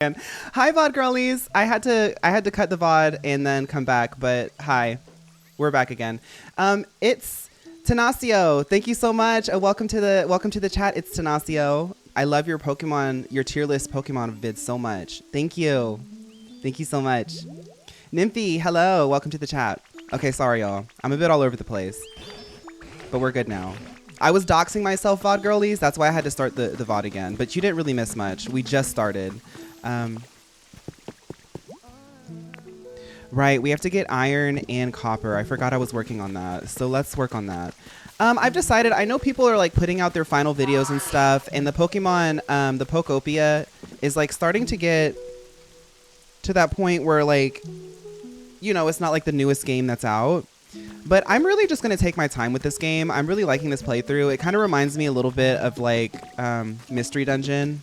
And hi VOD girlies. I had to cut the VOD and then come back, but hi. We're back again. It's Tenacio. Thank you so much. Welcome to the chat. It's Tenacio. I love your Pokemon, your tier list Pokemon vids so much. Thank you. Thank you so much. Nymphy, hello. Welcome to the chat. Okay, sorry y'all. I'm a bit all over the place. But we're good now. I was doxing myself, VOD girlies. That's why I had to start the VOD again. But you didn't really miss much. We just started. Right, we have to get iron and copper. I forgot I was working on that. So let's work on that. I've decided, I know people are like putting out their final videos and stuff, and the Pokemon, the Pokopia is like starting to get to that point where like, you know, it's not like the newest game that's out. But I'm really just going to take my time with this game. I'm really liking this playthrough. It kind of reminds me a little bit of like Mystery Dungeon.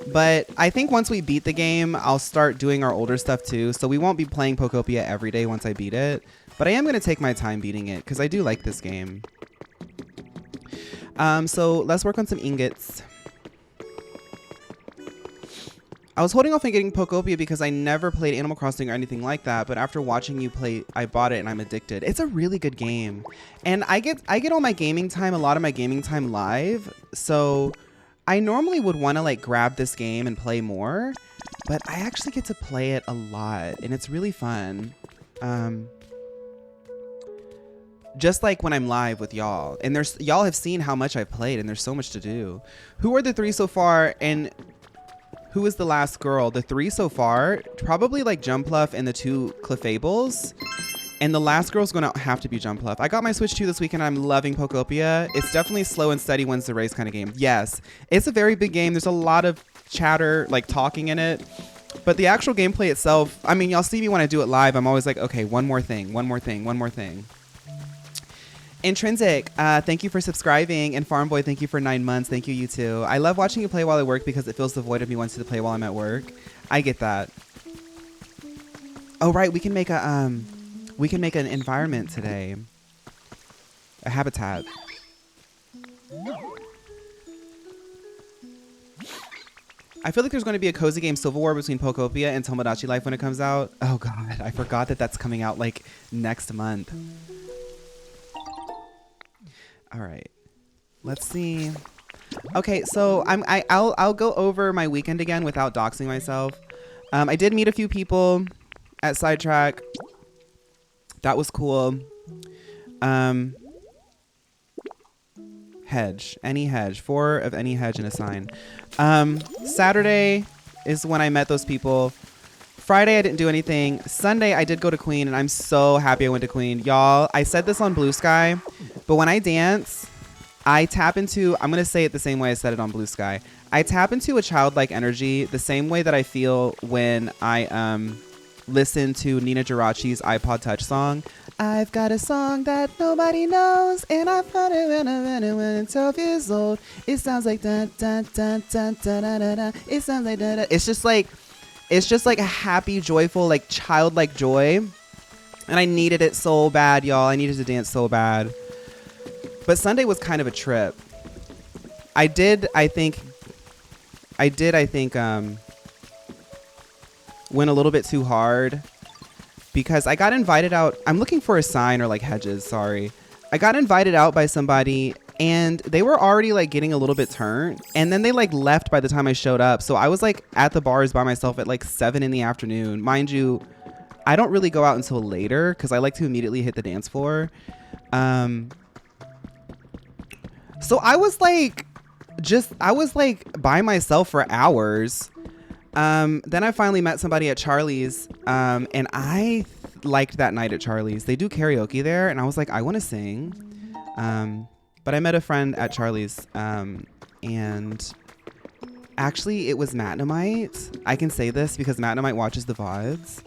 But I think once we beat the game, I'll start doing our older stuff too. So we won't be playing Pokopia every day once I beat it. But I am going to take my time beating it because I do like this game. So let's work on some ingots. I was holding off on getting Pokopia because I never played Animal Crossing or anything like that. But after watching you play, I bought it and I'm addicted. It's a really good game. And I get all my gaming time, a lot of my gaming time live. So I normally would want to like grab this game and play more, but I actually get to play it a lot and it's really fun. Just like when I'm live with y'all, and y'all have seen how much I've played and there's so much to do. Who are the three so far and who is the last girl? The three so far, probably like Jumpluff and the two Clefables. And the last girl's gonna have to be Jumpluff. I got my Switch 2 this weekend. I'm loving Pokopia. It's definitely slow and steady wins the race kind of game. Yes, it's a very big game. There's a lot of chatter, like talking in it. But the actual gameplay itself, I mean, y'all see me when I do it live. I'm always like, okay, one more thing, one more thing, one more thing. Intrinsic, thank you for subscribing. And Farm Boy, thank you for 9 months. Thank you, you too. I love watching you play while I work because it fills the void of me wanting to play while I'm at work. I get that. Oh, right, we can make a, we can make an environment today. A habitat. I feel like there's going to be a cozy game Civil War between Pokopia and Tomodachi Life when it comes out. Oh god, I forgot that that's coming out like next month. All right. Let's see. Okay, so I'll go over my weekend again without doxing myself. I did meet a few people at Sidetrack. That was cool. Hedge. Any hedge. 4 of any hedge and a sign. Saturday is when I met those people. Friday, I didn't do anything. Sunday, I did go to Queen, and I'm so happy I went to Queen. Y'all, I said this on Blue Sky, but when I dance, I tap into, I'm going to say it the same way I said it on Blue Sky. I tap into a childlike energy the same way that I feel when I listen to Nina Geraci's iPod Touch song. I've got a song that nobody knows, and I found it when I'm 12 years old. It sounds like da da da da da da da da. It sounds like da da. It's just like a happy, joyful, like childlike joy. And I needed it so bad, y'all. I needed to dance so bad. But Sunday was kind of a trip. I think went a little bit too hard because I got invited out. I'm looking for a sign or like hedges. Sorry. I got invited out by somebody and they were already like getting a little bit turned. And then they like left by the time I showed up. So I was like at the bars by myself at like 7 in the afternoon. Mind you, I don't really go out until later because I like to immediately hit the dance floor. So I was like by myself for hours. Then I finally met somebody at Charlie's, and I liked that night at Charlie's. They do karaoke there, and I was like, I want to sing. But I met a friend at Charlie's, and actually it was Matnomite. I can say this because Matnomite watches the VODs.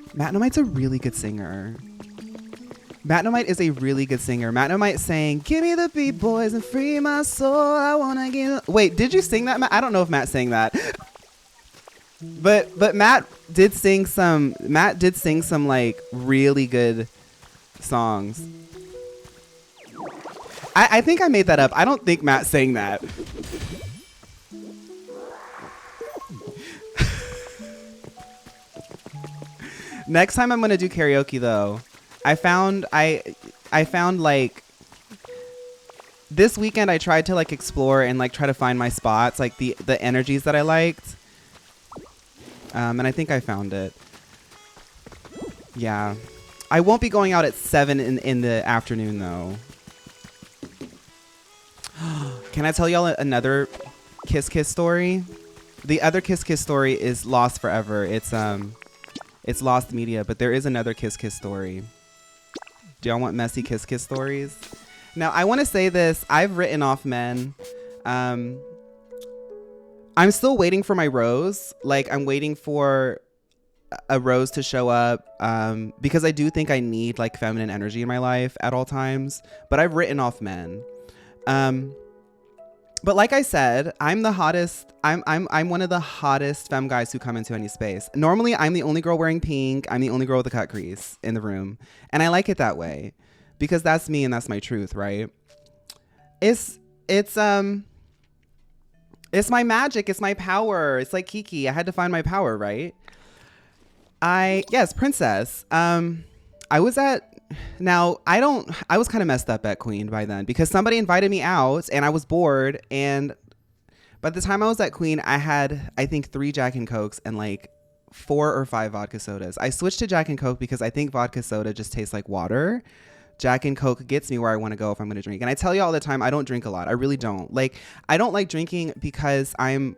Matnomite's a really good singer. Matnomite is a really good singer. Matnomite sang, "Give me the beat, boys, and free my soul. I wanna give." Wait, did you sing that, Matt? I don't know if Matt sang that. But Matt did sing some like really good songs. I think I made that up. I don't think Matt sang that. Next time I'm gonna do karaoke though. I found like this weekend I tried to like explore and like try to find my spots, like the energies that I liked. And I think I found it. Yeah. I won't be going out at 7 in the afternoon though. Can I tell y'all another kiss story? The other kiss story is lost forever. It's lost media, but there is another kiss story. Do y'all want messy kiss stories? Now, I want to say this. I've written off men. I'm still waiting for my rose. Like, I'm waiting for a rose to show up because I do think I need like feminine energy in my life at all times. But I've written off men. But like I said, I'm the hottest. I'm one of the hottest femme guys who come into any space. Normally, I'm the only girl wearing pink. I'm the only girl with a cut crease in the room, and I like it that way because that's me and that's my truth, right? It's my magic. It's my power. It's like Kiki. I had to find my power, right? Yes, princess. I was kind of messed up at Queen by then because somebody invited me out and I was bored. And by the time I was at Queen, I had, I think 3 Jack and Cokes and like 4 or 5 vodka sodas. I switched to Jack and Coke because I think vodka soda just tastes like water. Jack and Coke gets me where I want to go if I'm going to drink. And I tell you all the time, I don't drink a lot. I really don't. Like, I don't like drinking because I'm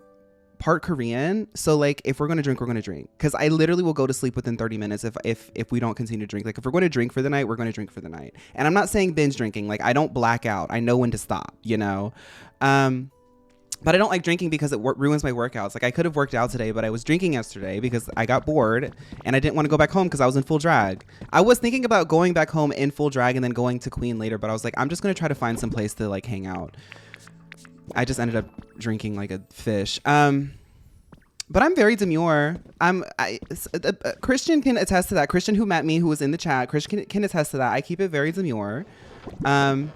part Korean, so like if we're gonna drink, we're gonna drink, because I literally will go to sleep within 30 minutes if we don't continue to drink. Like if we're going to drink for the night, we're going to drink for the night. And I'm not saying binge drinking, like I don't black out, I know when to stop, you know. But I don't like drinking because it ruins my workouts. Like I could have worked out today, but I was drinking yesterday because I got bored and I didn't want to go back home because I was in full drag. I was thinking about going back home in full drag and then going to Queen later, but I was like, I'm just gonna try to find some place to like hang out. I just ended up drinking like a fish. But I'm very demure. Christian can attest to that. Christian, who met me, who was in the chat, Christian can attest to that. I keep it very demure. But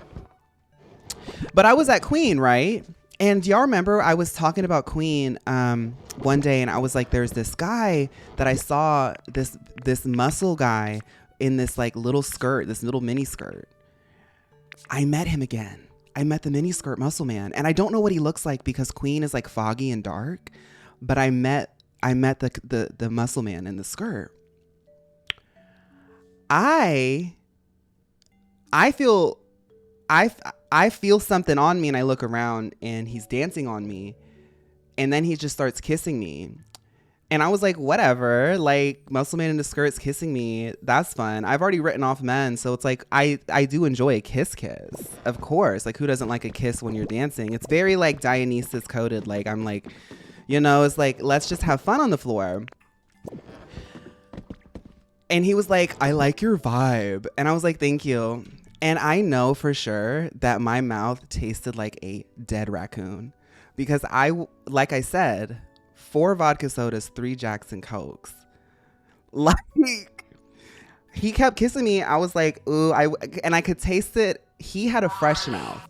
I was at Queen, right? And y'all remember I was talking about Queen one day, and I was like, there's this guy that I saw, this muscle guy in this like little skirt, this little mini skirt. I met him again. I met the mini skirt muscle man, and I don't know what he looks like because Queen is like foggy and dark, but I met the muscle man in the skirt. I feel something on me, and I look around and he's dancing on me, and then he just starts kissing me. And I was like, whatever, like muscle man in the skirt's kissing me. That's fun. I've already written off men. So it's like, I do enjoy a kiss, of course. Like who doesn't like a kiss when you're dancing? It's very like Dionysus coded. Like I'm like, you know, it's like, let's just have fun on the floor. And he was like, I like your vibe. And I was like, thank you. And I know for sure that my mouth tasted like a dead raccoon because like I said, 4 vodka sodas, 3 Jacks and Cokes. Like, he kept kissing me. I was like, ooh, and I could taste it. He had a fresh mouth.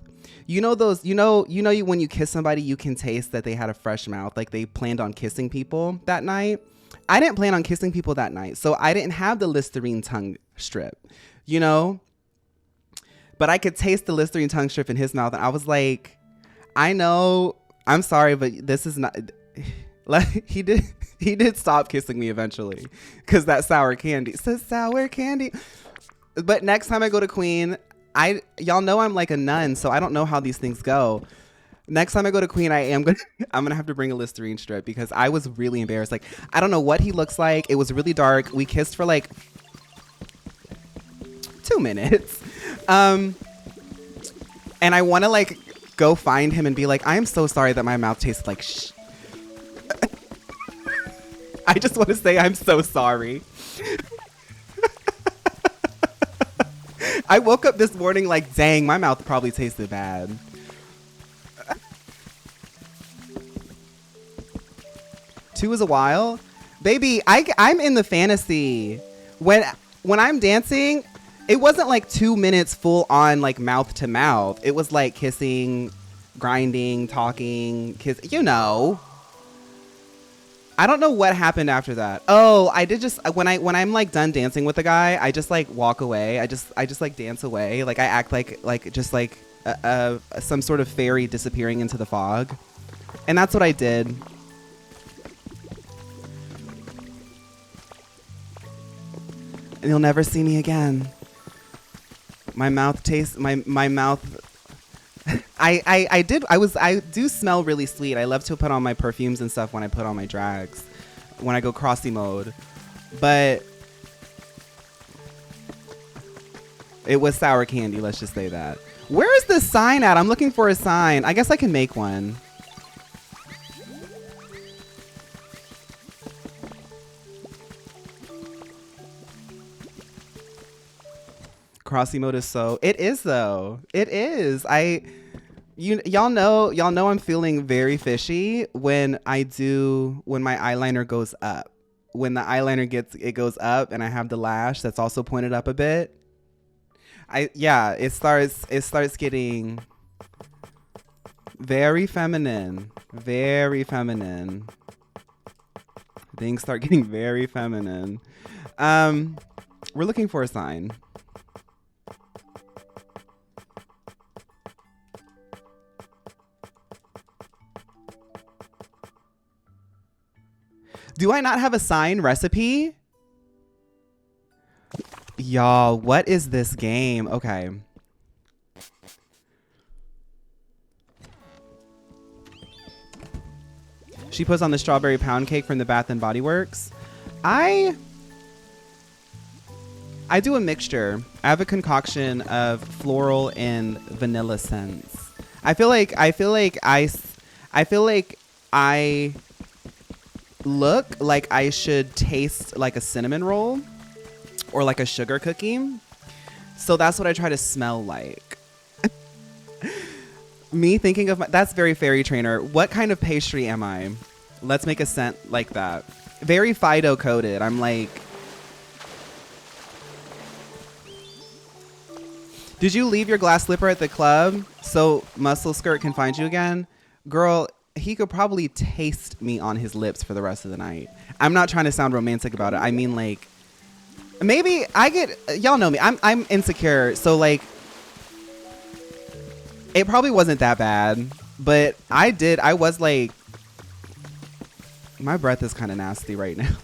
You know those, you know when you kiss somebody, you can taste that they had a fresh mouth. Like they planned on kissing people that night. I didn't plan on kissing people that night. So I didn't have the Listerine tongue strip, you know? But I could taste the Listerine tongue strip in his mouth. And I was like, I know, I'm sorry, but this is not... Like he did stop kissing me eventually because that sour candy. It's a sour candy. But next time I go to Queen, y'all know I'm like a nun, so I don't know how these things go. Next time I go to Queen, I'm gonna have to bring a Listerine strip because I was really embarrassed. Like I don't know what he looks like. It was really dark. We kissed for like 2 minutes, and I want to like go find him and be like, I am so sorry that my mouth tastes like shh. I just want to say I'm so sorry. I woke up this morning like, dang, my mouth probably tasted bad. Two is a while. Baby, I'm in the fantasy. When I'm dancing, it wasn't like 2 minutes full on like mouth to mouth. It was like kissing, grinding, talking, kiss, you know. I don't know what happened after that. Oh, I did just when I'm like done dancing with the guy, I just like walk away. I just like dance away. Like I act like just like some sort of fairy disappearing into the fog. And that's what I did. And you'll never see me again. My mouth tastes my mouth. I do smell really sweet. I love to put on my perfumes and stuff when I put on my drags, when I go crossy mode. But it was sour candy, let's just say that. Where is the sign at? I'm looking for a sign. I guess I can make one. Crossy mode is so, it is though. It is. Y'all know I'm feeling very fishy when my eyeliner goes up. When the eyeliner goes up and I have the lash that's also pointed up a bit. It starts getting very feminine. Very feminine. Things start getting very feminine. We're looking for a sign. Do I not have a sign recipe? Y'all, what is this game? Okay. She puts on the strawberry pound cake from the Bath and Body Works. I do a mixture. I have a concoction of floral and vanilla scents. I feel like I look like I should taste like a cinnamon roll or like a sugar cookie. So that's what I try to smell like. Me thinking of that's very fairy trainer. What kind of pastry am I? Let's make a scent like that. Very Fido coated. I'm like, did you leave your glass slipper at the club so Muscle Skirt can find you again? Girl, he could probably taste me on his lips for the rest of the night. I'm not trying to sound romantic about it. I mean, like, maybe y'all know me. I'm insecure. So like, it probably wasn't that bad, but I was like, my breath is kind of nasty right now.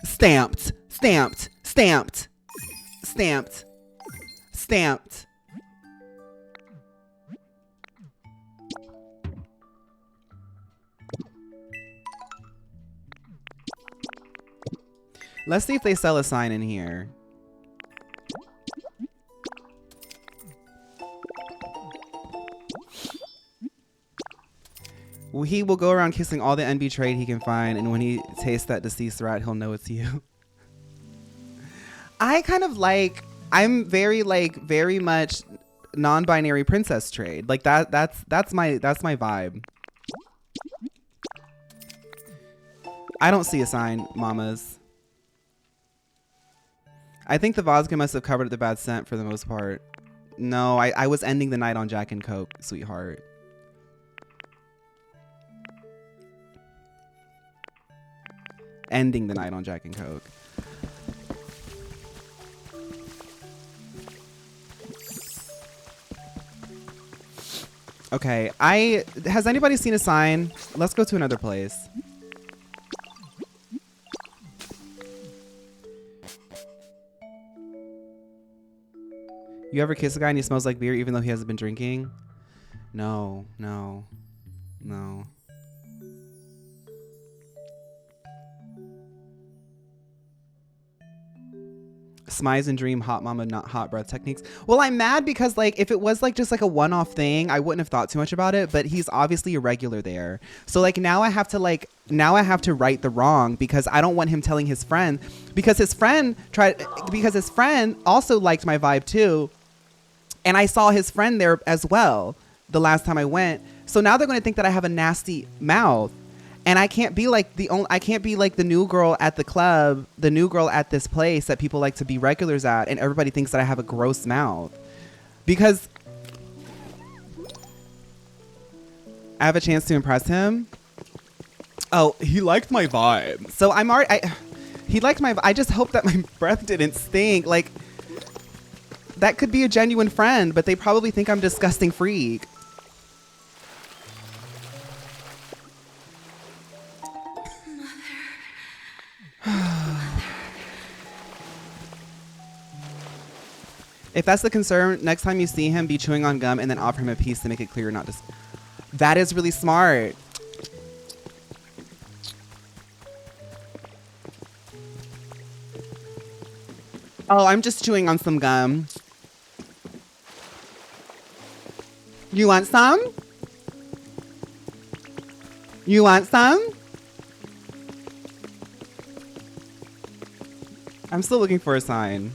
Stamped, stamped, stamped, stamped. Stamped. Let's see if they sell a sign in here. He will go around kissing all the NB trade he can find, and when he tastes that deceased rat, he'll know it's you. I kind of like, I'm very much non-binary princess trade. Like that's my vibe. I don't see a sign, mamas. I think the vodka must have covered the bad scent for the most part. No, I was ending the night on Jack and Coke, sweetheart. Ending the night on Jack and Coke. Okay, has anybody seen a sign? Let's go to another place. You ever kiss a guy and he smells like beer even though he hasn't been drinking? No, no, no. Smize and dream hot mama not hot breath techniques. Well, I'm mad because like if it was like just like a one-off thing, I wouldn't have thought too much about it, but he's obviously a regular there. So like now I have to right the wrong because I don't want him telling his friend, because his friend also liked my vibe too. And I saw his friend there as well the last time I went. So now they're going to think that I have a nasty mouth. And I can't be like the new girl at the club, the new girl at this place that people like to be regulars at, and everybody thinks that I have a gross mouth. Because I have a chance to impress him. Oh, he liked my vibe. So I'm already, he liked my, I just hope that my breath didn't stink. Like, that could be a genuine friend, but they probably think I'm a disgusting freak. If that's the concern, next time you see him, be chewing on gum and then offer him a piece to make it clear you're not just. That is really smart. Oh, I'm just chewing on some gum. You want some? You want some? I'm still looking for a sign.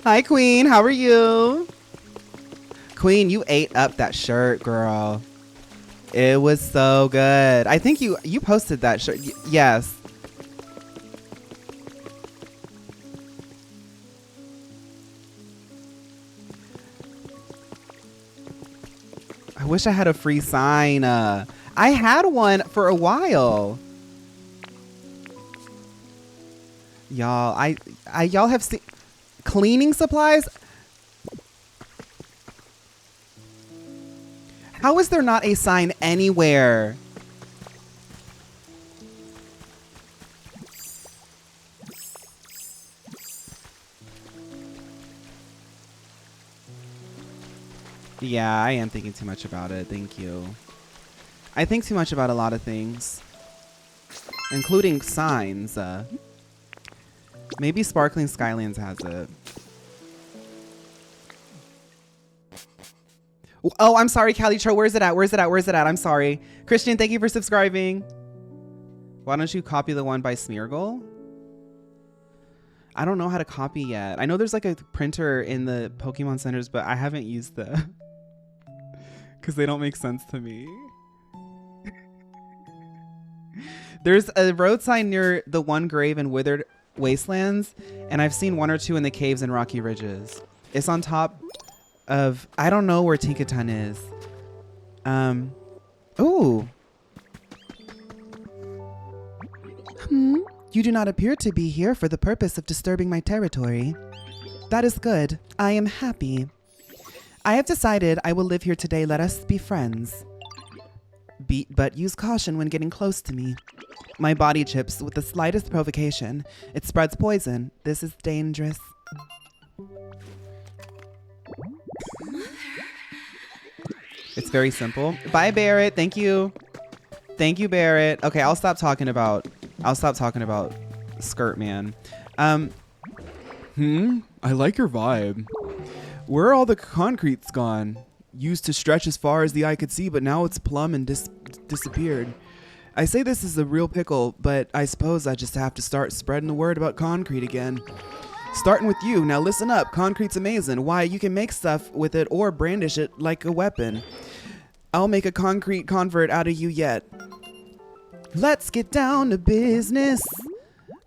Hi, Queen. How are you? Queen, you ate up that shirt, girl. It was so good. I think you posted that shirt. Yes. I wish I had a free sign. I had one for a while. Y'all, y'all have seen cleaning supplies. How is there not a sign anywhere? Yeah, I am thinking too much about it. Thank you. I think too much about a lot of things, including signs. Maybe Sparkling Skylands has it. Oh, I'm sorry, Callie Cho. Where's it at? Where's it at? Where's it at? I'm sorry. Christian, thank you for subscribing. Why don't you copy the one by Smeargle? I don't know how to copy yet. I know there's like a printer in the Pokemon centers, but I haven't used them because they don't make sense to me. There's a road sign near the one grave in Withered Wastelands, and I've seen one or two in the caves and Rocky Ridges. It's on top of, I don't know where Tinkaton is. Ooh. You do not appear to be here for the purpose of disturbing my territory. That is good. I am happy. I have decided I will live here today. Let us be friends. But use caution when getting close to me. My body chips with the slightest provocation. It spreads poison. This is dangerous. It's very simple. Bye, Barrett. Thank you. Thank you, Barrett. Okay, I'll stop talking about Skirt Man. I like your vibe. Where are all the concrete's gone? Used to stretch as far as the eye could see, but now it's plumb and disappeared. I say this is a real pickle, but I suppose I just have to start spreading the word about concrete again. Starting with you. Now listen up. Concrete's amazing. Why, you can make stuff with it or brandish it like a weapon. I'll make a concrete convert out of you yet. Let's get down to business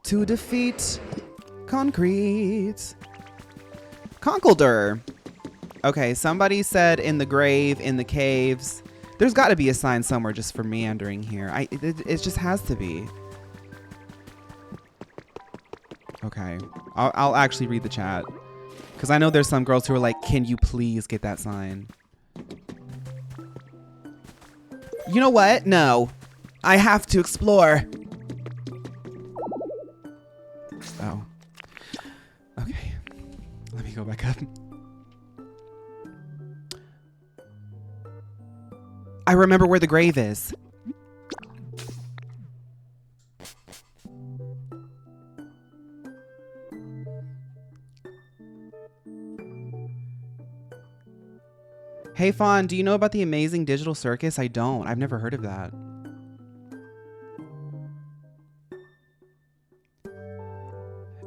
to defeat concrete. Conkeldurr. Okay, somebody said in the grave, in the caves. There's got to be a sign somewhere just for meandering here. It just has to be. Okay, I'll actually read the chat. Because I know there's some girls who are like, can you please get that sign? You know what? No. I have to explore. Oh. Okay. Let me go back up. I remember where the grave is. Hey, Phaun, do you know about the amazing digital circus? I don't. I've never heard of that.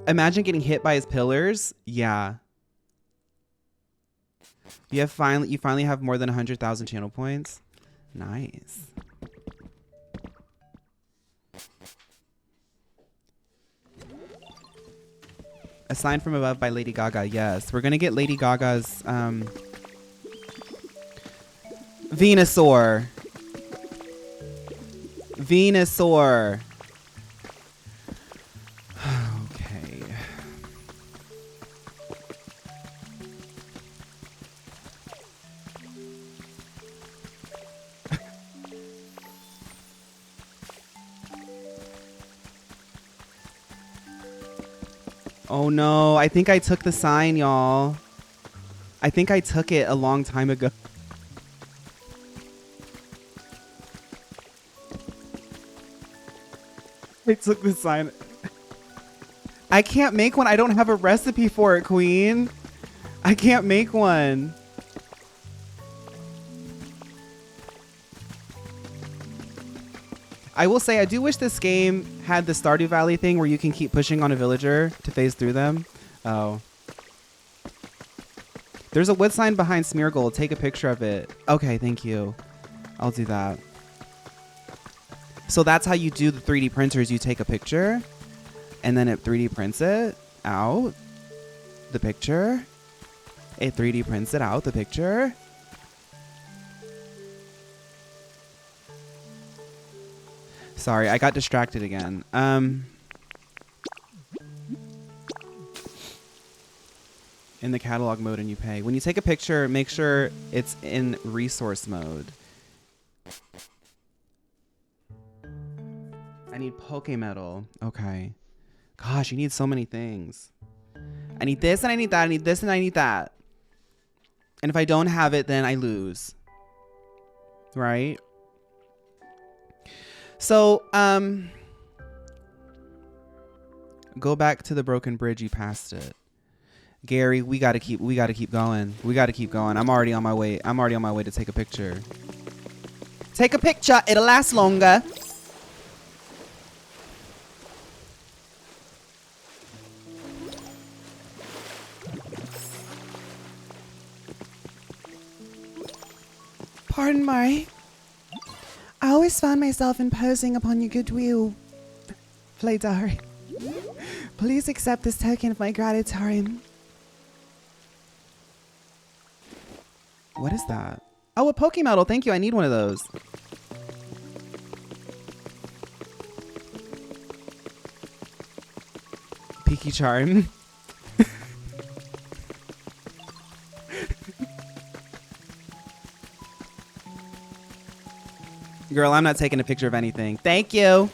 Imagine getting hit by his pillars. Yeah. You finally have more than 100,000 channel points. Nice. A Sign from Above by Lady Gaga. Yes, we're gonna get Lady Gaga's Venusaur. Venusaur. Okay. Oh no, I think I took the sign, y'all. I think I took it a long time ago. I took the sign. I can't make one. I don't have a recipe for it, Queen. I can't make one. I will say, I do wish this game had the Stardew Valley thing where you can keep pushing on a villager to phase through them. Oh. There's a wood sign behind Smeargold. Take a picture of it. Okay, thank you. I'll do that. So that's how you do the 3D printers. You take a picture and then it 3D prints it out, the picture. It 3D prints it out, the picture. Sorry, I got distracted again. In the catalog mode and you pay. When you take a picture, make sure it's in resource mode. I need Poke Metal. Okay. Gosh, you need so many things. I need this and I need that. I need this and I need that. And if I don't have it, then I lose. Right? So, go back to the broken bridge. You passed it. Gary, we gotta keep going. We gotta keep going. I'm already on my way. I'm already on my way to take a picture. Take a picture. It'll last longer. Pardon my. I always find myself imposing upon your goodwill. Flaydari. Please accept this token of my gratitude. What is that? Oh, a Poke Medal. Thank you. I need one of those. Peaky Charm. Girl, I'm not taking a picture of anything. Thank you.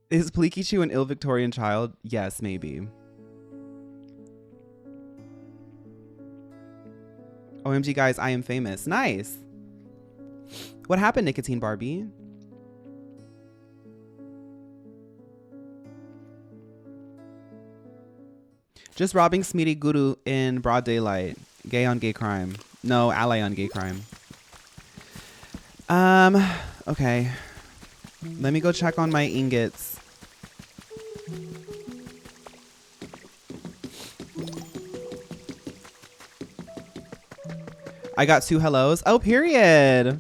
Is Pikachu an ill-Victorian child? Yes, maybe. OMG, guys, I am famous. Nice. What happened, Nicotine Barbie? Just robbing Smeety Guru in broad daylight. Gay on gay crime. No, ally on gay crime. Okay. Let me go check on my ingots. I got 2 hellos. Oh, period.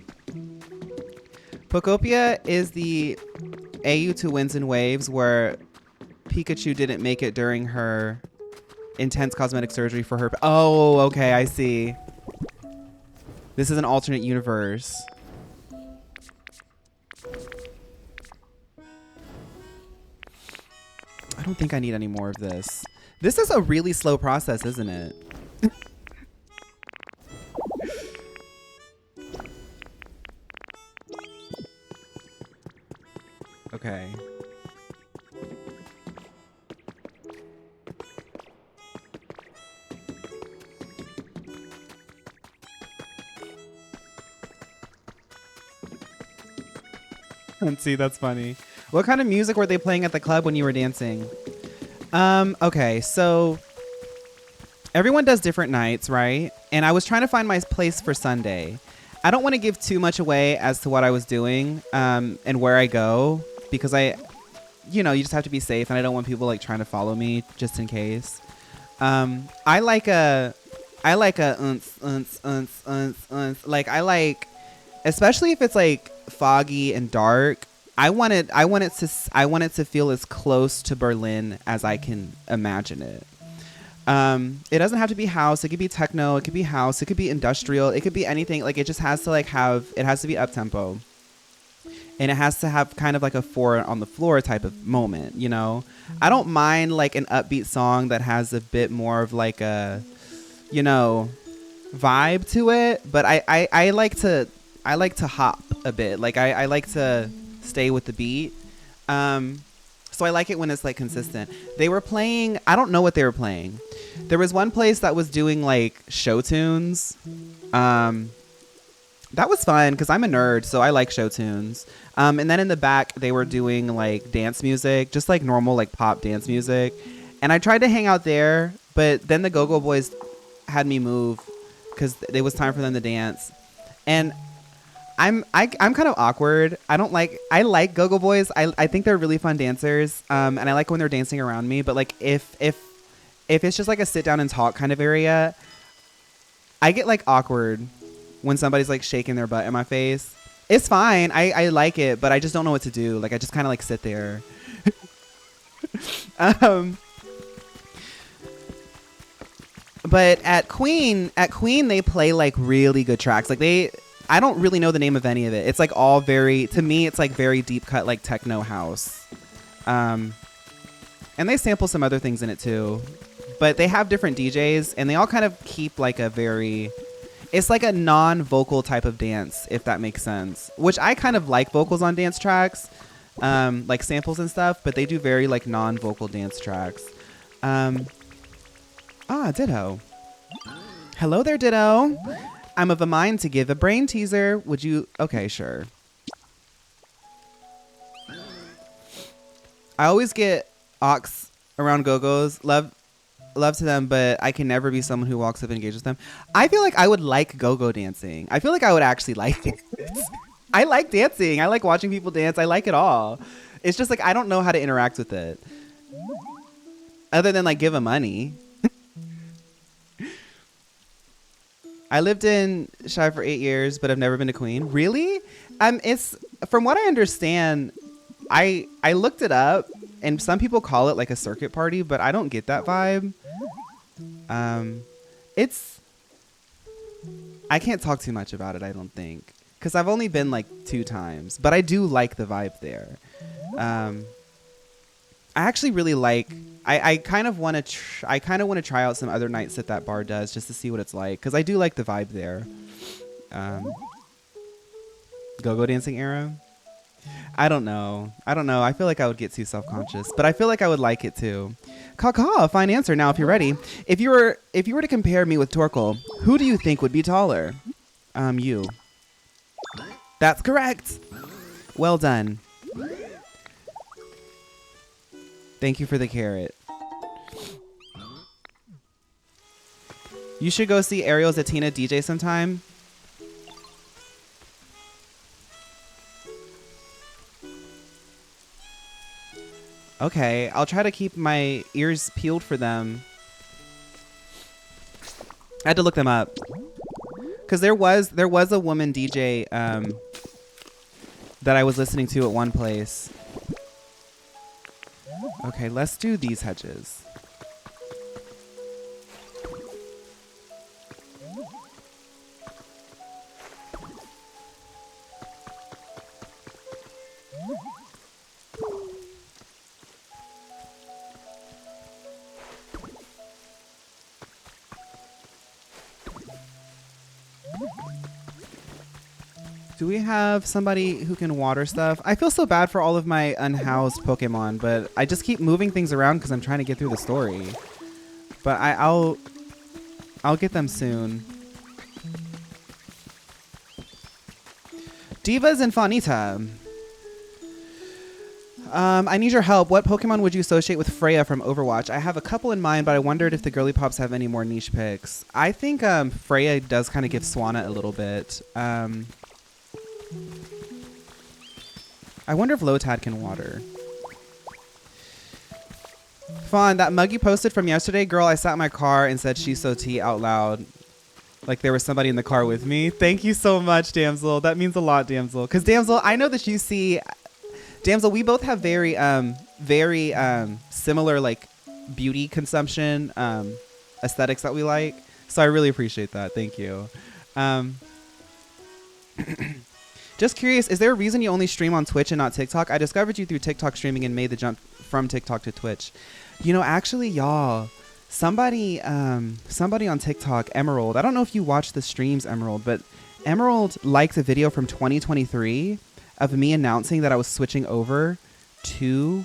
Pokopia is the AU to Winds and Waves where Pikachu didn't make it during her intense cosmetic surgery for her. Oh, okay, I see. This is an alternate universe. I don't think I need any more of this. This is a really slow process, isn't it? Okay. Let's see, that's funny. What kind of music were they playing at the club when you were dancing? Okay, so everyone does different nights, right? And I was trying to find my place for Sunday. I don't want to give too much away as to what I was doing and where I go because you just have to be safe and I don't want people like trying to follow me just in case. I like a like I like especially if it's like foggy and dark. I want it to feel as close to Berlin as I can imagine it. It doesn't have to be house. It could be techno. It could be house. It could be industrial. It could be anything. Like, it just has to it has to be up tempo, and it has to have kind of like a four on the floor type of moment. You know, I don't mind like an upbeat song that has a bit more of like a, you know, vibe to it. But I like to hop a bit. Like I like to stay with the beat. So I like it when it's like consistent. They were playing, I don't know what they were playing. There was one place that was doing like show tunes. That was fun because I'm a nerd, so I like show tunes. And then in the back, they were doing like dance music, just like normal like pop dance music. And I tried to hang out there, but then the Go-Go Boys had me move because it was time for them to dance. And I'm kind of awkward. I like Go-Go Boys. I think they're really fun dancers. And I like when they're dancing around me. But like if it's just like a sit down and talk kind of area, I get like awkward when somebody's like shaking their butt in my face. It's fine. I like it, but I just don't know what to do. Like I just kind of like sit there. But at Queen they play like really good tracks. Like I don't really know the name of any of it. It's like all to me, it's like very deep cut, like techno house. And they sample some other things in it too. But they have different DJs and they all kind of keep like it's like a non-vocal type of dance, if that makes sense. Which I kind of like vocals on dance tracks, like samples and stuff, but they do very like non-vocal dance tracks. Ditto. Hello there, Ditto. I'm of a mind to give a brain teaser. Would you? Okay, sure. I always get ox around Go-Go's. Love to them, but I can never be someone who walks up and engages them. I feel like I would like go-go dancing. I feel like I would actually like it. I like dancing. I like watching people dance. I like it all. It's just like I don't know how to interact with it. Other than like give them money. I lived in Shy for 8 years, but I've never been to Queen. Really? It's from what I understand. I looked it up, and some people call it like a circuit party, but I don't get that vibe. I can't talk too much about it. I don't think, because I've only been like 2 times, but I do like the vibe there. I actually really like. I kind of want to try out some other nights that bar does just to see what it's like, because I do like the vibe there. Go-go dancing era. I don't know. I feel like I would get too self-conscious, but I feel like I would like it too. Caw, fine answer. Now, if you're ready, if you were to compare me with Torkel, who do you think would be taller? You. That's correct. Well done. Thank you for the carrot. You should go see Ariel Zatina DJ sometime. Okay, I'll try to keep my ears peeled for them. I had to look them up. Because there was a woman DJ that I was listening to at one place. Okay, let's do these hedges. Do we have somebody who can water stuff? I feel so bad for all of my unhoused Pokemon, but I just keep moving things around because I'm trying to get through the story. But I'll get them soon. Divas and Faunita. I need your help. What Pokemon would you associate with Freya from Overwatch? I have a couple in mind, but I wondered if the girly pops have any more niche picks. I think Freya does kind of give Swanna a little bit. I wonder if Lotad can water. Fawn, that mug you posted from yesterday, girl, I sat in my car and said she's so tea out loud. Like there was somebody in the car with me. Thank you so much, Damsel. That means a lot, Damsel. Because Damsel, I know that you see, Damsel, we both have very similar like beauty consumption aesthetics that we like. So I really appreciate that. Thank you. Just curious, is there a reason you only stream on Twitch and not TikTok? I discovered you through TikTok streaming and made the jump from TikTok to Twitch. You know, actually, y'all, somebody on TikTok, Emerald, I don't know if you watched the streams, Emerald, but Emerald liked a video from 2023 of me announcing that I was switching over to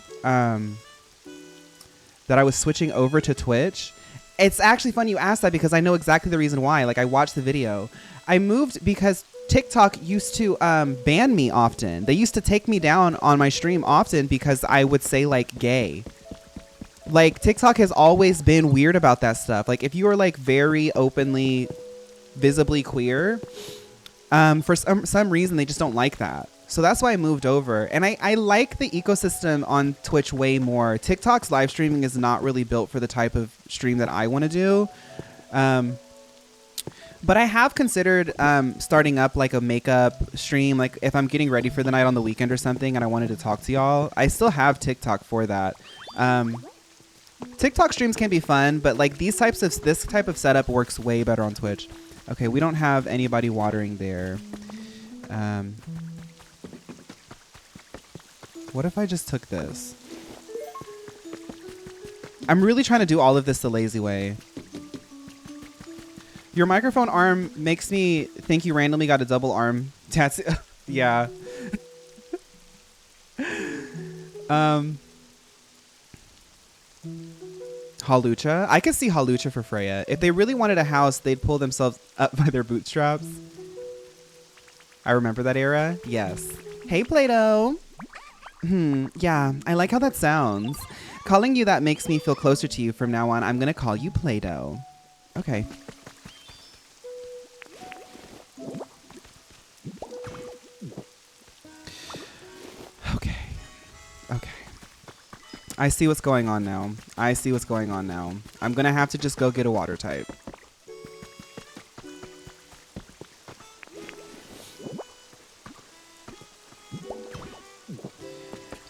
Twitch. It's actually funny you asked that because I know exactly the reason why. Like, I watched the video. I moved because TikTok used to ban me often. They used to take me down on my stream often because I would say like gay. Like TikTok has always been weird about that stuff. Like if you are like very openly, visibly queer, for some reason they just don't like that. So that's why I moved over. And I like the ecosystem on Twitch way more. TikTok's live streaming is not really built for the type of stream that I want to do. But I have considered starting up like a makeup stream. Like if I'm getting ready for the night on the weekend or something and I wanted to talk to y'all, I still have TikTok for that. TikTok streams can be fun, but like this type of setup works way better on Twitch. Okay, we don't have anybody watering there. What if I just took this? I'm really trying to do all of this the lazy way. Your microphone arm makes me think you randomly got a double arm tattoo. Yeah. Halucha. I could see Halucha for Freya. If they really wanted a house, they'd pull themselves up by their bootstraps. I remember that era. Yes. Hey, Play-Doh. Yeah, I like how that sounds. Calling you that makes me feel closer to you from now on. I'm going to call you Play-Doh. Okay. Okay. I see what's going on now. I'm going to have to just go get a water type.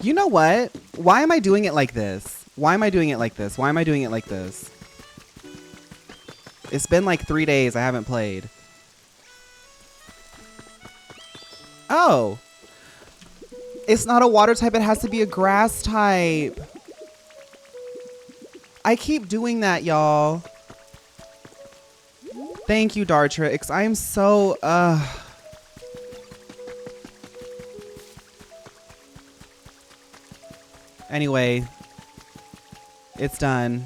You know what? Why am I doing it like this? It's been like 3 days. I haven't played. Oh. It's not a water type. It has to be a grass type. I keep doing that, y'all. Thank you, Dartrix. I am so... Anyway, it's done.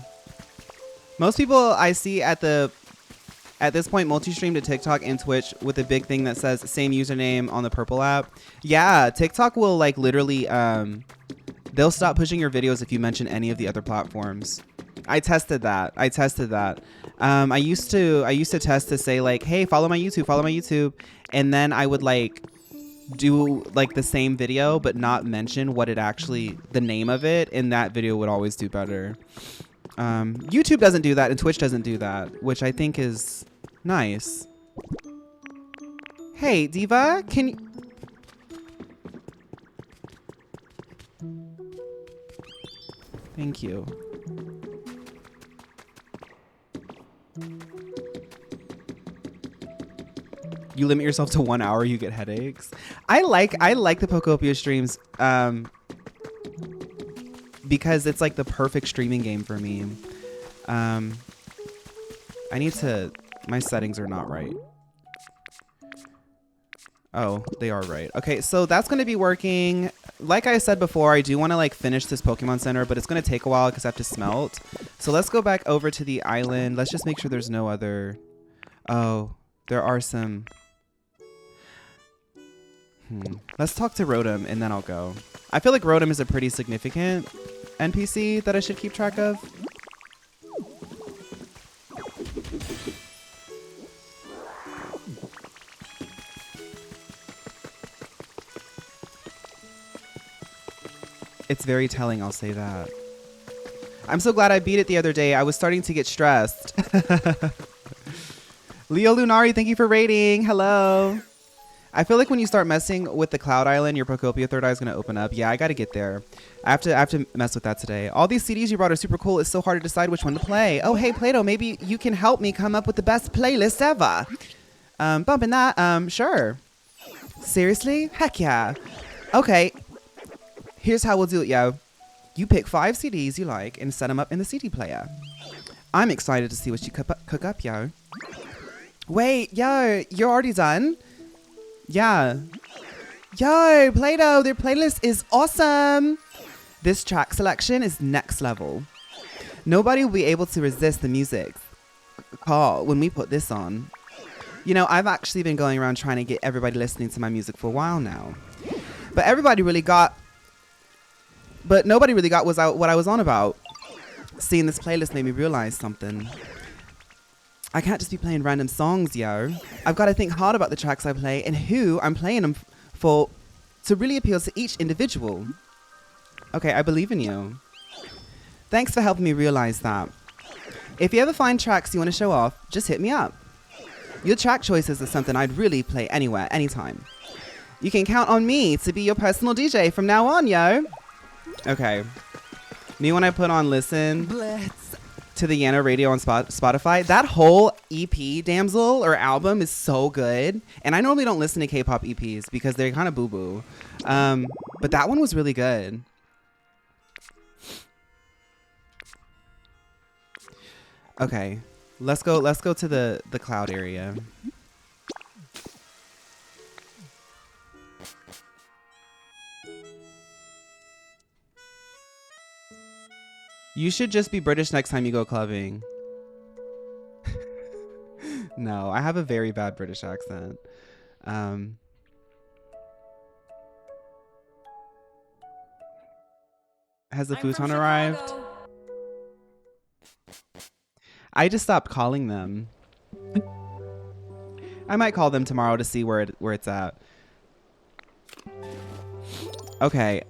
Most people I see at this point multi-stream to TikTok and Twitch with a big thing that says same username on the purple app. Yeah, TikTok will like literally they'll stop pushing your videos if you mention any of the other platforms. I tested that. I used to test to say like, hey, follow my YouTube, and then I would like do like the same video but not mention what it actually, the name of it, and that video would always do better. YouTube doesn't do that and Twitch doesn't do that, which I think is nice. Hey, Diva, can you... Thank you. You limit yourself to 1 hour, you get headaches. I like the Pokopia streams because it's like the perfect streaming game for me. I need to... My settings are not right. Oh, they are right. Okay, so that's going to be working. Like I said before, I do want to like finish this Pokemon Center, but it's going to take a while because I have to smelt. So let's go back over to the island. Let's just make sure there's no other... Oh, there are some... Let's talk to Rotom and then I'll go. I feel like Rotom is a pretty significant NPC that I should keep track of. It's very telling, I'll say that. I'm so glad I beat it the other day. I was starting to get stressed. Leo Lunari, thank you for rating. Hello. I feel like when you start messing with the Cloud Island, your Pokopia third eye is going to open up. Yeah, I got to get there. I have to mess with that today. All these CDs you brought are super cool. It's so hard to decide which one to play. Oh, hey, Plato, maybe you can help me come up with the best playlist ever. Bumping that. Sure. Seriously? Heck yeah. Okay. Here's how we'll do it, yo. You pick 5 CDs you like and set them up in the CD player. I'm excited to see what you cook up, yo. Wait, yo, you're already done? Yeah. Yo, Play-Doh, their playlist is awesome. This track selection is next level. Nobody will be able to resist the music call when we put this on. You know, I've actually been going around trying to get everybody listening to my music for a while now. But nobody really got what I was on about. Seeing this playlist made me realize something. I can't just be playing random songs, yo. I've got to think hard about the tracks I play and who I'm playing them for to really appeal to each individual. Okay, I believe in you. Thanks for helping me realize that. If you ever find tracks you want to show off, just hit me up. Your track choices are something I'd really play anywhere, anytime. You can count on me to be your personal DJ from now on, yo. Okay. Me when I put on Listen to the Yana Radio on Spotify, that whole EP, damsel, or album is so good. And I normally don't listen to K-pop EPs because they're kind of boo-boo. But that one was really good. Okay. Let's go to the cloud area. You should just be British next time you go clubbing. No, I have a very bad British accent. Has the futon arrived? I just stopped calling them. I might call them tomorrow to see where it's at. Okay,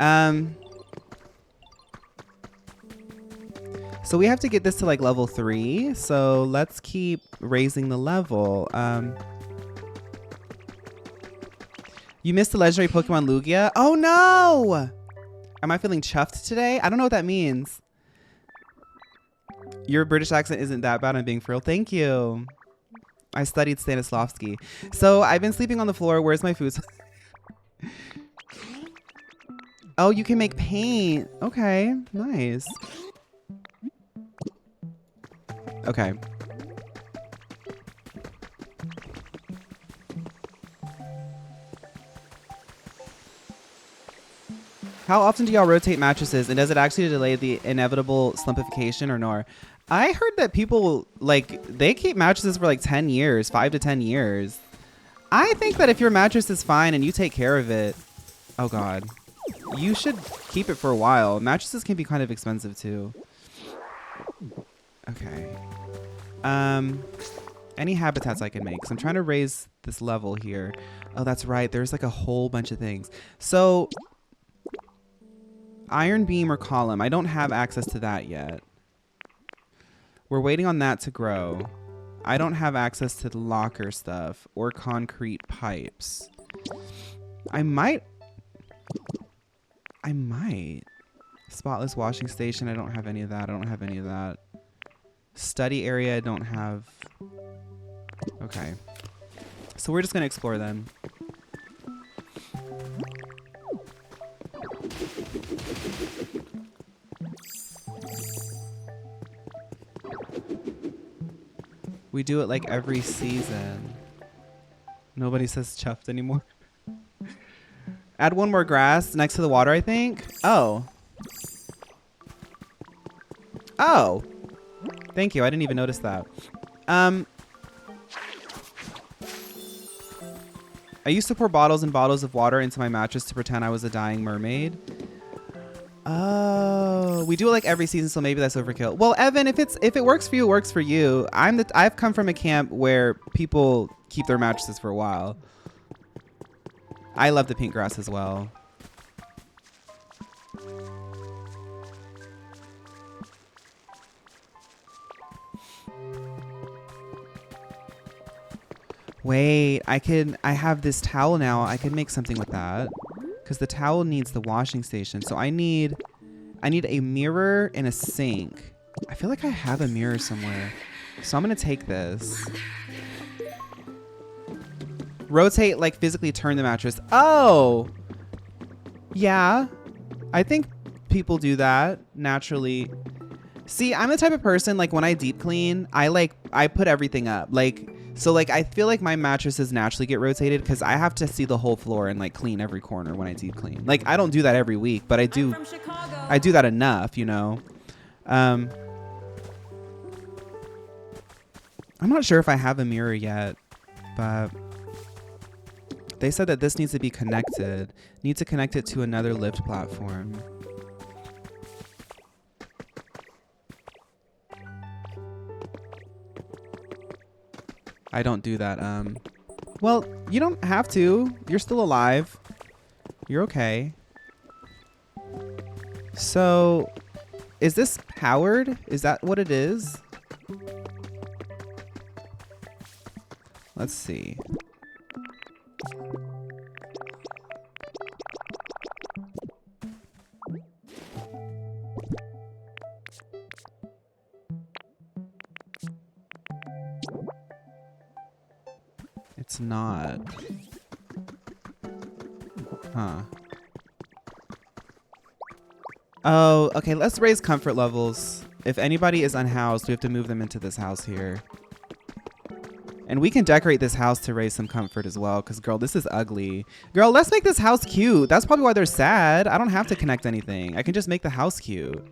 so we have to get this to like level 3. So let's keep raising the level. You missed the legendary Pokemon Lugia? Oh no! Am I feeling chuffed today? I don't know what that means. Your British accent isn't that bad. I'm being for real. Thank you. I studied Stanislavski. So I've been sleeping on the floor. Where's my food? Oh, you can make paint. Okay, nice. Okay. How often do y'all rotate mattresses, and does it actually delay the inevitable slumpification or no? I heard that people, like, they keep mattresses for like 10 years, 5 to 10 years. I think that if your mattress is fine and you take care of it, oh God, you should keep it for a while. Mattresses can be kind of expensive too. Okay. Any habitats I can make? 'Cause I'm trying to raise this level here. Oh, that's right. There's like a whole bunch of things. So iron beam or column. I don't have access to that yet. We're waiting on that to grow. I don't have access to the locker stuff or concrete pipes. I might. Spotless washing station. I don't have any of that. I don't have any of that. Study area. I don't have. Okay. So we're just going to explore then. We do it like every season. Nobody says chuffed anymore. Add one more grass next to the water, I think. Oh. Oh. Thank you. I didn't even notice that. I used to pour bottles and bottles of water into my mattress to pretend I was a dying mermaid. Oh, we do it like every season, so maybe that's overkill. Well, Evan, if it works for you, it works for you. I've come from a camp where people keep their mattresses for a while. I love the pink grass as well. Wait, I have this towel now. I could make something with that. Because the towel needs the washing station. So I need a mirror and a sink. I feel like I have a mirror somewhere. So I'm going to take this. Rotate, like physically turn the mattress. Oh! Yeah. I think people do that naturally. See, I'm the type of person, like when I deep clean, I put everything up. So I feel like my mattresses naturally get rotated because I have to see the whole floor and like clean every corner when I deep clean. Like I don't do that every week, but I do that enough, you know. I'm not sure if I have a mirror yet, but they said that this needs to be connected. Need to connect it to another lift platform. I don't do that. Well, you don't have to. You're still alive. You're okay. So, is this powered? Is that what it is? Let's see. It's not. Huh. Oh, okay, let's raise comfort levels. If anybody is unhoused, we have to move them into this house here. And we can decorate this house to raise some comfort as well, because girl, this is ugly. Girl, let's make this house cute. That's probably why they're sad. I don't have to connect anything. I can just make the house cute.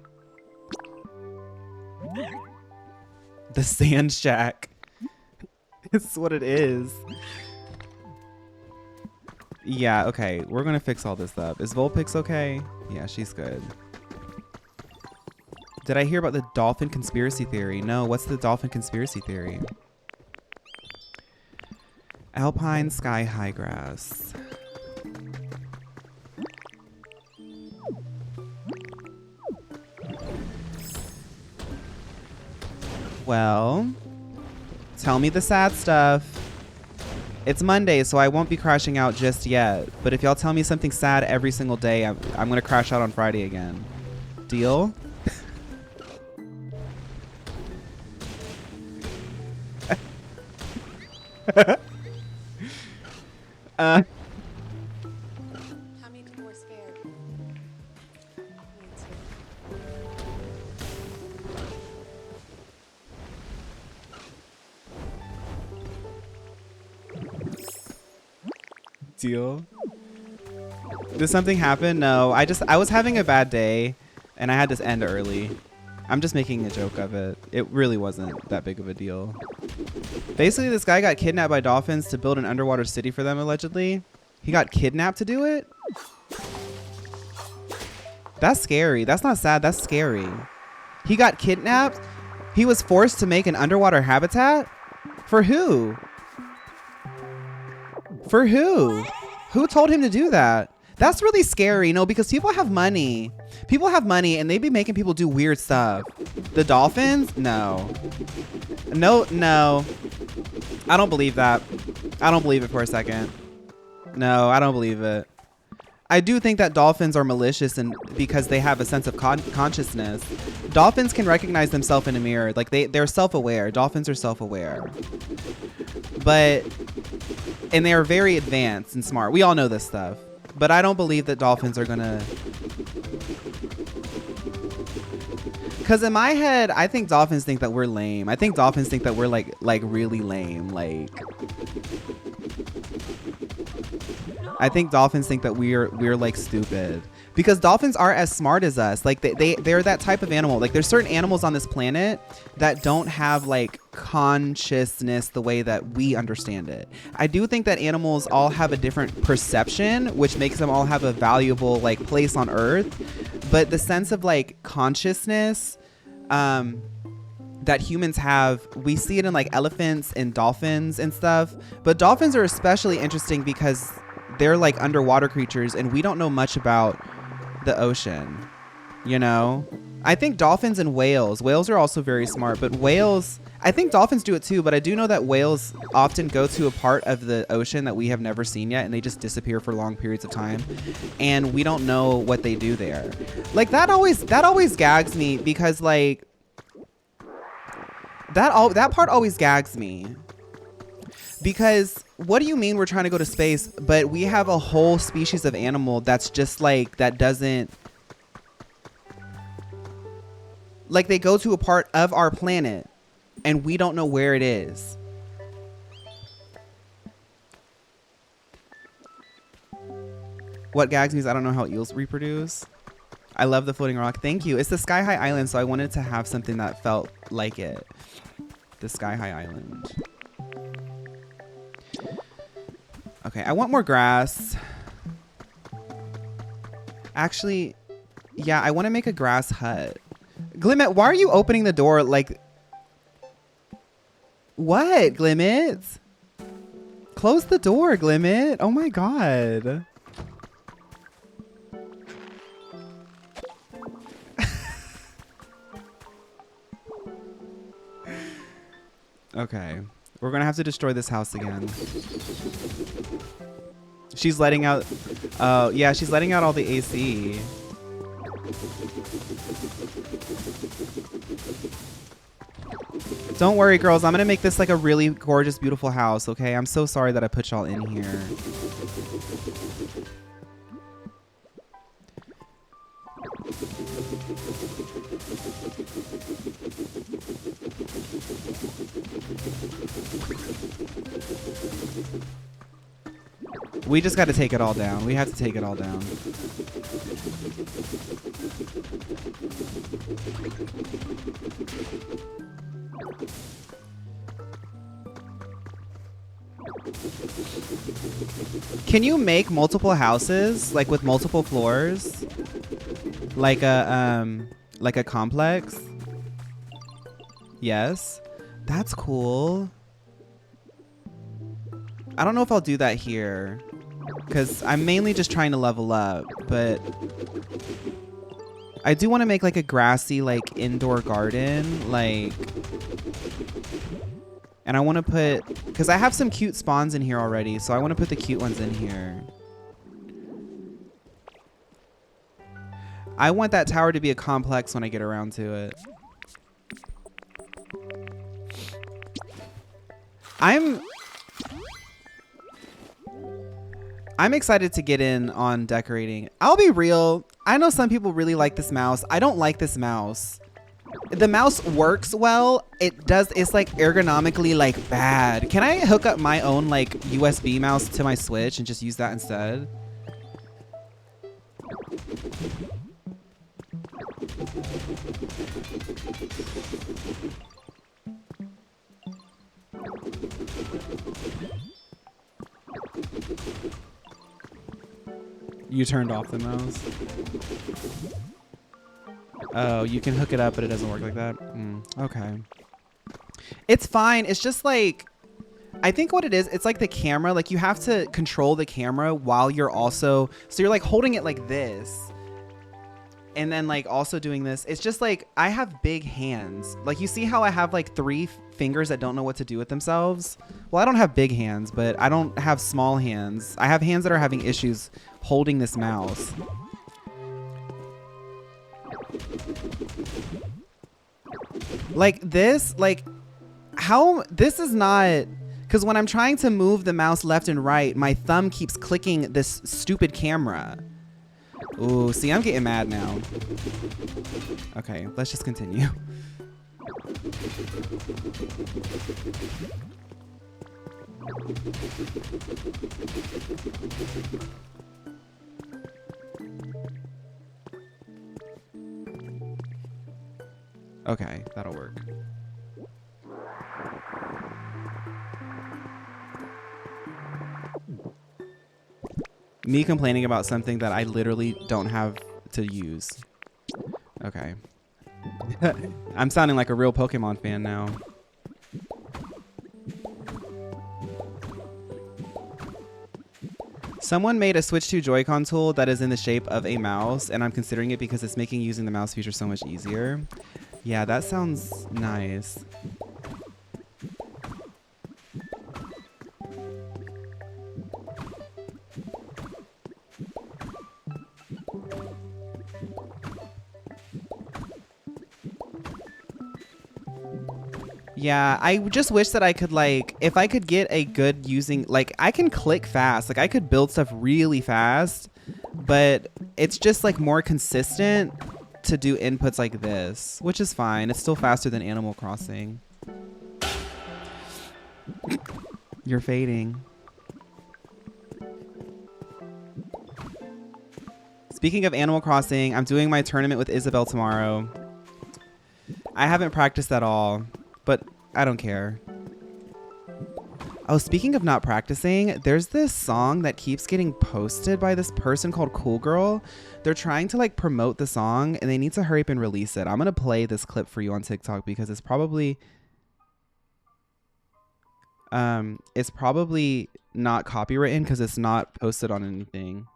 The sand shack. It's what it is. Yeah, okay. We're gonna fix all this up. Is Vulpix okay? Yeah, she's good. Did I hear about the dolphin conspiracy theory? No, what's the dolphin conspiracy theory? Alpine sky high grass. Well, tell me the sad stuff. It's Monday, so I won't be crashing out just yet. But if y'all tell me something sad every single day, I'm going to crash out on Friday again. Deal? How many people were scared? Me too. Deal? Did something happen? No, I was having a bad day and I had to end early. I'm just making a joke of it. It really wasn't that big of a deal. Basically, this guy got kidnapped by dolphins to build an underwater city for them, allegedly. He got kidnapped to do it? That's scary. That's not sad. That's scary. He got kidnapped? He was forced to make an underwater habitat? For who? For who? Who told him to do that? That's really scary, no, because people have money. People have money and they be making people do weird stuff. The dolphins? No. No. I don't believe that. I don't believe it for a second. No, I don't believe it. I do think that dolphins are malicious and because they have a sense of consciousness. Dolphins can recognize themselves in a mirror. Like they're self-aware. Dolphins are self-aware. And they are very advanced and smart. We all know this stuff. But I don't believe that dolphins are gonna... Because in my head, I think dolphins think that we're lame. I think dolphins think that we're like really lame. I think dolphins think that we're like stupid. Because dolphins are as smart as us. Like they're that type of animal. Like there's certain animals on this planet that don't have like consciousness the way that we understand it. I do think that animals all have a different perception, which makes them all have a valuable like place on Earth. But the sense of like consciousness that humans have, we see it in like elephants and dolphins and stuff. But dolphins are especially interesting because they're like underwater creatures and we don't know much about the ocean, you know? I think dolphins and whales are also very smart, but whales, I think dolphins do it too, but I do know that whales often go to a part of the ocean that we have never seen yet, and they just disappear for long periods of time, and we don't know what they do there. Like that always gags me, because like that part always gags me. Because what do you mean we're trying to go to space, but we have a whole species of animal that's just like, that doesn't, like they go to a part of our planet and we don't know where it is. What gags me is I don't know how eels reproduce. I love the floating rock. Thank you. It's the Sky High Island, so I wanted to have something that felt like it. The Sky High Island. Okay, I want more grass. Actually, yeah, I want to make a grass hut. Glimmet, why are you opening the door like... What, Glimmet? Close the door, Glimmet. Oh my god. Okay. We're gonna have to destroy this house again. She's letting out... Oh, yeah, she's letting out all the AC. Don't worry, girls. I'm gonna make this like a really gorgeous, beautiful house, okay? I'm so sorry that I put y'all in here. We just got to take it all down. We have to take it all down. Can you make multiple houses, like with multiple floors? Like a complex? Yes. That's cool. I don't know if I'll do that here, because I'm mainly just trying to level up, but I do want to make like a grassy, like indoor garden, like, and I want to put, because I have some cute spawns in here already, so I want to put the cute ones in here. I want that tower to be a complex when I get around to it. I'm excited to get in on decorating. I'll be real. I know some people really like this mouse. I don't like this mouse. The mouse works well. It's like ergonomically like bad. Can I hook up my own like USB mouse to my Switch and just use that instead? You turned off the mouse. Oh, you can hook it up, but it doesn't work like that. Okay. It's fine. It's just like, I think what it is, it's like the camera. Like you have to control the camera while you're also, so you're like holding it like this. And then like also doing this. It's just like, I have big hands. Like you see how I have like 3 fingers that don't know what to do with themselves? Well, I don't have big hands, but I don't have small hands. I have hands that are having issues holding this mouse. Like this, like how, this is not, because when I'm trying to move the mouse left and right, my thumb keeps clicking this stupid camera. Ooh, see, I'm getting mad now. Okay, let's just continue. Okay, that'll work. Me complaining about something that I literally don't have to use. Okay. I'm sounding like a real Pokemon fan now. Someone made a Switch 2 Joy-Con tool that is in the shape of a mouse, and I'm considering it because it's making using the mouse feature so much easier. Yeah, that sounds nice. Yeah, I just wish that I could like, if I could get a good using, like I can click fast, like I could build stuff really fast, but it's just like more consistent to do inputs like this, which is fine. It's still faster than Animal Crossing. You're fading. Speaking of Animal Crossing, I'm doing my tournament with Isabel tomorrow. I haven't practiced at all, but I don't care. Oh, speaking of not practicing, there's this song that keeps getting posted by this person called Cool Girl. They're trying to like promote the song and they need to hurry up and release it. I'm going to play this clip for you on TikTok because it's probably not copywritten because it's not posted on anything.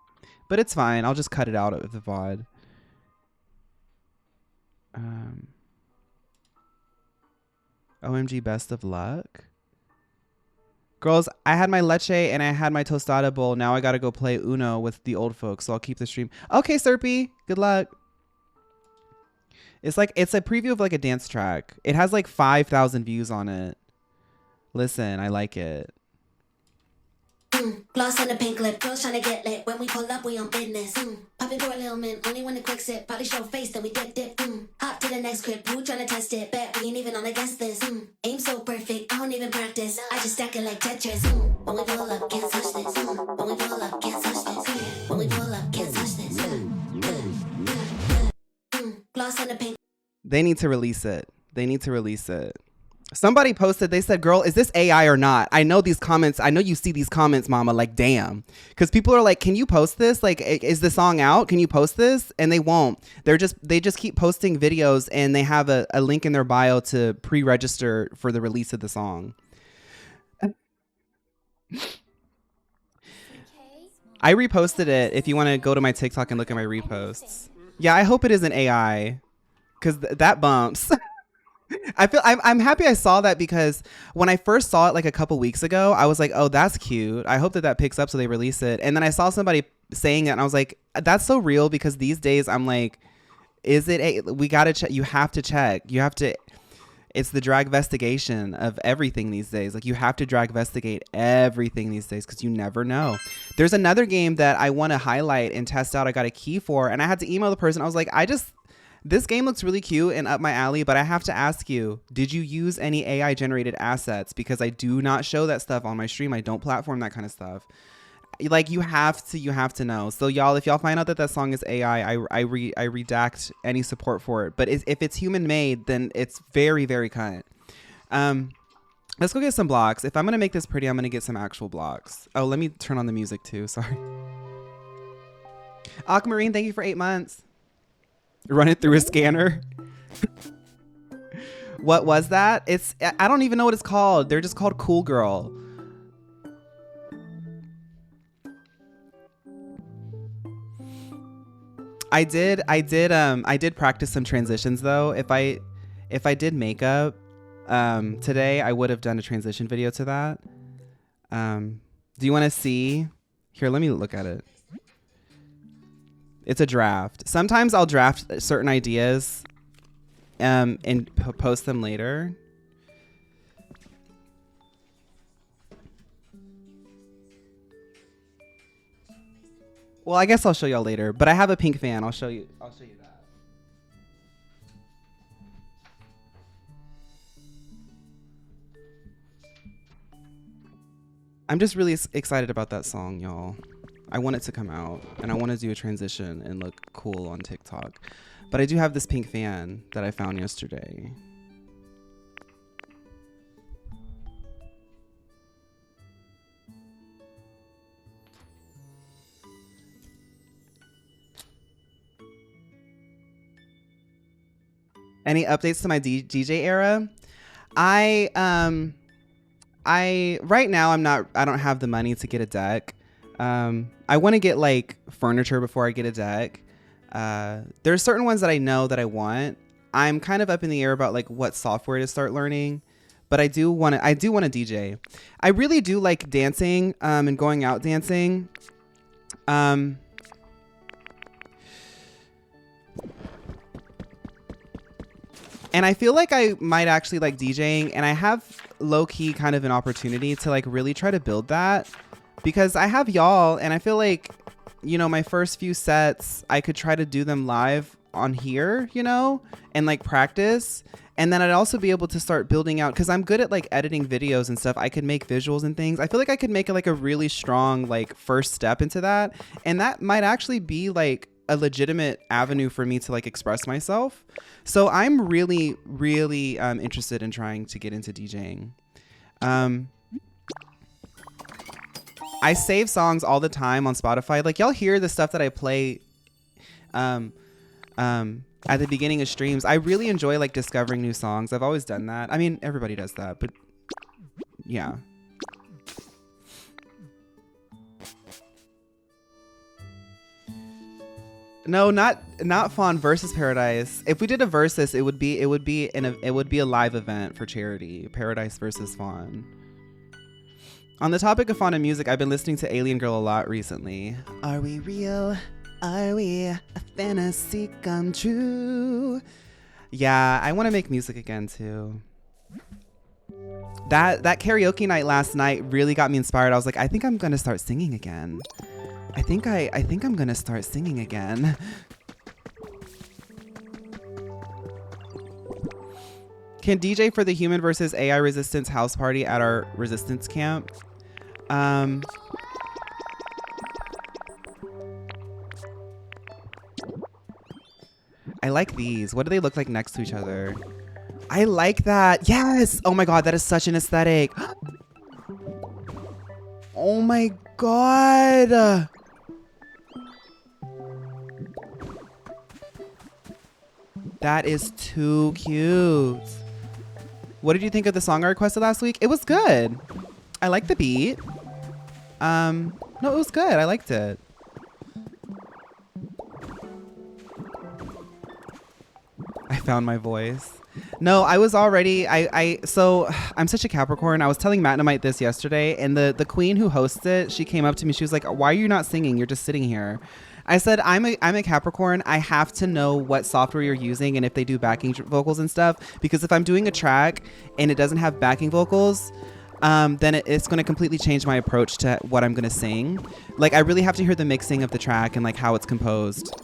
But it's fine. I'll just cut it out of the VOD. OMG, best of luck. Girls, I had my leche and I had my tostada bowl. Now I gotta go play Uno with the old folks, so I'll keep the stream. Okay, Serpy, good luck. It's a preview of like a dance track. It has like 5,000 views on it. Listen, I like it. Gloss on the pink lip, girls trying to get lit. When we pull up, we on business. Popping for a little mint, only when a quick sip. Probably show face, then we dip. Hop to the next crib, who trying to test it? Bet we ain't even on the guest list. Aim so perfect, I don't even practice. I just stack it like Tetris. When we pull up, can't touch this. When we pull up, can't touch this. When we pull up, can't touch this. Gloss on the pink. They need to release it. They need to release it. Somebody posted, they said, girl, is this AI or not? I know these comments. I know you see these comments, mama. Like, damn. Because people are like, can you post this? Like, is the song out? Can you post this? And they won't. They just keep posting videos and they have a link in their bio to pre-register for the release of the song. I reposted it if you want to go to my TikTok and look at my reposts. Yeah, I hope it isn't AI because that bumps. I'm happy I saw that because when I first saw it like a couple weeks ago, I was like, oh, that's cute. I hope that picks up so they release it. And then I saw somebody saying it and I was like, that's so real because these days I'm like, we got to check. You have to check. It's the drag investigation of everything these days. Like you have to drag investigate everything these days because you never know. There's another game that I want to highlight and test out. I got a key for and I had to email the person. I was like, this game looks really cute and up my alley, but I have to ask you, did you use any AI generated assets? Because I do not show that stuff on my stream. I don't platform that kind of stuff. Like you have to know. So y'all, if y'all find out that song is AI, I redact any support for it. But if it's human made, then it's very, very cunt. Let's go get some blocks. If I'm going to make this pretty, I'm going to get some actual blocks. Oh, let me turn on the music too. Sorry. Aquamarine, thank you for 8 months. Run it through a scanner. What was that? I don't even know what it's called. They're just called Cool Girl. I did practice some transitions though. If I did makeup today, I would have done a transition video to that. Do you want to see? Here, let me look at it. It's a draft. Sometimes I'll draft certain ideas and post them later. Well, I guess I'll show y'all later, but I have a pink fan. I'll show you that. I'm just really excited about that song, y'all. I want it to come out and I want to do a transition and look cool on TikTok. But I do have this pink fan that I found yesterday. Any updates to my DJ era? I right now I don't have the money to get a deck. I want to get like furniture before I get a deck. There's certain ones that I know that I want. I'm kind of up in the air about like what software to start learning, but I do want to DJ. I really do like dancing and going out dancing. And I feel like I might actually like DJing, and I have low key kind of an opportunity to like really try to build that, because I have y'all, and I feel like, you know, my first few sets, I could try to do them live on here, you know, and like practice. And then I'd also be able to start building out, because I'm good at like editing videos and stuff. I could make visuals and things. I feel like I could make like a really strong like first step into that. And that might actually be like a legitimate avenue for me to like express myself. So I'm really, really interested in trying to get into DJing. I save songs all the time on Spotify. Like y'all hear the stuff that I play at the beginning of streams. I really enjoy like discovering new songs. I've always done that. I mean, everybody does that, but yeah. No, not Phaun versus Paradise. If we did a versus, it would be a live event for charity. Paradise versus Phaun. On the topic of Phaun and music, I've been listening to Alien Girl a lot recently. Are we real? Are we a fantasy come true? Yeah, I want to make music again too. That karaoke night last night really got me inspired. I was like, I think I'm gonna start singing again. I think I'm gonna start singing again. Can DJ for the human versus AI resistance house party at our resistance camp? I like these. What do they look like next to each other? I like that. Yes. Oh my God, that is such an aesthetic. Oh my God. That is too cute. What did you think of the song I requested last week? It was good. I like the beat. No, it was good. I liked it. I found my voice. No, I was already, so I'm such a Capricorn. I was telling Magnamite this yesterday, and the queen who hosts it, she came up to me. She was like, why are you not singing? You're just sitting here. I said, I'm a Capricorn. I have to know what software you're using and if they do backing vocals and stuff. Because if I'm doing a track and it doesn't have backing vocals, then it's going to completely change my approach to what I'm going to sing. Like, I really have to hear the mixing of the track and like how it's composed.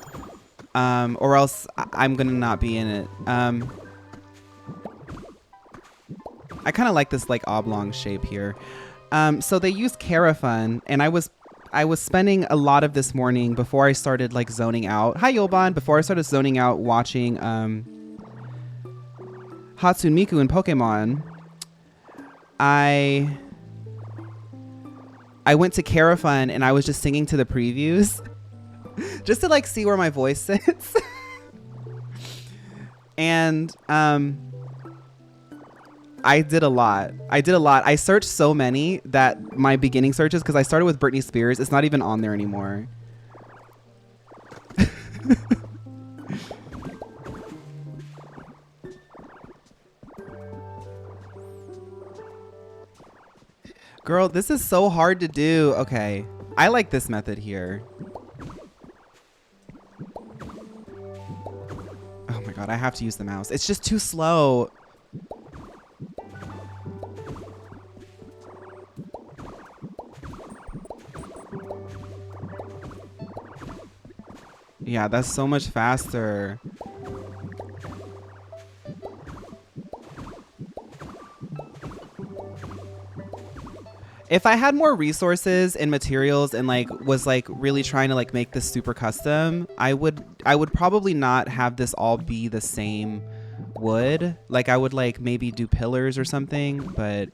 Or else I'm going to not be in it. I kind of like this like oblong shape here. So they use Carafun, and I was spending a lot of this morning before I started like zoning out. Hi Yolban. Before I started zoning out watching Hatsune Miku in Pokemon, I went to Carafun and I was just singing to the previews just to like see where my voice sits. And I did a lot. I searched so many that my beginning searches, because I started with Britney Spears, it's not even on there anymore. Girl, this is so hard to do. Okay, I like this method here. Oh my God, I have to use the mouse. It's just too slow. Yeah, that's so much faster. If I had more resources and materials and like was like really trying to like make this super custom, I would probably not have this all be the same wood. Like I would like maybe do pillars or something, but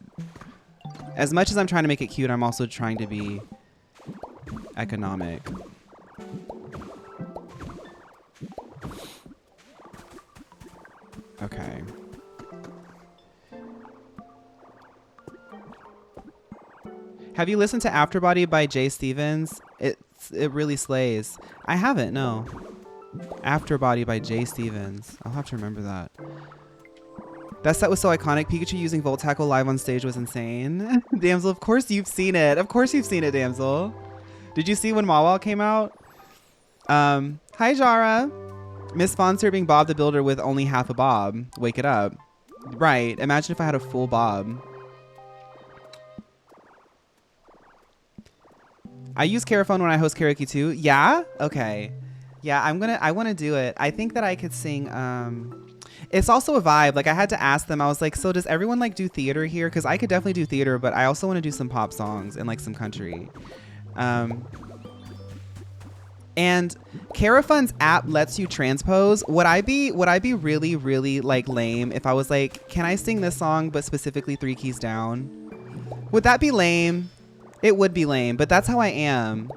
as much as I'm trying to make it cute, I'm also trying to be economic. Okay. Have you listened to Afterbody by Jay Stevens? It really slays. I haven't, no. Afterbody by Jay Stevens. I'll have to remember that. That set was so iconic. Pikachu using Volt Tackle live on stage was insane. Damsel, of course you've seen it. Of course you've seen it, Damsel. Did you see when Mawal came out? Hi, Jara. Miss Fawn serving Bob the Builder with only half a bob. Wake it up. Right. Imagine if I had a full bob. I use Caraphone when I host karaoke too. Yeah? Okay. Yeah, I want to do it. I think that I could sing. It's also a vibe. Like I had to ask them. I was like, so does everyone like do theater here? Because I could definitely do theater, but I also want to do some pop songs and like some country. And Caraphone's app lets you transpose. Would I be really, really like lame if I was like, can I sing this song but specifically 3 keys down? Would that be lame? It would be lame, but that's how I am.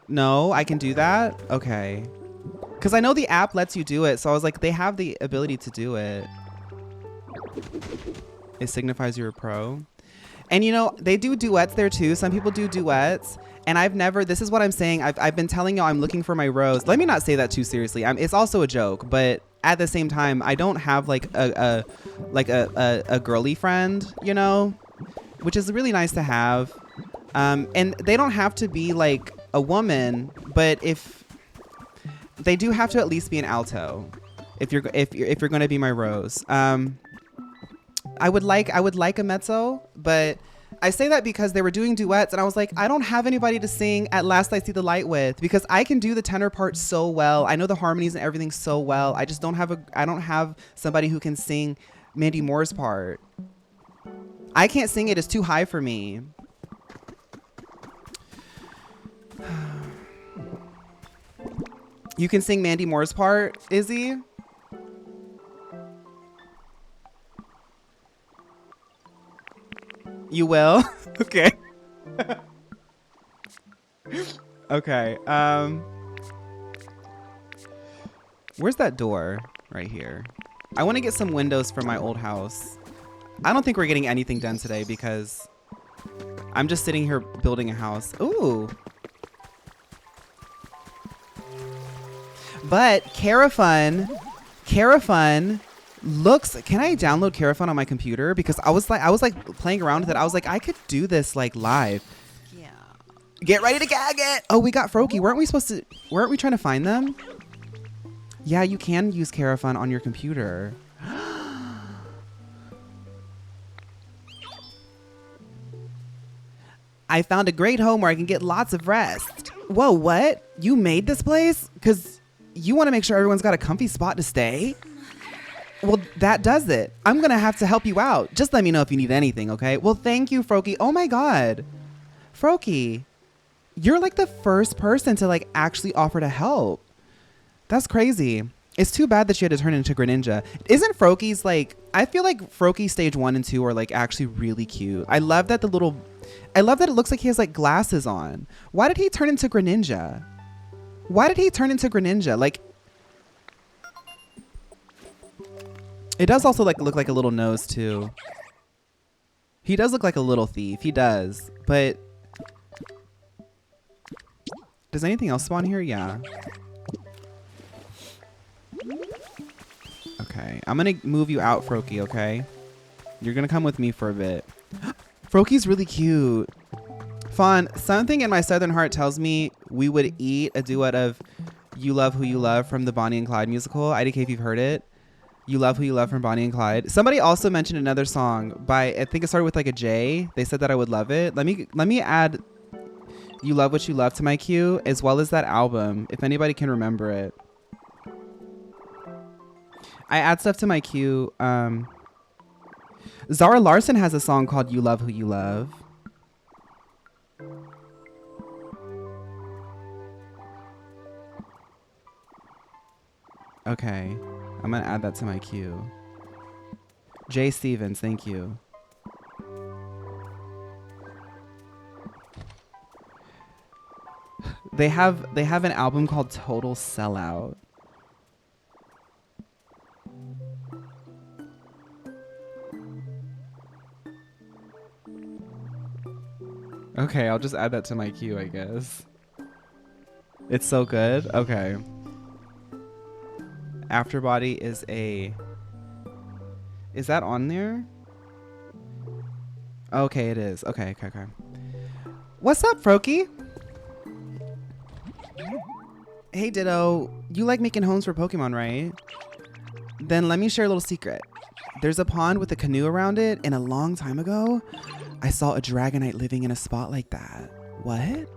No, I can do that? Okay. Because I know the app lets you do it, so I was like, they have the ability to do it. It signifies you're a pro. And you know, they do duets there too. Some people do duets. And I've never, this is what I'm saying. I've been telling y'all I'm looking for my rose. Let me not say that too seriously. It's also a joke, but at the same time, I don't have like a girly friend, you know, which is really nice to have. And they don't have to be like a woman, but if they do have to at least be an alto, if you're going to be my rose. I would like a mezzo, but I say that because they were doing duets and I was like, I don't have anybody to sing At Last I See the Light with, because I can do the tenor part so well. I know the harmonies and everything so well. I just don't have somebody who can sing Mandy Moore's part. I can't sing it. It's too high for me. You can sing Mandy Moore's part, Izzy? You will? Okay. Okay. Where's that door? Right here. I want to get some windows for my old house. I don't think we're getting anything done today because I'm just sitting here building a house. Ooh. But Caraphone looks, can I download Caraphone on my computer? Because I was like playing around with it. I was like, I could do this like live. Yeah. Get ready to gag it. Oh, we got Froakie. Weren't we trying to find them? Yeah, you can use Caraphone on your computer. I found a great home where I can get lots of rest. Whoa, what? You made this place? Because you want to make sure everyone's got a comfy spot to stay? Well, that does it. I'm going to have to help you out. Just let me know if you need anything, okay? Well, thank you, Froakie. Oh my God. Froakie, you're like the first person to like actually offer to help. That's crazy. It's too bad that she had to turn into Greninja. Isn't Froakie's like, I feel like Froakie stage 1 and 2 are like actually really cute. I love that it looks like he has like glasses on. Why did he turn into Greninja? Like, it does also like look like a little nose too. He does look like a little thief. He does. But does anything else spawn here? Yeah. Okay. I'm going to move you out, Froakie, okay? You're going to come with me for a bit. Froakie's really cute. Fawn, something in my southern heart tells me we would eat a duet of You Love Who You Love from the Bonnie and Clyde musical. IDK if you've heard it. You Love Who You Love from Bonnie and Clyde. Somebody also mentioned another song by, I think it started with like a J. They said that I would love it. Let me add You Love What You Love to my queue, as well as that album, if anybody can remember it. I add stuff to my queue. Zara Larsson has a song called You Love Who You Love. Okay. I'm going to add that to my queue. Jay Stevens, thank you. They have an album called Total Sellout. Okay, I'll just add that to my queue, I guess. It's so good. Okay. Afterbody is that on there? Okay, it is. Okay. What's up, Froky? Hey, Ditto. You like making homes for Pokemon, right? Then let me share a little secret. There's a pond with a canoe around it, and a long time ago, I saw a Dragonite living in a spot like that. What?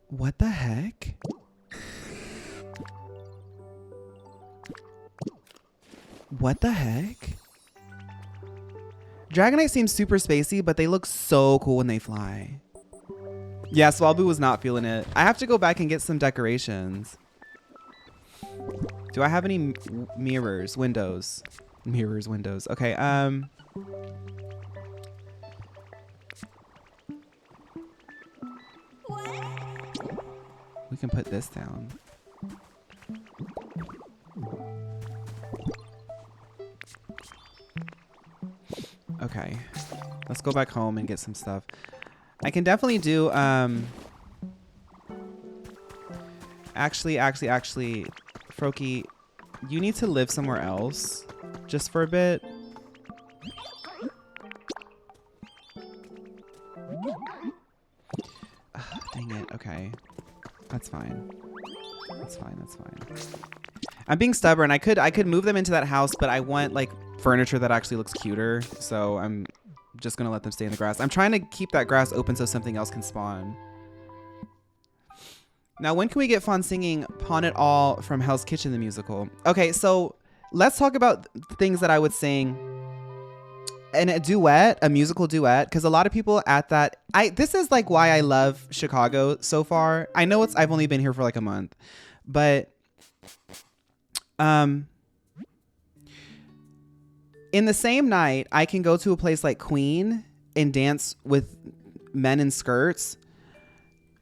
What the heck? What the heck? Dragonite seems super spacey, but they look so cool when they fly. Yeah, Swalbu was not feeling it. I have to go back and get some decorations. Do I have any mirrors? Windows. Mirrors, windows. Okay, we can put this down. Okay, let's go back home and get some stuff. I can definitely do, actually, Froky, you need to live somewhere else just for a bit. Dang it, okay. That's fine. That's fine, that's fine. I'm being stubborn. I could move them into that house, but I want like furniture that actually looks cuter. So I'm just gonna let them stay in the grass. I'm trying to keep that grass open so something else can spawn. Now, when can we get Fawn singing Pawn It All from Hell's Kitchen, the musical? Okay, so let's talk about things that I would sing in a duet, a musical duet, because a lot of people at that, this is like why I love Chicago so far. I know I've only been here for like a month, but in the same night, I can go to a place like Queen and dance with men in skirts.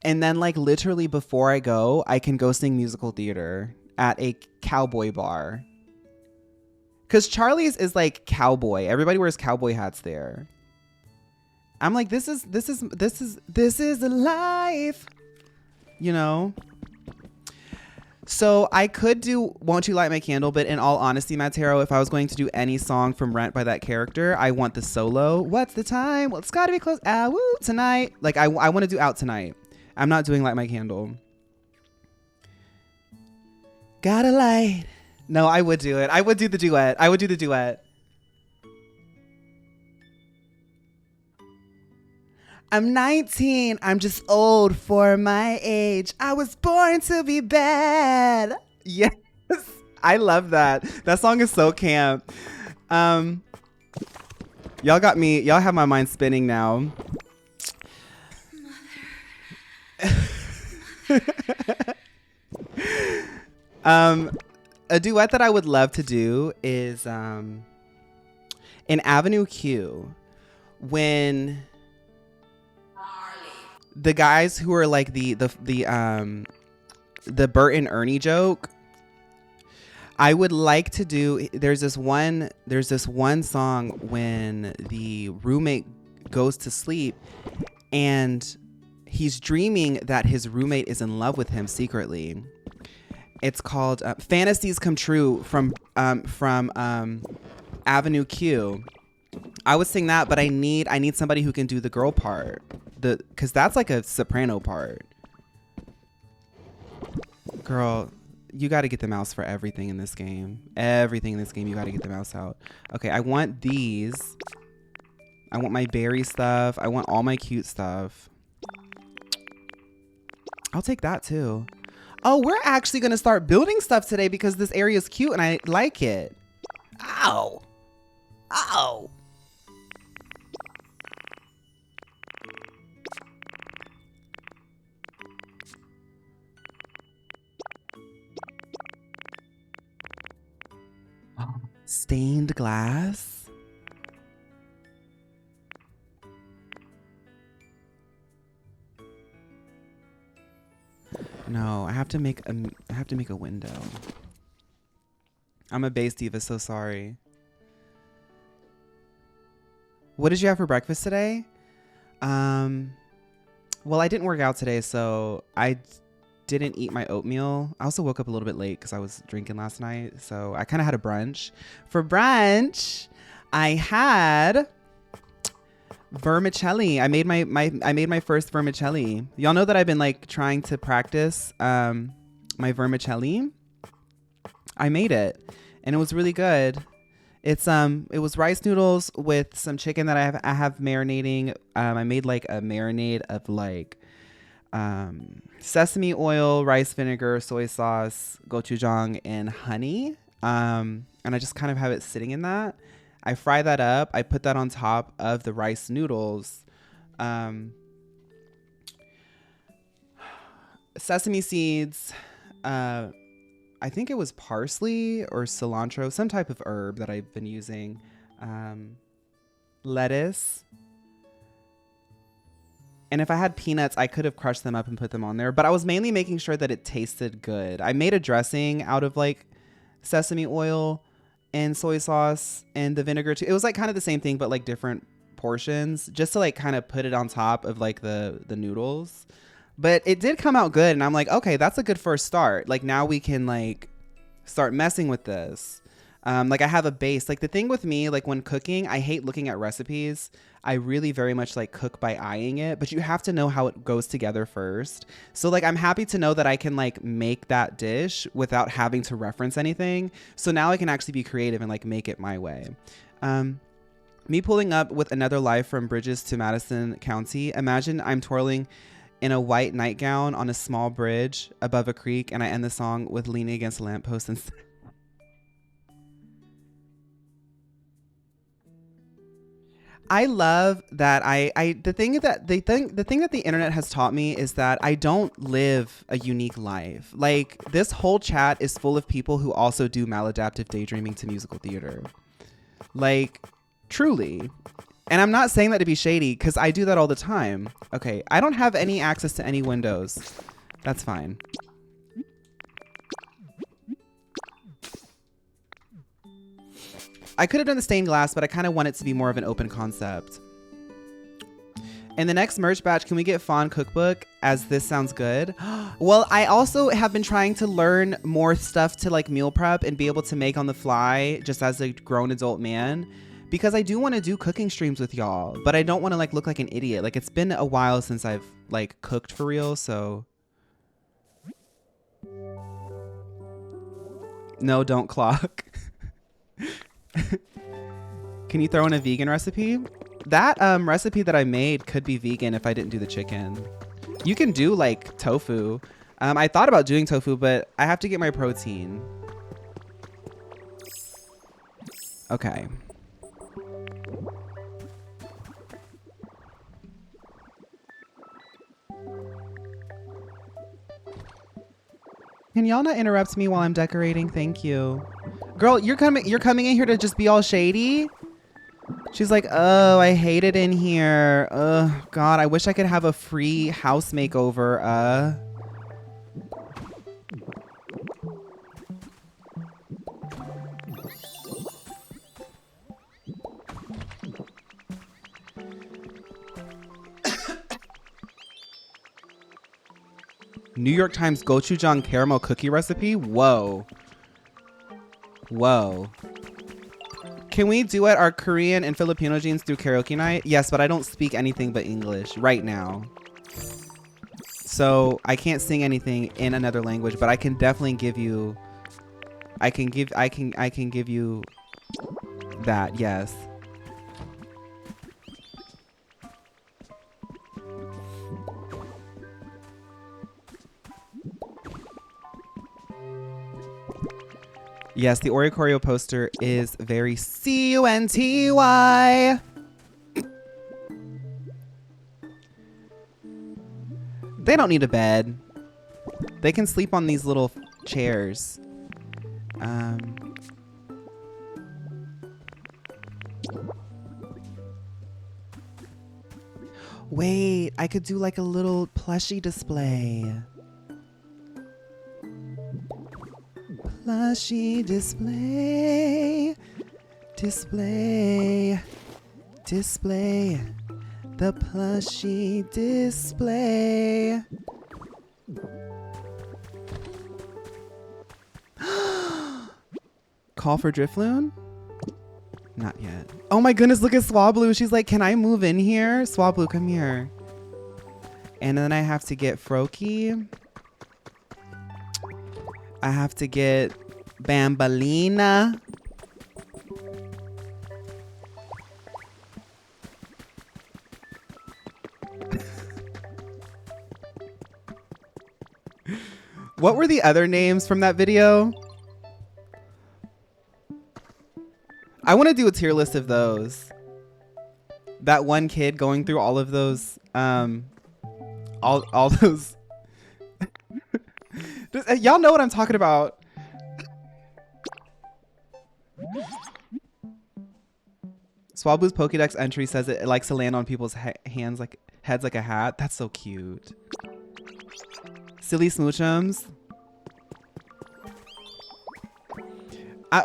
And then like literally before I go, I can go sing musical theater at a cowboy bar. Cause Charlie's is like cowboy. Everybody wears cowboy hats there. I'm like, this is the life, you know? So I could do Won't You Light My Candle, but in all honesty, Matero, if I was going to do any song from Rent by that character, I want the solo. What's the time? Well, it's gotta be close. Woo, tonight. Like I want to do Out Tonight. I'm not doing Light My Candle. Gotta light. No, I would do it. I would do the duet. I would do the duet. I'm 19. I'm just old for my age. I was born to be bad. Yes. I love that. That song is so camp. Y'all got me. Y'all have my mind spinning now. A duet that I would love to do is in Avenue Q, when the guys who are like the Bert and Ernie joke, I would like to do. There's this one song when the roommate goes to sleep and he's dreaming that his roommate is in love with him secretly. It's called Fantasies Come True from Avenue Q. I would sing that, but I need somebody who can do the girl part, because that's like a soprano part. Girl, you got to get the mouse for everything in this game. Everything in this game, you got to get the mouse out. Okay, I want these. I want my berry stuff. I want all my cute stuff. I'll take that too. Oh, we're actually going to start building stuff today because this area is cute and I like it. Ow. Ow. Stained glass. No, I have to make a window. I'm a base diva, so sorry. What did you have for breakfast today? Well, I didn't work out today, so I didn't eat my oatmeal. I also woke up a little bit late because I was drinking last night. So I kind of had a brunch. For brunch, I had vermicelli. I made my first vermicelli. Y'all know that I've been like trying to practice my vermicelli. I made it and it was really good. It was rice noodles with some chicken that I have marinating. I made like a marinade of like sesame oil, rice vinegar, soy sauce, gochujang, and honey. And I just kind of have it sitting in that. I fry that up. I put that on top of the rice noodles. Sesame seeds. I think it was parsley or cilantro, some type of herb that I've been using. Lettuce. And if I had peanuts, I could have crushed them up and put them on there. But I was mainly making sure that it tasted good. I made a dressing out of like sesame oil and soy sauce and the vinegar too. It was like kind of the same thing, but like different portions, just to like kind of put it on top of like the noodles. But it did come out good. And I'm like, okay, that's a good first start. Like now we can like start messing with this. Like I have a base. Like the thing with me, like when cooking, I hate looking at recipes. I really very much like cook by eyeing it, but you have to know how it goes together first. So like I'm happy to know that I can like make that dish without having to reference anything. So now I can actually be creative and like make it my way. Me pulling up with another live from Bridges to Madison County. Imagine I'm twirling in a white nightgown on a small bridge above a creek, and I end the song with leaning against a lamppost and I love that the thing that the internet has taught me is that I don't live a unique life. Like this whole chat is full of people who also do maladaptive daydreaming to musical theater. Like truly. And I'm not saying that to be shady because I do that all the time. Okay, I don't have any access to any windows. That's fine. I could have done the stained glass, but I kind of want it to be more of an open concept. In the next merch batch, can we get Phaun cookbook, as this sounds good? Well, I also have been trying to learn more stuff to like meal prep and be able to make on the fly just as a grown adult man, because I do want to do cooking streams with y'all, but I don't want to like look like an idiot. Like it's been a while since I've like cooked for real, so. No, don't clock. Can you throw in a vegan recipe? That recipe that I made could be vegan if I didn't do the chicken. You can do like tofu. I thought about doing tofu, but I have to get my protein. Okay. Can y'all not interrupt me while I'm decorating? Thank you. Girl, you're coming in here to just be all shady? She's like, oh, I hate it in here. Oh, God, I wish I could have a free house makeover. New York Times gochujang caramel cookie recipe? Whoa. Whoa. Can we duet our Korean and Filipino jeans through karaoke night? Yes, but I don't speak anything but English right now. So I can't sing anything in another language, but I can definitely give you, I can give you that, yes. Yes, the Oreo poster is very CUNTY. They don't need a bed. They can sleep on these little chairs. Wait, I could do like a little plushie display. Plushie display, display, display, the plushie display. call for Drifloon? Not yet. Oh my goodness, look at Swablu. She's like, can I move in here? Swablu, come here. And then I have to get Froakie. I have to get Bambalina. What were the other names from that video? I want to do a tier list of those. That one kid going through all of those, all those. Y'all know what I'm talking about. Swablu's Pokédex entry says it likes to land on people's heads like a hat. That's so cute. Silly Smoochums.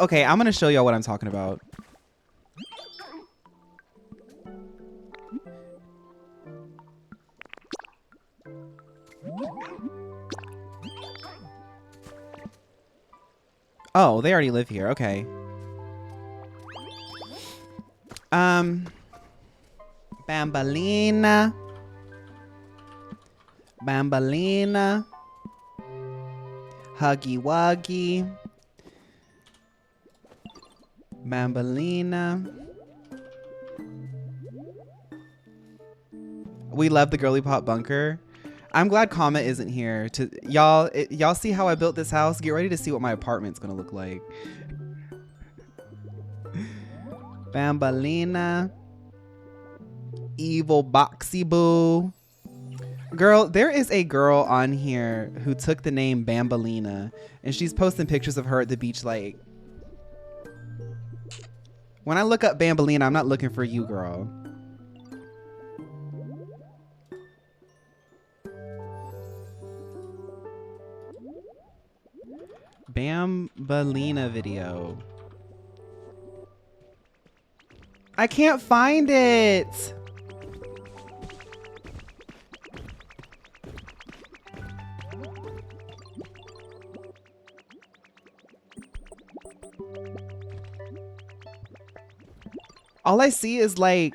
Okay, I'm gonna show y'all what I'm talking about. Oh, they already live here. Okay. Bambalina. Bambalina. Huggy Wuggy. Bambalina. We love the girly pop bunker. I'm glad Comet isn't here. To y'all see how I built this house? Get ready to see what my apartment's gonna look like. Bambalina. Evil Boxy Boo. Girl, there is a girl on here who took the name Bambalina, and she's posting pictures of her at the beach like, when I look up Bambalina, I'm not looking for you, girl. Bambalina video. I can't find it. All I see is like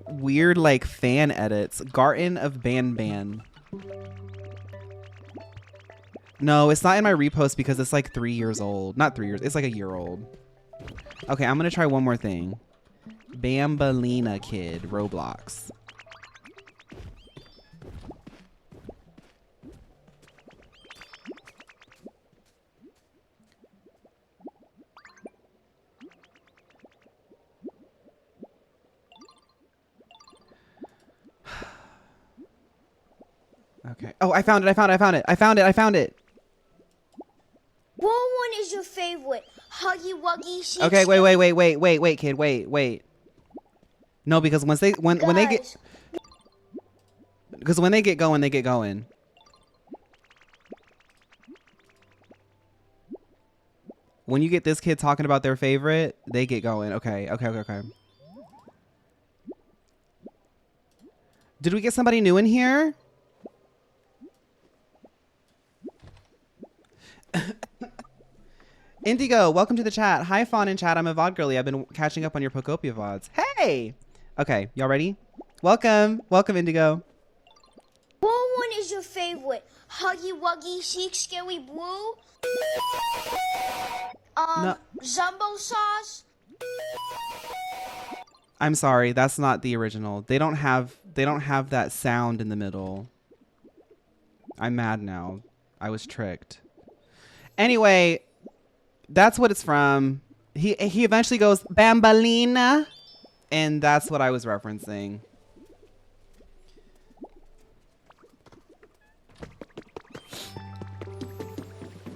weird like fan edits. Garten of Ban. No, it's not in my repost because it's like 3 years old. Not 3 years. It's like a year old. Okay, I'm gonna try one more thing. Bambalina kid, Roblox. Okay. Oh, I found it. What one is your favorite? Huggy Wuggy Sheep? Okay, wait, kid, wait. No, because when they get going, they get going. When you get this kid talking about their favorite, they get going. Okay. Did we get somebody new in here? Indigo, welcome to the chat. Hi, Fawn in chat. I'm a VOD girly. I've been catching up on your Pokopia VODs. Hey! Okay, y'all ready? Welcome, Indigo. What one is your favorite? Huggy Wuggy Chic Scary Blue? No. Jumbo Sauce? I'm sorry, that's not the original. They don't have that sound in the middle. I'm mad now. I was tricked. Anyway, that's what it's from. He eventually goes Bambalina, and that's what I was referencing.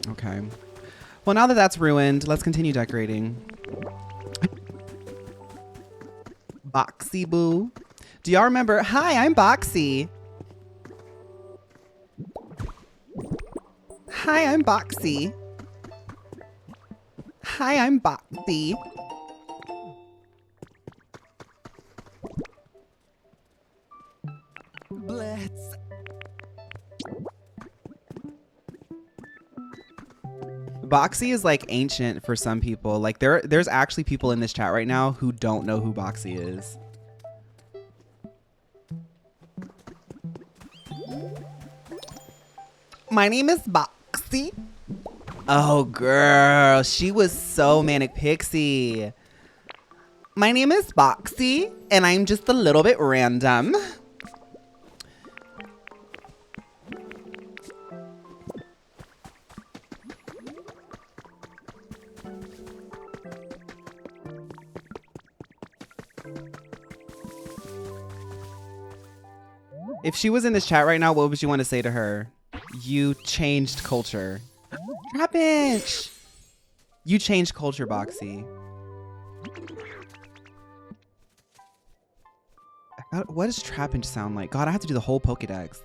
Okay. Well, now that that's ruined, let's continue decorating. Boxy Boo. Do y'all remember? Hi, I'm Boxy. Hi, I'm Boxy. Hi, I'm Boxy. Blitz. Boxy is like ancient for some people. Like there's actually people in this chat right now who don't know who Boxy is. My name is Boxy. Oh girl, she was so manic pixie. My name is Boxy and I'm just a little bit random. If she was in this chat right now, what would you want to say to her? You changed culture. Trapinch! You changed culture, Boxy. What does Trapinch sound like? God, I have to do the whole Pokédex.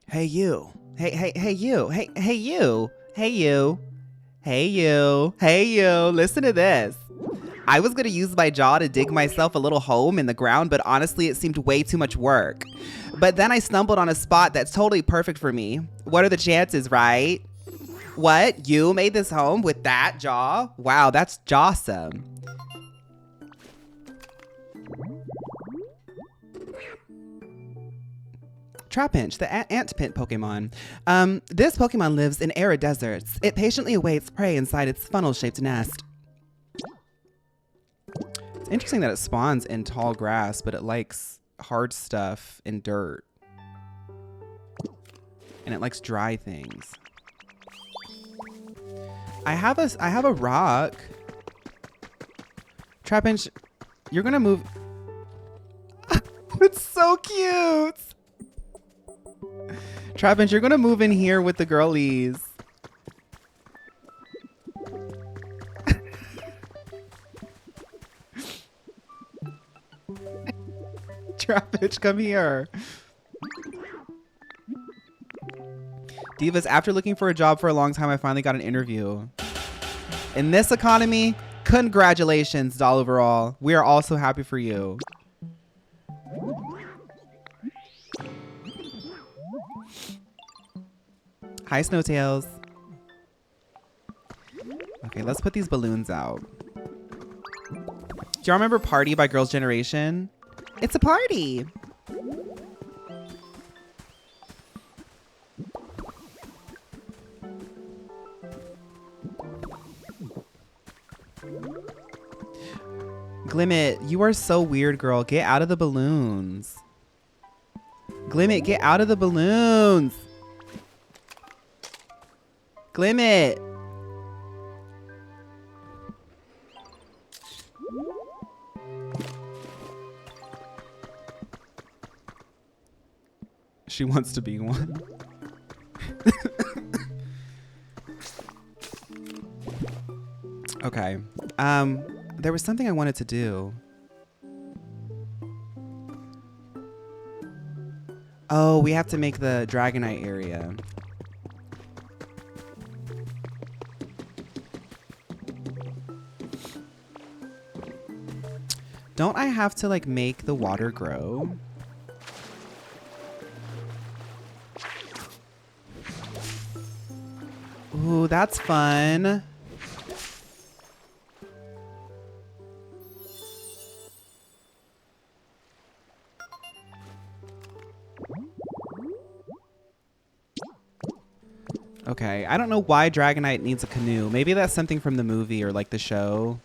Hey, you. Hey, you. Hey, you. Hey, you. Hey, you. Hey, you. Listen to this. I was gonna use my jaw to dig myself a little home in the ground, but honestly, it seemed way too much work. But then I stumbled on a spot that's totally perfect for me. What are the chances, right? What? You made this home with that jaw? Wow, that's jawsome. Trapinch, the ant pit Pokemon. This Pokemon lives in arid deserts. It patiently awaits prey inside its funnel-shaped nest. It's interesting that it spawns in tall grass, but it likes hard stuff and dirt. And it likes dry things. I have a rock. Trapinch, you're gonna move. It's so cute. Trapinch, you're gonna move in here with the girlies. Trapinch, come here. Divas, after looking for a job for a long time, I finally got an interview. In this economy, congratulations, doll overall. We are all so happy for you. Hi, Snowtails. Okay, let's put these balloons out. Do y'all remember Party by Girls' Generation? It's a party. Glimmet, you are so weird, girl. Get out of the balloons. Glimmet, get out of the balloons. Glimmet. She wants to be one. Okay. There was something I wanted to do. Oh, we have to make the Dragonite area. Don't I have to like make the water grow? Ooh, that's fun. Okay, I don't know why Dragonite needs a canoe. Maybe that's something from the movie or like the show.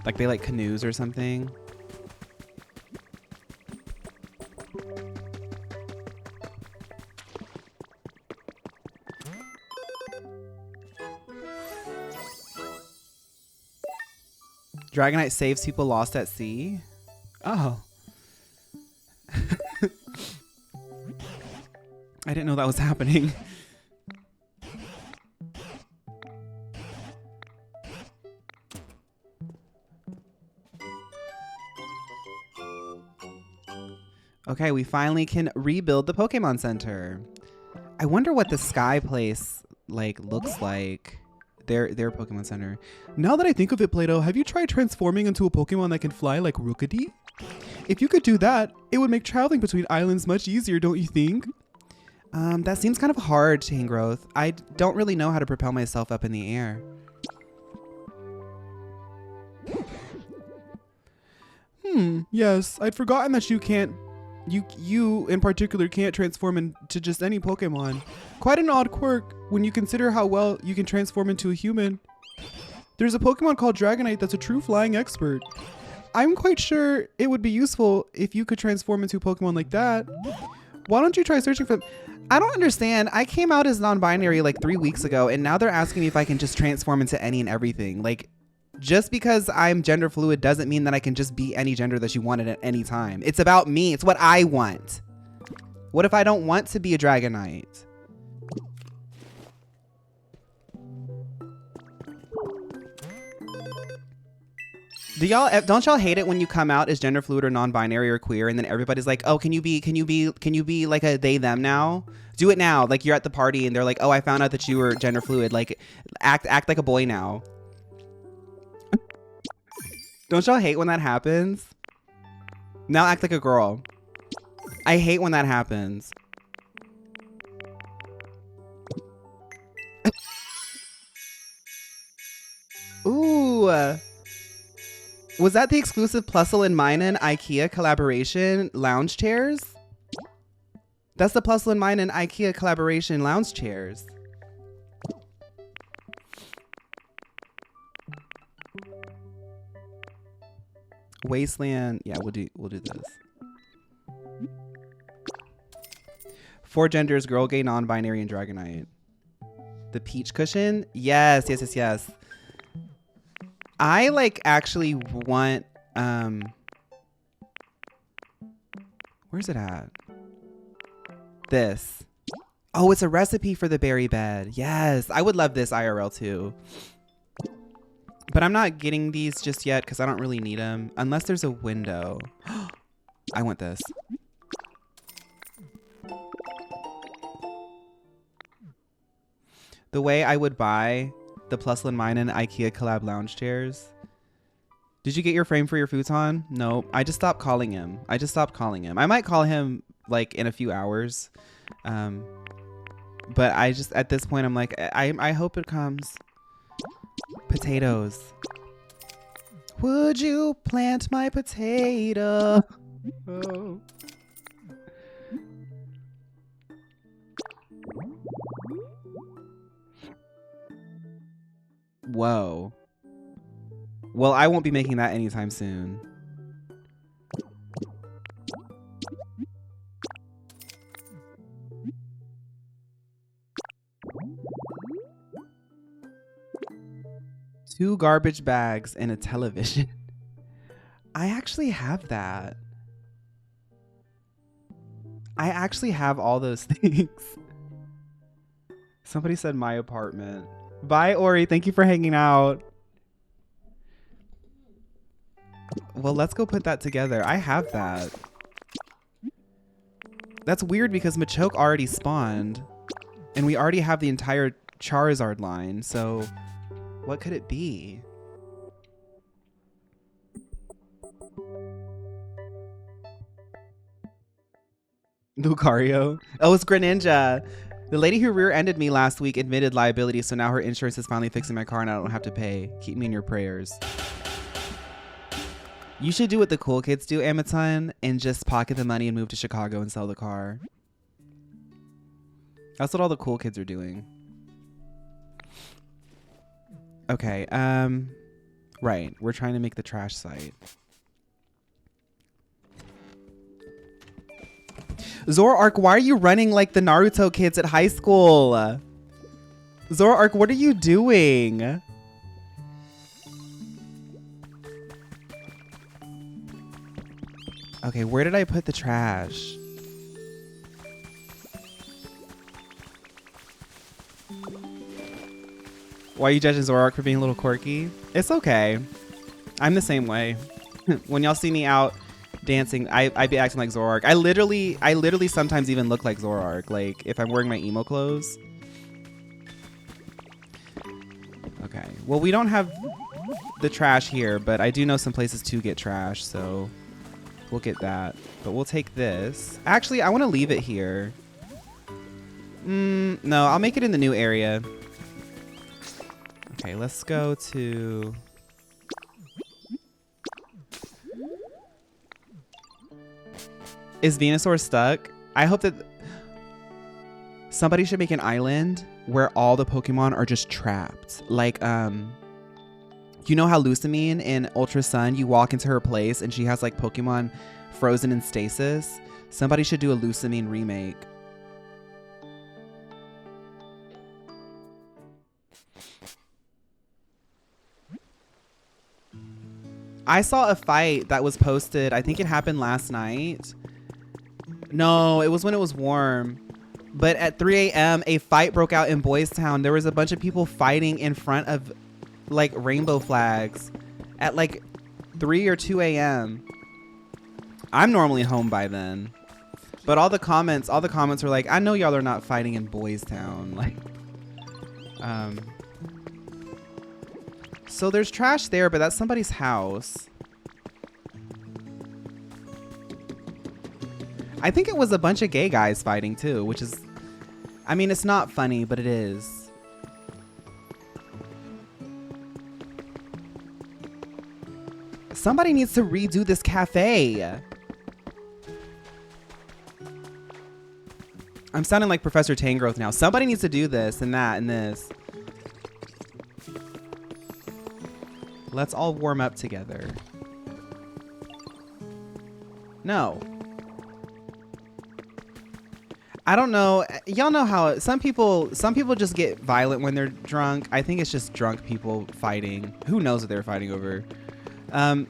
Like they like canoes or something. Dragonite saves people lost at sea? Oh. I didn't know that was happening. Okay, we finally can rebuild the Pokemon Center. I wonder what the Sky Place like looks like. Their Pokemon Center. Now that I think of it, Play-Doh, have you tried transforming into a Pokemon that can fly like Rookidee? If you could do that, it would make traveling between islands much easier, don't you think? That seems kind of hard, chain growth. I don't really know how to propel myself up in the air. Yes, I'd forgotten that you in particular can't transform into just any Pokemon. Quite an odd quirk when you consider how well you can transform into a human. There's a Pokemon called Dragonite that's a true flying expert. I'm quite sure it would be useful if you could transform into a Pokemon like that. Why don't you try searching for them? I don't understand. I came out as non-binary like 3 weeks ago, and now they're asking me if I can just transform into any and everything. Like, just because I'm gender fluid doesn't mean that I can just be any gender that you wanted at any time. It's about me. It's what I want. What if I don't want to be a Dragonite? Don't y'all hate it when you come out as gender fluid or non-binary or queer and then everybody's like, "Oh, can you be like a they them now? Do it now." Like you're at the party and they're like, "Oh, I found out that you were gender fluid. Like act like a boy now." Don't y'all hate when that happens? Now act like a girl. I hate when that happens. Ooh. Was that the exclusive Plusle and Meinen IKEA collaboration lounge chairs? That's the Plusle and Meinen IKEA collaboration lounge chairs. Wasteland. Yeah, we'll do this. 4 genders: girl, gay, non-binary, and Dragonite. The peach cushion? Yes. I like actually want where's it at? This. Oh, it's a recipe for the berry bed. Yes, I would love this IRL too. But I'm not getting these just yet because I don't really need them unless there's a window. I want this. The way I would buy the Plusle and Meinen IKEA collab lounge chairs. Did you get your frame for your futon? No, I just stopped calling him. I might call him like in a few hours. But I just, at this point, I'm like, I hope it comes. Potatoes. Would you plant my potato? Oh. Whoa. Well, I won't be making that anytime soon. Two garbage bags and a television. I actually have that. I actually have all those things. Somebody said my apartment. Bye, Ori. Thank you for hanging out. Well, let's go put that together. I have that. That's weird because Machoke already spawned. And we already have the entire Charizard line. So what could it be? Lucario. Oh, it's Greninja. The lady who rear-ended me last week admitted liability, so now her insurance is finally fixing my car and I don't have to pay. Keep me in your prayers. You should do what the cool kids do, Amaton, and just pocket the money and move to Chicago and sell the car. That's what all the cool kids are doing. Okay, right. We're trying to make the trash site. Zoroark, why are you running like the Naruto kids at high school? Zoroark, what are you doing? Okay, where did I put the trash? Why are you judging Zoroark for being a little quirky? It's okay. I'm the same way. When y'all see me out dancing, I be acting like Zoroark. I literally sometimes even look like Zoroark, like if I'm wearing my emo clothes. Okay, well, we don't have the trash here, but I do know some places to get trash, so we'll get that. But we'll take this. Actually, I want to leave it here. No, I'll make it in the new area. Okay, let's go to... Is Venusaur stuck? I hope that... Somebody should make an island where all the Pokemon are just trapped. Like, you know how Lusamine in Ultra Sun, you walk into her place and she has like Pokemon frozen in stasis? Somebody should do a Lusamine remake. I saw a fight that was posted. I think it happened last night. No, it was when it was warm. But at 3 a.m., a fight broke out in Boys Town. There was a bunch of people fighting in front of like rainbow flags at like 3 or 2 a.m. I'm normally home by then. But all the comments were like, I know y'all are not fighting in Boys Town. Like, so there's trash there, but that's somebody's house. I think it was a bunch of gay guys fighting too, which is, I mean, it's not funny, but it is. Somebody needs to redo this cafe. I'm sounding like Professor Tangrowth now. Somebody needs to do this and that and this. Let's all warm up together. No. I don't know. Y'all know how some people just get violent when they're drunk. I think it's just drunk people fighting. Who knows what they're fighting over?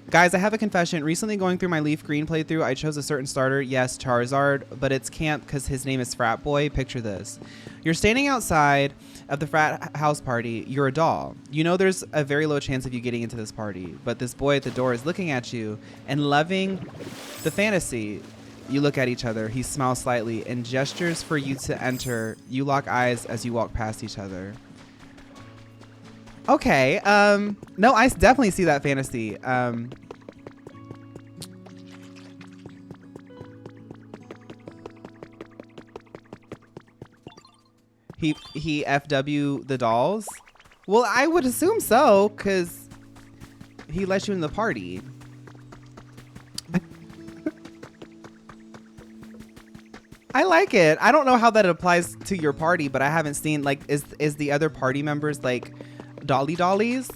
Guys, I have a confession. Recently going through my Leaf Green playthrough, I chose a certain starter. Yes, Charizard, but it's camp because his name is Frat Boy. Picture this. You're standing outside of the frat house party. You're a doll. You know there's a very low chance of you getting into this party, but this boy at the door is looking at you and loving the fantasy. You look at each other. He smiles slightly and gestures for you to enter. You lock eyes as you walk past each other. Okay. No, I definitely see that fantasy. He FW the dolls? Well, I would assume so, because he let you in the party. I like it. I don't know how that applies to your party, but I haven't seen, like, is the other party members like dollies?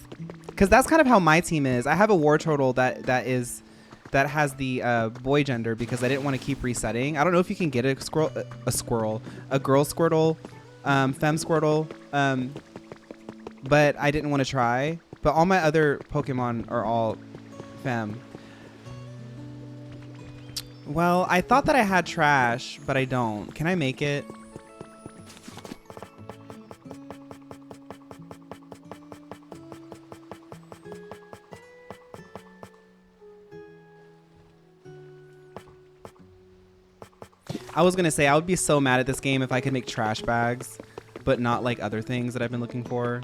Because that's kind of how my team is. I have a war turtle that has the boy gender because I didn't want to keep resetting. I don't know if you can get a girl Squirtle, femme Squirtle, but I didn't want to try. But all my other Pokemon are all femme. Well, I thought that I had trash, but I don't. Can I make it? I was gonna say, I would be so mad at this game if I could make trash bags, but not like other things that I've been looking for.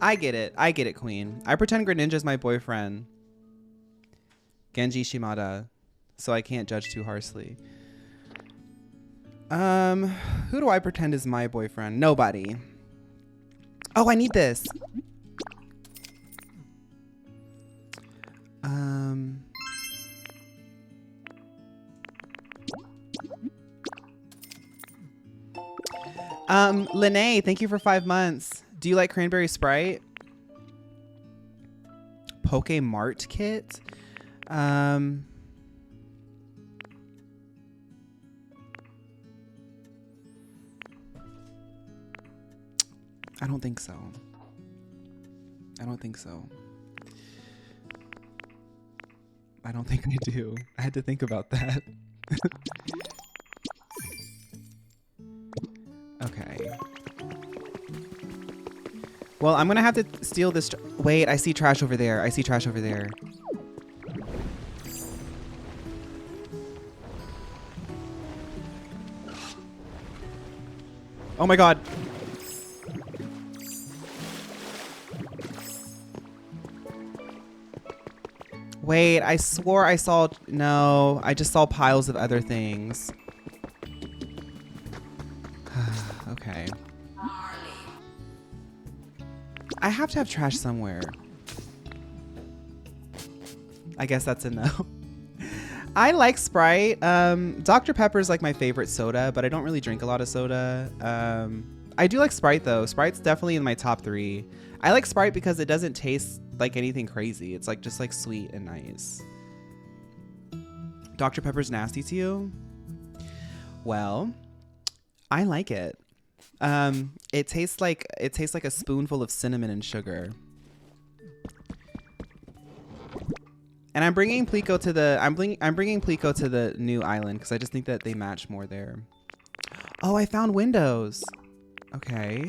I get it, Queen. I pretend Greninja's my boyfriend. Genji Shimada, so I can't judge too harshly. Who do I pretend is my boyfriend? Nobody. Oh, I need this. Lene, thank you for 5 months. Do you like Cranberry Sprite? Pokemart kit? I don't think so. I don't think so. I don't think I do. I had to think about that. Okay. Well, I'm gonna have to steal this. Wait, I see trash over there. I see trash over there. Oh my god. Wait, I swore I saw... No, I just saw piles of other things. Okay. I have to have trash somewhere. I guess that's a no. I like Sprite. Dr. Pepper is like my favorite soda, but I don't really drink a lot of soda. I do like Sprite though. Sprite's definitely in my top 3. I like Sprite because it doesn't taste like anything crazy. It's like just like sweet and nice. Dr. Pepper's nasty to you? Well, I like it. It tastes like a spoonful of cinnamon and sugar. And I'm bringing Plico to the new island because I just think that they match more there. Oh, I found windows. Okay.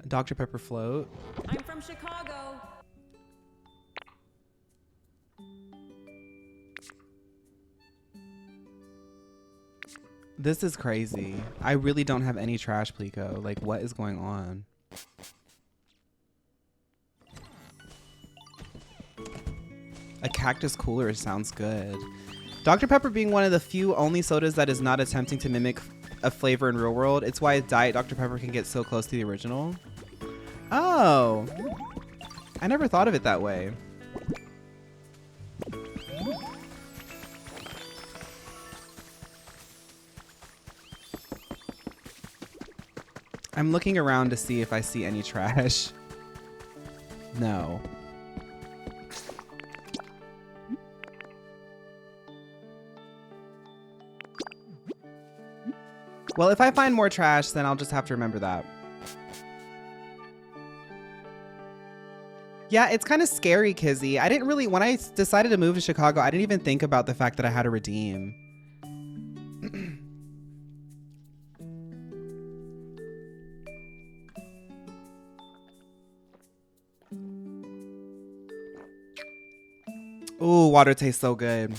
Dr. Pepper float. I'm from Chicago. This is crazy. I really don't have any trash, Plico. Like, what is going on? A cactus cooler sounds good. Dr. Pepper being one of the few only sodas that is not attempting to mimic a flavor in real world. It's why Diet Dr. Pepper can get so close to the original. Oh. I never thought of it that way. I'm looking around to see if I see any trash. No. Well, if I find more trash, then I'll just have to remember that. Yeah, it's kind of scary, Kizzy. I didn't really, when I decided to move to Chicago, I didn't even think about the fact that I had to redeem. Ooh, water tastes so good.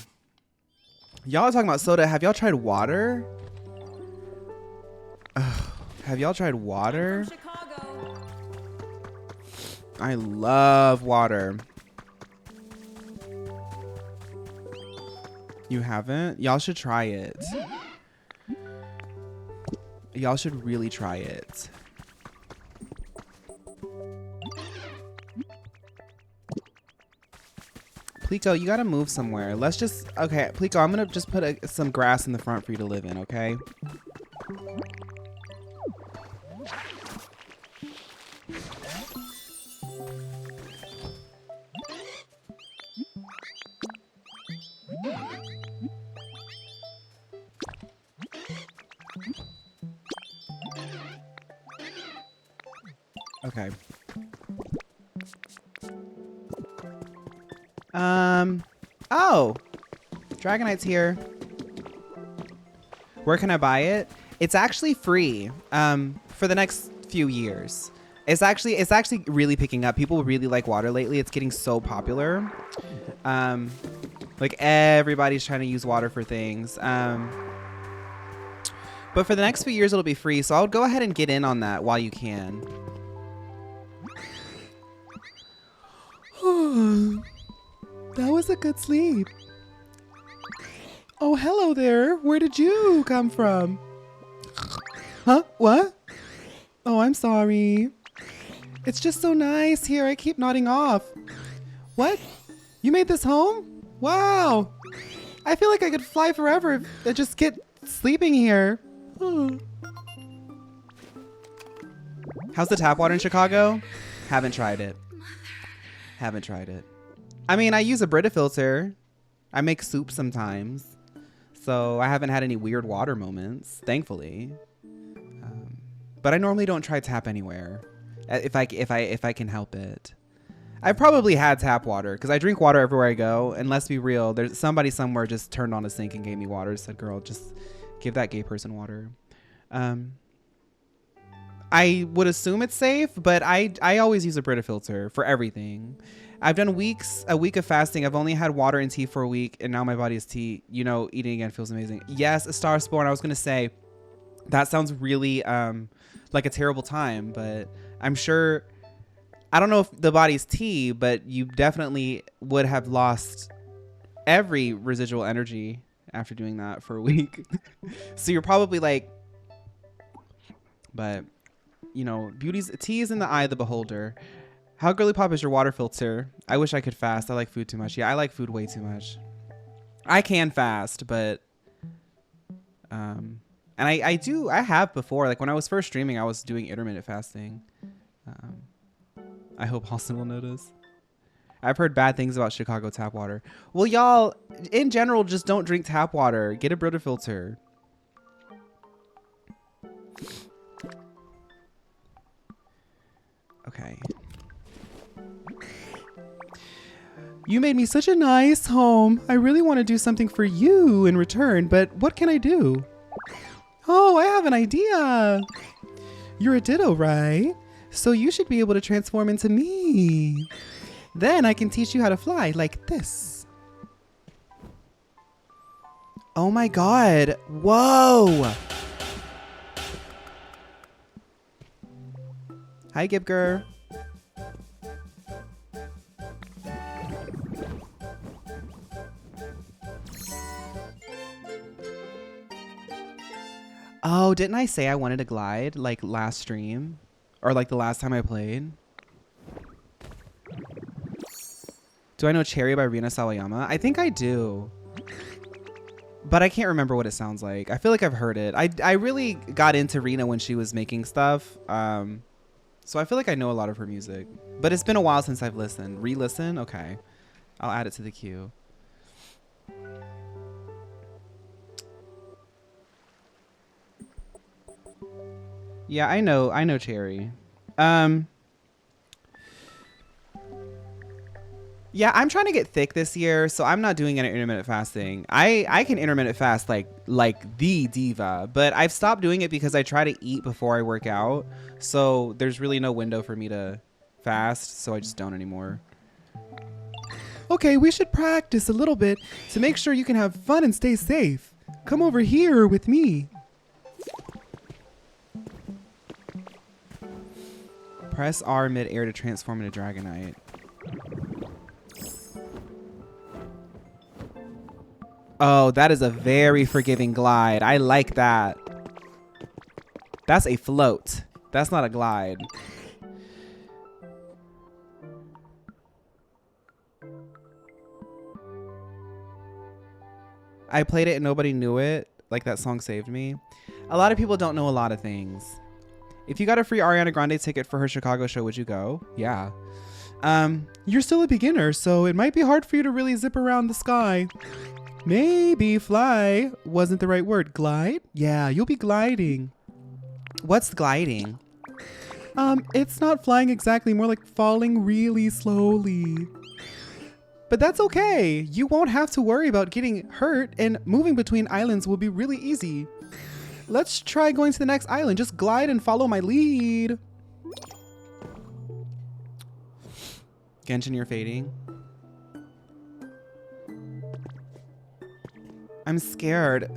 Y'all are talking about soda. Have y'all tried water? Ugh. Have y'all tried water? Chicago. I love water. You haven't? Y'all should try it. Y'all should really try it. Plico, you gotta move somewhere. Let's just, okay, Plico, I'm gonna just put some grass in the front for you to live in, okay? Okay. Oh, Dragonite's here. Where can I buy it? It's actually free for the next few years. It's actually really picking up. People really like water lately. It's getting so popular. Like everybody's trying to use water for things. But for the next few years, it'll be free. So I'll go ahead and get in on that while you can. That was a good sleep. Oh, hello there. Where did you come from? Huh? What? Oh, I'm sorry. It's just so nice here. I keep nodding off. What? You made this home? Wow. I feel like I could fly forever if I just get sleeping here. How's the tap water in Chicago? Haven't tried it. Haven't tried it. I mean, I use a Brita filter. I make soup sometimes. So I haven't had any weird water moments, thankfully. But I normally don't try tap anywhere if I can help it. I've probably had tap water because I drink water everywhere I go. And let's be real, there's somebody somewhere just turned on a sink and gave me water. Said, "Girl, just give that gay person water." I would assume it's safe, but I always use a Brita filter for everything. I've done a week of fasting. I've only had water and tea for a week, and now my body is tea. You know, eating again feels amazing. Yes, a star spawn. I was gonna say, That sounds really like a terrible time, but I'm sure, I don't know if the body's tea, but you definitely would have lost every residual energy after doing that for a week. So you're probably like, but you know, tea is in the eye of the beholder. How girly pop is your water filter? I wish I could fast. I like food too much. Yeah, I like food way too much. I can fast, but and I have before, like when I was first streaming, I was doing intermittent fasting. I hope Austin will notice. I've heard bad things about Chicago tap water. Well, y'all, in general, just don't drink tap water. Get a Brita filter. Okay. You made me such a nice home. I really want to do something for you in return, but what can I do? Oh, I have an idea. You're a ditto, right? So you should be able to transform into me. Then I can teach you how to fly like this. Oh my God. Whoa. Hi, Gibger. Oh, didn't I say I wanted to glide like last stream? Or like the last time I played? Do I know Cherry by Rina Sawayama? I think I do. But I can't remember what it sounds like. I feel like I've heard it. I really got into Rina when she was making stuff. So I feel like I know a lot of her music. But it's been a while since I've listened. Re-listen? Okay. I'll add it to the queue. Yeah, I know Cherry. Yeah, I'm trying to get thick this year, so I'm not doing any intermittent fasting. I can intermittent fast like the diva, but I've stopped doing it because I try to eat before I work out. So there's really no window for me to fast, so I just don't anymore. Okay, we should practice a little bit to make sure you can have fun and stay safe. Come over here with me. Press R mid-air to transform into Dragonite. Oh, that is a very forgiving glide. I like that. That's a float. That's not a glide. I played it and nobody knew it. Like that song saved me. A lot of people don't know a lot of things. If you got a free Ariana Grande ticket for her Chicago show, would you go? Yeah. You're still a beginner, so it might be hard for you to really zip around the sky. Maybe fly wasn't the right word. Glide? Yeah, you'll be gliding. What's gliding? It's not flying exactly, more like falling really slowly. But that's okay. You won't have to worry about getting hurt, and moving between islands will be really easy. Let's try going to the next island. Just glide and follow my lead. Genshin, you're fading. I'm scared.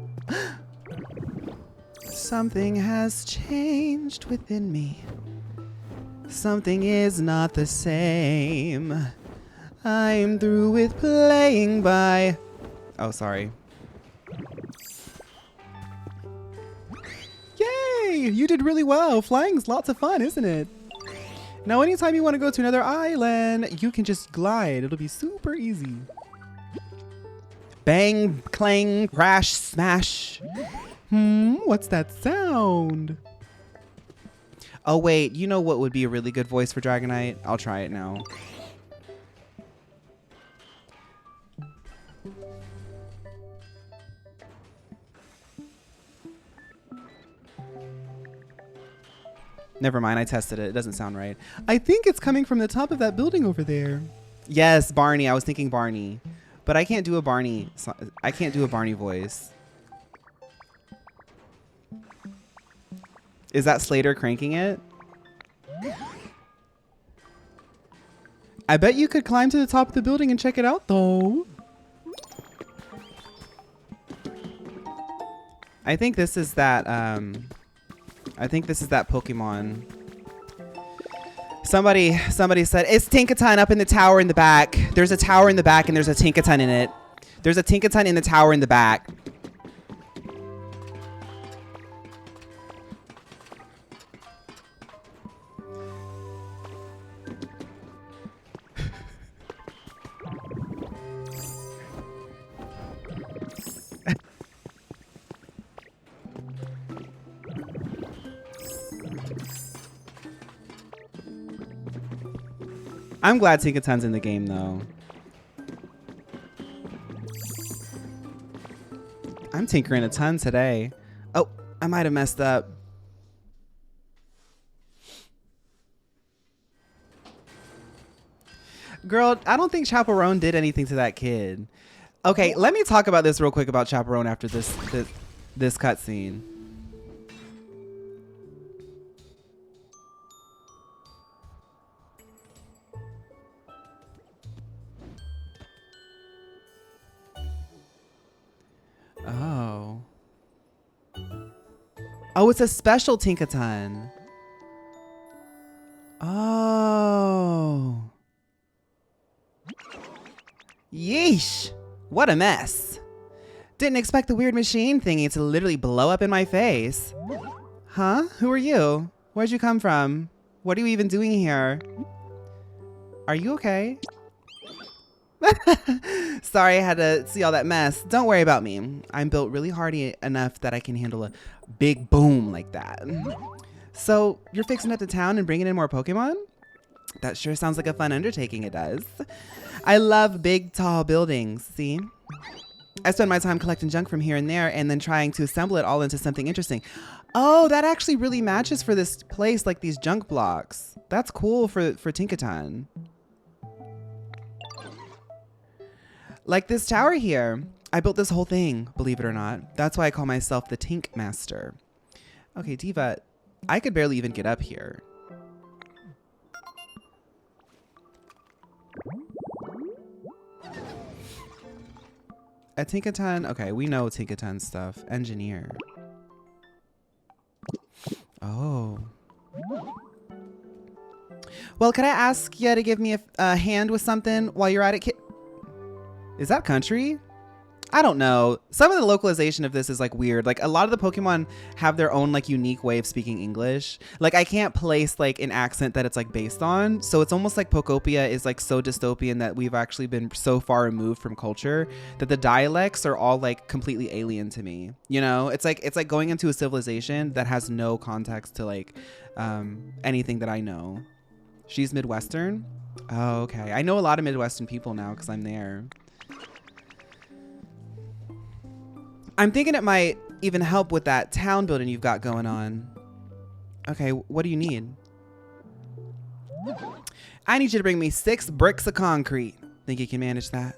Something has changed within me. Something is not the same. I'm through with playing by... Oh, sorry. Yay! You did really well. Flying's lots of fun, isn't it? Now, anytime you want to go to another island, you can just glide. It'll be super easy. Bang, clang, crash, smash. What's that sound? Oh, wait. You know what would be a really good voice for Dragonite? I'll try it now. Never mind, I tested it. It doesn't sound right. I think it's coming from the top of that building over there. Yes, Barney. I was thinking Barney. But I can't do a Barney. I can't do a Barney voice. Is that Slater cranking it? I bet you could climb to the top of the building and check it out, though. I think this is that, I think this is that Pokemon. Somebody said, it's Tinkaton up in the tower in the back. There's a tower in the back and there's a Tinkaton in it. There's a Tinkaton in the tower in the back. I'm glad Tinkaton's in the game, though. I'm tinkering a ton today. Oh, I might have messed up. Girl, I don't think Chappell Roan did anything to that kid. Okay, let me talk about this real quick about Chappell Roan after this cutscene. Oh. Oh, it's a special Tinkaton. Oh. Yeesh. What a mess. Didn't expect the weird machine thingy to literally blow up in my face. Huh? Who are you? Where'd you come from? What are you even doing here? Are you okay? Sorry I had to see all that mess. Don't worry about me. I'm built really hardy enough that I can handle a big boom like that. So, you're fixing up the town and bringing in more Pokemon? That sure sounds like a fun undertaking, it does. I love big, tall buildings, see? I spend my time collecting junk from here and there and then trying to assemble it all into something interesting. Oh, that actually really matches for this place, like these junk blocks. That's cool for Tinkaton. Like this tower here. I built this whole thing, believe it or not. That's why I call myself the Tink Master. Okay, Diva, I could barely even get up here. A Tinkaton, okay, we know Tinkaton stuff. Engineer. Oh. Well, could I ask you to give me a hand with something while you're at it, kid? Is that country? I don't know. Some of the localization of this is like weird. Like a lot of the Pokemon have their own like unique way of speaking English. Like I can't place like an accent that it's like based on. So it's almost like Pokopia is like so dystopian that we've actually been so far removed from culture that the dialects are all like completely alien to me. You know, it's like going into a civilization that has no context to like anything that I know. She's Midwestern. Oh, okay. I know a lot of Midwestern people now because I'm there. I'm thinking it might even help with that town building you've got going on. Okay, what do you need? I need you to bring me 6 bricks of concrete. Think you can manage that?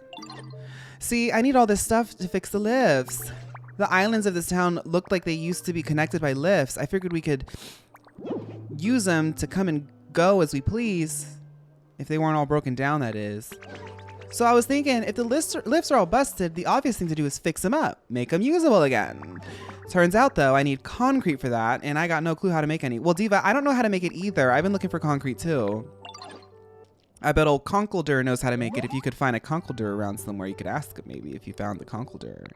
See, I need all this stuff to fix the lifts. The islands of this town looked like they used to be connected by lifts. I figured we could use them to come and go as we please. If they weren't all broken down, that is. So I was thinking, if the lifts are all busted, the obvious thing to do is fix them up, make them usable again. Turns out, though, I need concrete for that, and I got no clue how to make any. Well, Diva, I don't know how to make it either. I've been looking for concrete, too. I bet old Conkeldurr knows how to make it. If you could find a Conkeldurr around somewhere, you could ask him maybe if you found the Conkeldurr.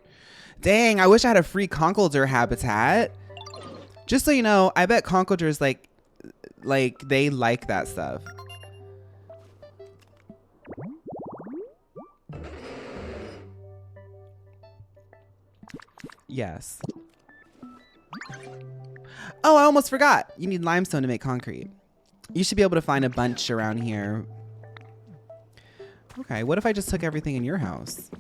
Dang, I wish I had a free Conkeldurr habitat. Just so you know, I bet Conkeldurr's like they like that stuff. Yes. Oh, I almost forgot. You need limestone to make concrete. You should be able to find a bunch around here. Okay, what if I just took everything in your house?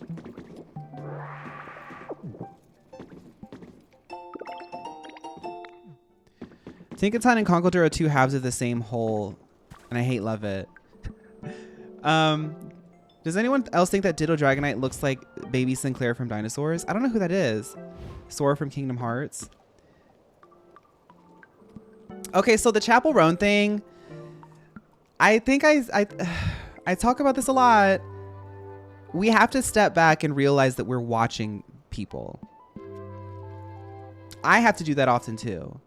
Tinkaton and Conkeldurr are 2 halves of the same whole, and I hate love it. Does anyone else think that Ditto Dragonite looks like baby Sinclair from Dinosaurs? I don't know who that is. Sora from Kingdom Hearts. Okay, so the Chappell Roan thing, I think I talk about this a lot. We have to step back and realize that we're watching people. I have to do that often too.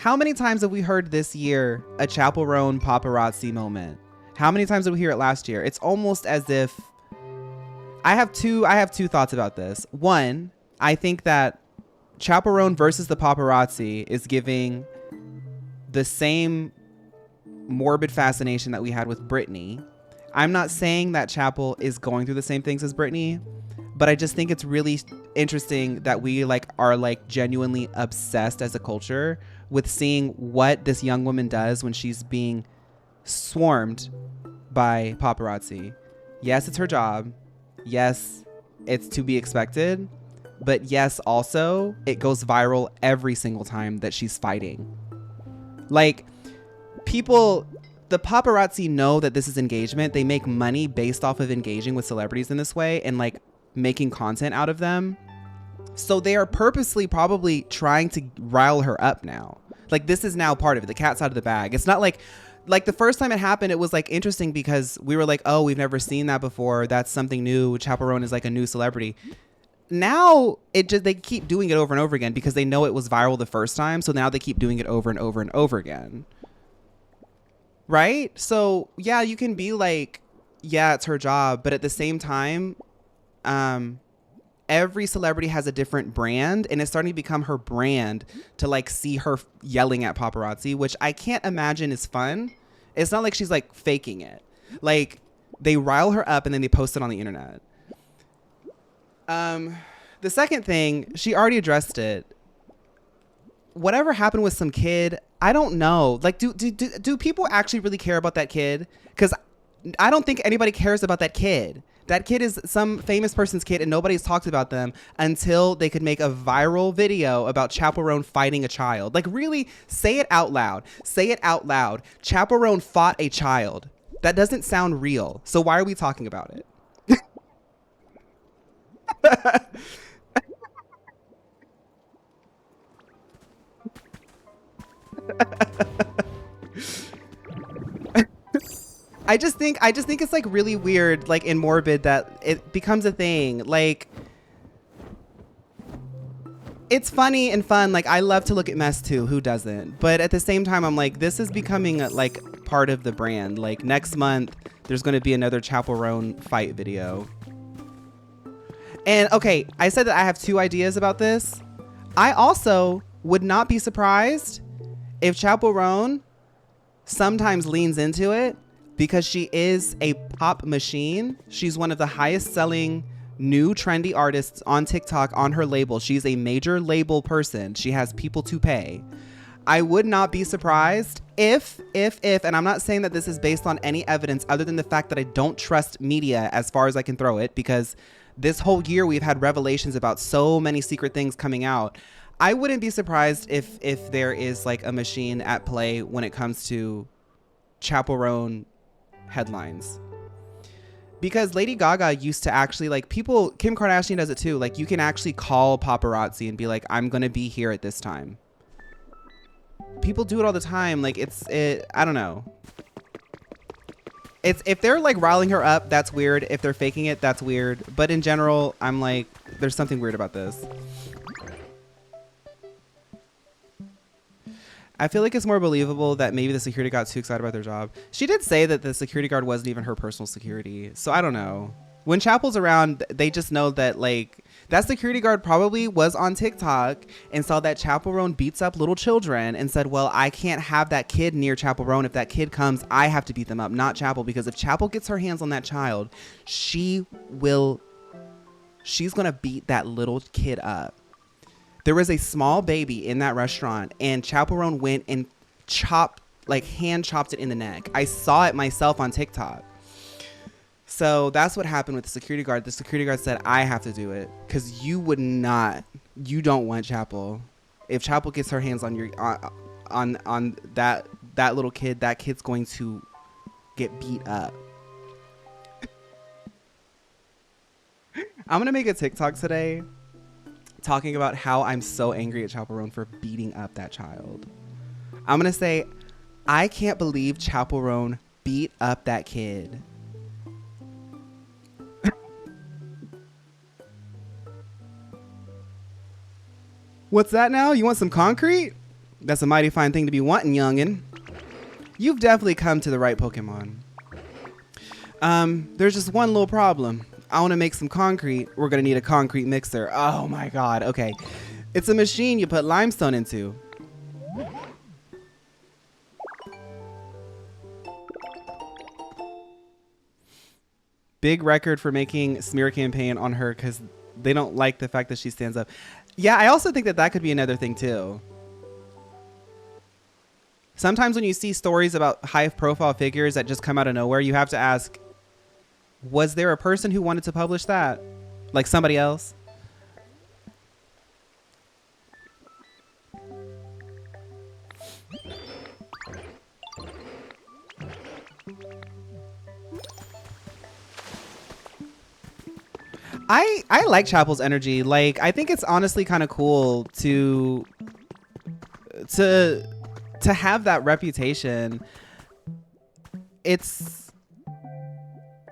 How many times have we heard this year a Chappell Roan paparazzi moment? How many times did we hear it last year? It's almost as if I have two thoughts about this. One, I think that Chappell Roan versus the paparazzi is giving the same morbid fascination that we had with Britney. I'm not saying that Chappell is going through the same things as Britney, but I just think it's really interesting that we are genuinely obsessed as a culture with seeing what this young woman does when she's being swarmed by paparazzi. Yes, it's her job. Yes, it's to be expected. But yes, also, it goes viral every single time that she's fighting. Like, people, the paparazzi know that this is engagement. They make money based off of engaging with celebrities in this way and like making content out of them. So they are purposely probably trying to rile her up now. Like, this is now part of it. The cat's out of the bag. It's not like the first time it happened, it was like interesting because we were like, oh, we've never seen that before. That's something new. Chappell Roan is like a new celebrity. Now they keep doing it over and over again because they know it was viral the first time. So now they keep doing it over and over and over again. Right? So yeah, you can be like, yeah, it's her job. But at the same time, every celebrity has a different brand, and it's starting to become her brand to like see her yelling at paparazzi, which I can't imagine is fun. It's not like she's like faking it. Like, they rile her up and then they post it on the internet. The second thing, she already addressed it. Whatever happened with some kid, I don't know. Like, do people actually really care about that kid? Because I don't think anybody cares about that kid. That kid is some famous person's kid, and nobody's talked about them until they could make a viral video about Chappell Roan fighting a child. Like, really, say it out loud. Say it out loud. Chappell Roan fought a child. That doesn't sound real. So why are we talking about it? I just think it's like really weird, like, and morbid that it becomes a thing. Like, it's funny and fun. Like, I love to look at mess too. Who doesn't? But at the same time, I'm like, this is becoming like part of the brand. Like, next month, there's going to be another Chappell Roan fight video. And okay, I said that I have two ideas about this. I also would not be surprised if Chappell Roan sometimes leans into it because she is a pop machine. She's one of the highest selling new trendy artists on TikTok on her label. She's a major label person. She has people to pay. I would not be surprised if, and I'm not saying that this is based on any evidence other than the fact that I don't trust media as far as I can throw it, because this whole year we've had revelations about so many secret things coming out. I wouldn't be surprised if there is like a machine at play when it comes to Chappell Roan headlines. Because Lady Gaga used to actually, like, people, Kim Kardashian does it too. Like, you can actually call paparazzi and be like, I'm going to be here at this time. People do it all the time. Like, I don't know. If they're like riling her up, that's weird. If they're faking it, that's weird. But in general, I'm like, there's something weird about this. I feel like it's more believable that maybe the security got too excited about their job. She did say that the security guard wasn't even her personal security. So I don't know. When Chappell's around, they just know that, like, that security guard probably was on TikTok and saw that Chappell Roan beats up little children and said, well, I can't have that kid near Chappell Roan. If that kid comes, I have to beat them up, not Chappell. Because if Chappell gets her hands on that child, she's going to beat that little kid up. There was a small baby in that restaurant, and Chappell Roan went and hand chopped it in the neck. I saw it myself on TikTok. So that's what happened with the security guard. The security guard said, I have to do it because you don't want Chappell. If Chappell gets her hands on on that little kid, that kid's going to get beat up. I'm going to make a TikTok today talking about how I'm so angry at Chappell Roan for beating up that child. I'm going to say, I can't believe Chappell Roan beat up that kid. What's that now? You want some concrete? That's a mighty fine thing to be wanting, youngin'. You've definitely come to the right Pokemon. There's just one little problem. I want to make some concrete. We're going to need a concrete mixer. Oh my God. Okay. It's a machine you put limestone into. Big record for making smear campaign on her because they don't like the fact that she stands up. Yeah, I also think that that could be another thing too. Sometimes when you see stories about high profile figures that just come out of nowhere, you have to ask, was there a person who wanted to publish that? Like somebody else? I like Chappell's energy. Like, I think it's honestly kind of cool to have that reputation. It's,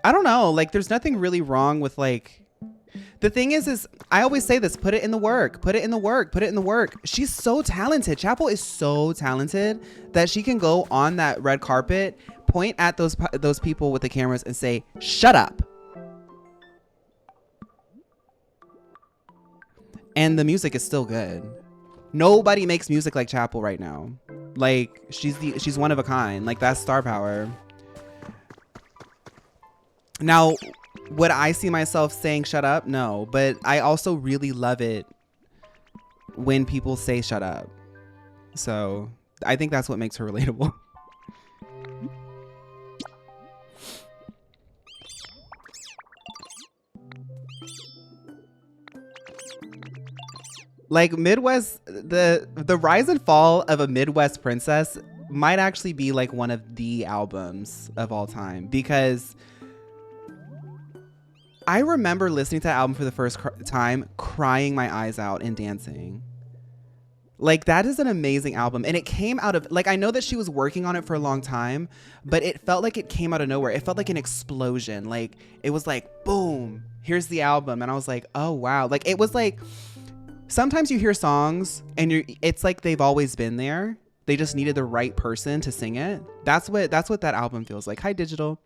I don't know, like there's nothing really wrong with like, the thing is I always say this, put it in the work, put it in the work, put it in the work. She's so talented. Chappell is so talented that she can go on that red carpet, point at those people with the cameras and say, shut up. And the music is still good. Nobody makes music like Chappell right now. Like she's one of a kind. Like that's star power. Now, would I see myself saying shut up? No, but I also really love it when people say shut up. So I think that's what makes her relatable. Like Midwest, the rise and fall of a Midwest princess might actually be like one of the albums of all time, because I remember listening to that album for the first time, crying my eyes out and dancing. Like that is an amazing album. And it came out of, like, I know that she was working on it for a long time, but it felt like it came out of nowhere. It felt like an explosion. Like it was like, boom, here's the album. And I was like, oh wow. Like it was like, sometimes you hear songs and it's like they've always been there. They just needed the right person to sing it. That's what that album feels like. Hi, Digital.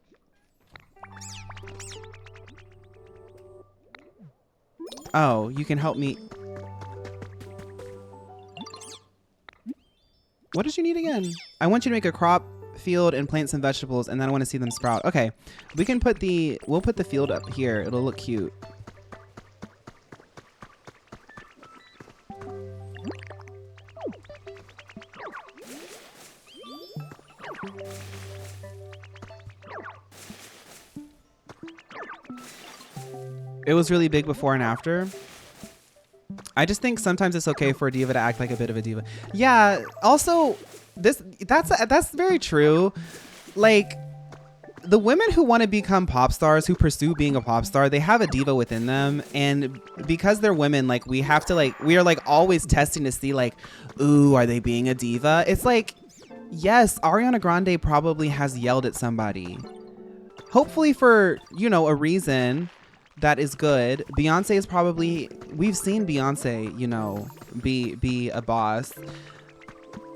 Oh, you can help me. What did you need again? I want you to make a crop field and plant some vegetables, and then I want to see them sprout. Okay, we can we'll put the field up here. It'll look cute. It was really big before and after. I just think sometimes it's okay for a diva to act like a bit of a diva. Yeah. Also, that's very true. Like the women who want to become pop stars, who pursue being a pop star, they have a diva within them, and because they're women, like we have to we are like always testing to see like, ooh, are they being a diva? It's like, yes, Ariana Grande probably has yelled at somebody, hopefully for, you know, a reason that is good. Beyonce is probably, we've seen Beyonce, you know, be a boss.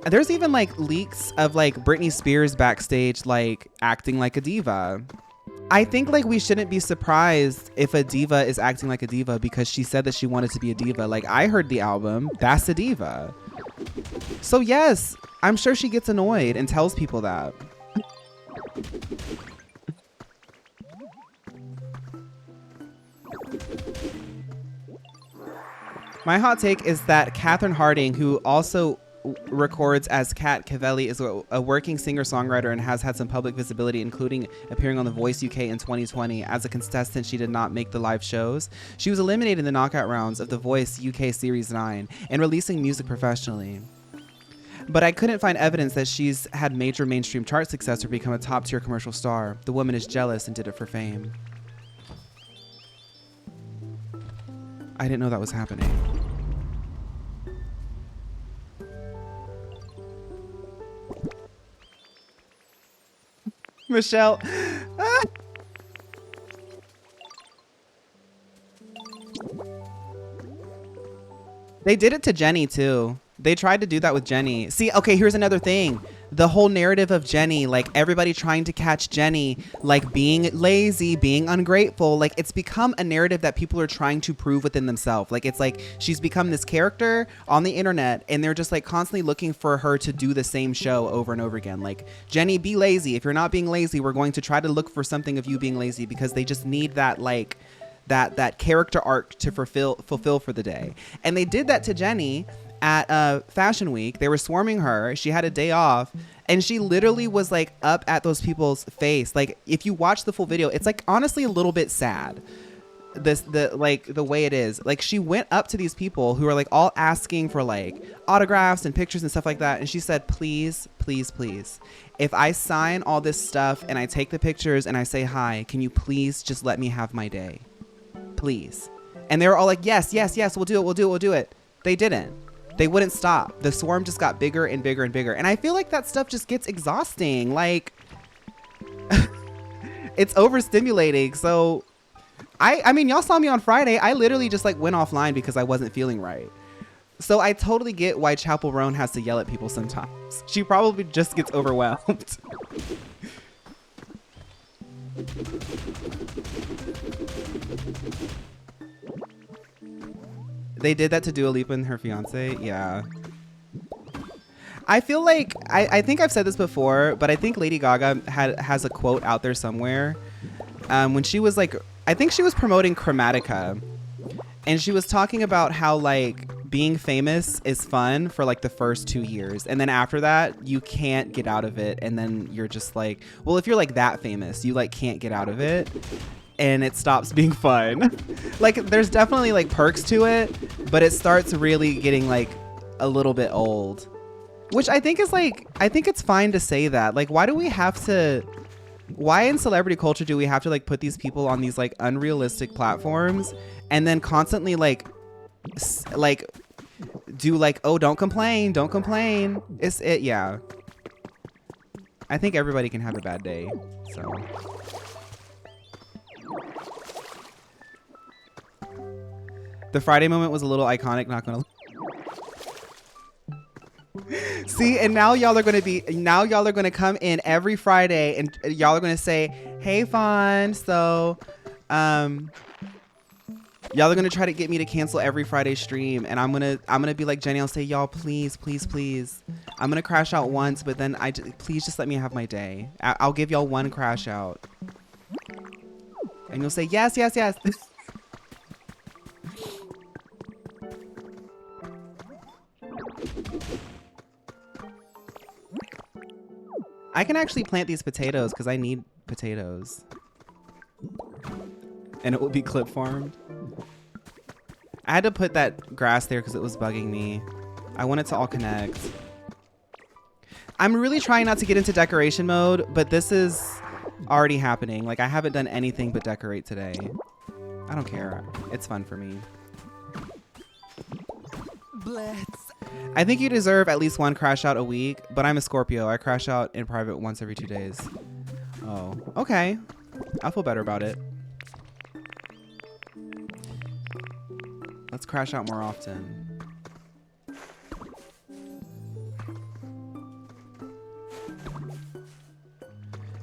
There's even like leaks of like Britney Spears backstage like acting like a diva. I think like we shouldn't be surprised if a diva is acting like a diva because she said that she wanted to be a diva. Like I heard the album, that's a diva. So yes, I'm sure she gets annoyed and tells people that. My hot take is that Catherine Harding, who also records as Kat Cavelli, is a working singer-songwriter and has had some public visibility, including appearing on The Voice UK in 2020. As a contestant, she did not make the live shows. She was eliminated in the knockout rounds of The Voice UK Series 9 and releasing music professionally. But I couldn't find evidence that she's had major mainstream chart success or become a top-tier commercial star. The woman is jealous and did it for fame. I didn't know that was happening. Michelle. Ah. They did it to Jenny too. They tried to do that with Jenny. See, okay, here's another thing. The whole narrative of Jenny, like everybody trying to catch Jenny, like being lazy, being ungrateful, like it's become a narrative that people are trying to prove within themselves. Like it's like she's become this character on the internet and they're just like constantly looking for her to do the same show over and over again. Like, Jenny, be lazy. If you're not being lazy, we're going to try to look for something of you being lazy, because they just need that like that character arc to fulfill for the day. And they did that to Jenny at Fashion Week. They were swarming her. She had a day off and she literally was like up at those people's face. Like if you watch the full video, it's like honestly a little bit sad. The way it is. Like she went up to these people who are like all asking for like autographs and pictures and stuff like that. And she said, please, please, please. If I sign all this stuff and I take the pictures and I say hi, can you please just let me have my day? Please. And they were all like, yes, yes, yes, we'll do it. We'll do it. We'll do it. They didn't. They wouldn't stop. The swarm just got bigger and bigger and bigger. And I feel like that stuff just gets exhausting. Like, it's overstimulating. So, I mean, y'all saw me on Friday. I literally just like went offline because I wasn't feeling right. So I totally get why Chappell Roan has to yell at people sometimes. She probably just gets overwhelmed. They did that to Dua Lipa and her fiance. Yeah. I feel like, I think I've said this before, but I think Lady Gaga has a quote out there somewhere. When she was like, I think she was promoting Chromatica. And she was talking about how like being famous is fun for like the first 2 years. And then after that, you can't get out of it. And then you're just like, well, if you're like that famous, you like can't get out of it. And it stops being fun. Like there's definitely like perks to it, but it starts really getting like a little bit old, which I think is like, I think it's fine to say that. Like, why in celebrity culture do we have to like put these people on these like unrealistic platforms and then constantly like do like, oh, don't complain. Yeah. I think everybody can have a bad day. So. The Friday moment was a little iconic, not gonna see, and now y'all are gonna come in every Friday and y'all are gonna say, hey Fawn, so y'all are gonna try to get me to cancel every Friday stream, and I'm gonna be like Jenny, I'll say, y'all please, please, please. I'm gonna crash out once, but then please just let me have my day. I'll give y'all one crash out. And you'll say, yes, yes, yes. I can actually plant these potatoes because I need potatoes. And it will be clip farmed. I had to put that grass there because it was bugging me. I want it to all connect. I'm really trying not to get into decoration mode, but this is already happening. Like, I haven't done anything but decorate today. I don't care. It's fun for me. Blitz. I think you deserve at least one crash out a week, but I'm a Scorpio. I crash out in private once every 2 days. Oh, okay. I'll feel better about it. Let's crash out more often.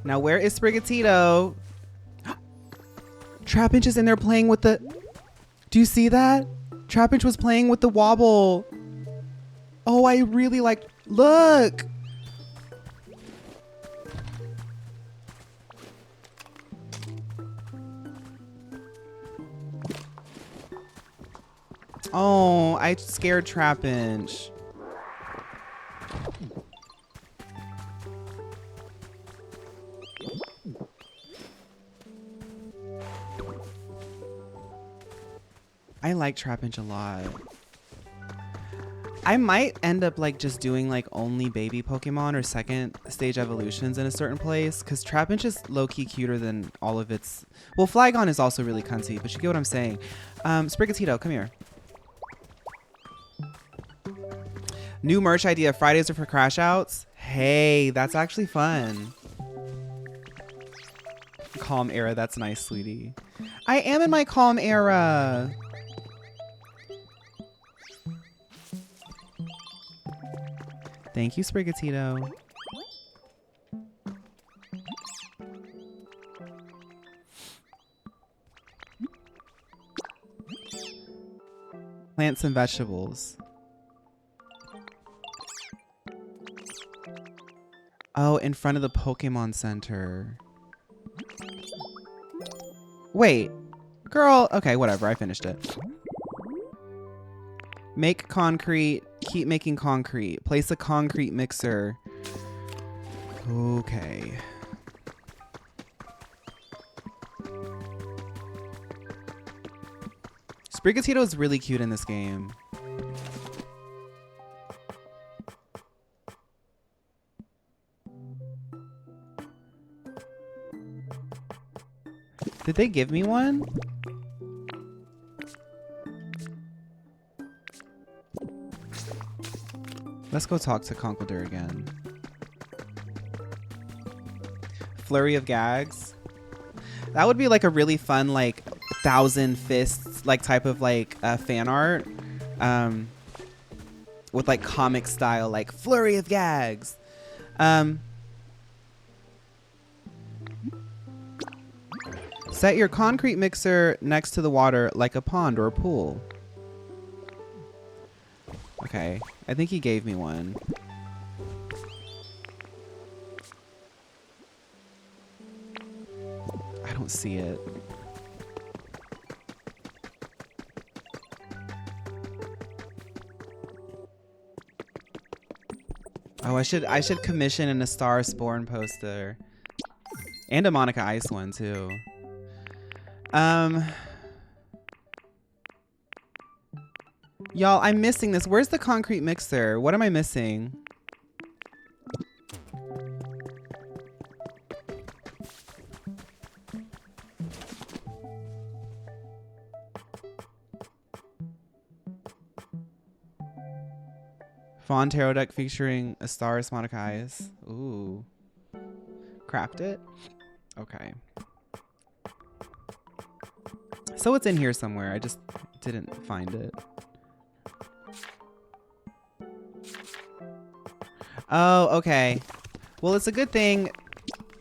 Now, where is Sprigatito? Trapinch is in there playing with the... Do you see that? Trapinch was playing with the wobble. Oh, I really like... Look! Oh, I scared Trapinch. I like Trapinch a lot. I might end up like just doing like only baby Pokemon or second stage evolutions in a certain place, because Trapinch is low-key cuter than all of its... Well, Flygon is also really cunty, but you get what I'm saying. Sprigatito, come here. New merch idea. Fridays are for crash outs. Hey, that's actually fun. Calm era. That's nice, sweetie. I am in my calm era. Thank you, Sprigatito. Plants and vegetables. Oh, in front of the Pokemon Center. Wait. Girl. Okay, whatever. I finished it. Make concrete. Keep making concrete. Place a concrete mixer. Okay. Sprigatito is really cute in this game. Did they give me one? Let's go talk to Conkeldurr again. Flurry of gags. That would be like a really fun, like, 1,000 fists, like, type of, like, fan art. With, like, comic style, like, flurry of gags. Set your concrete mixer next to the water like a pond or a pool. Okay, I think he gave me one. I don't see it. Oh, I should commission a Star Spawn poster. And a Monica Ice one too. Y'all, I'm missing this. Where's the concrete mixer? What am I missing? Phaun tarot deck featuring a Stars Monica Eyes. Ooh. Craft it? Okay. So it's in here somewhere. I just didn't find it. Oh, okay. Well, it's a good thing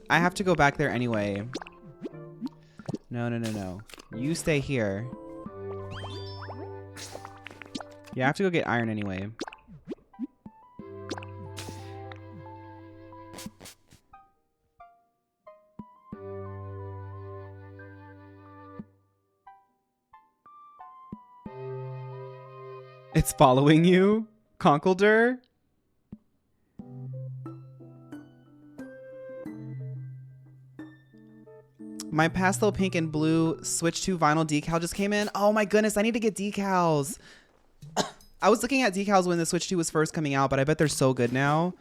I have to go back there anyway. No, no, no, no. You stay here. Yeah, I have to go get iron anyway. It's following you, Conkeldurr? My pastel pink and blue Switch 2 vinyl decal just came in. Oh my goodness, I need to get decals. I was looking at decals when the Switch 2 was first coming out, but I bet they're so good now.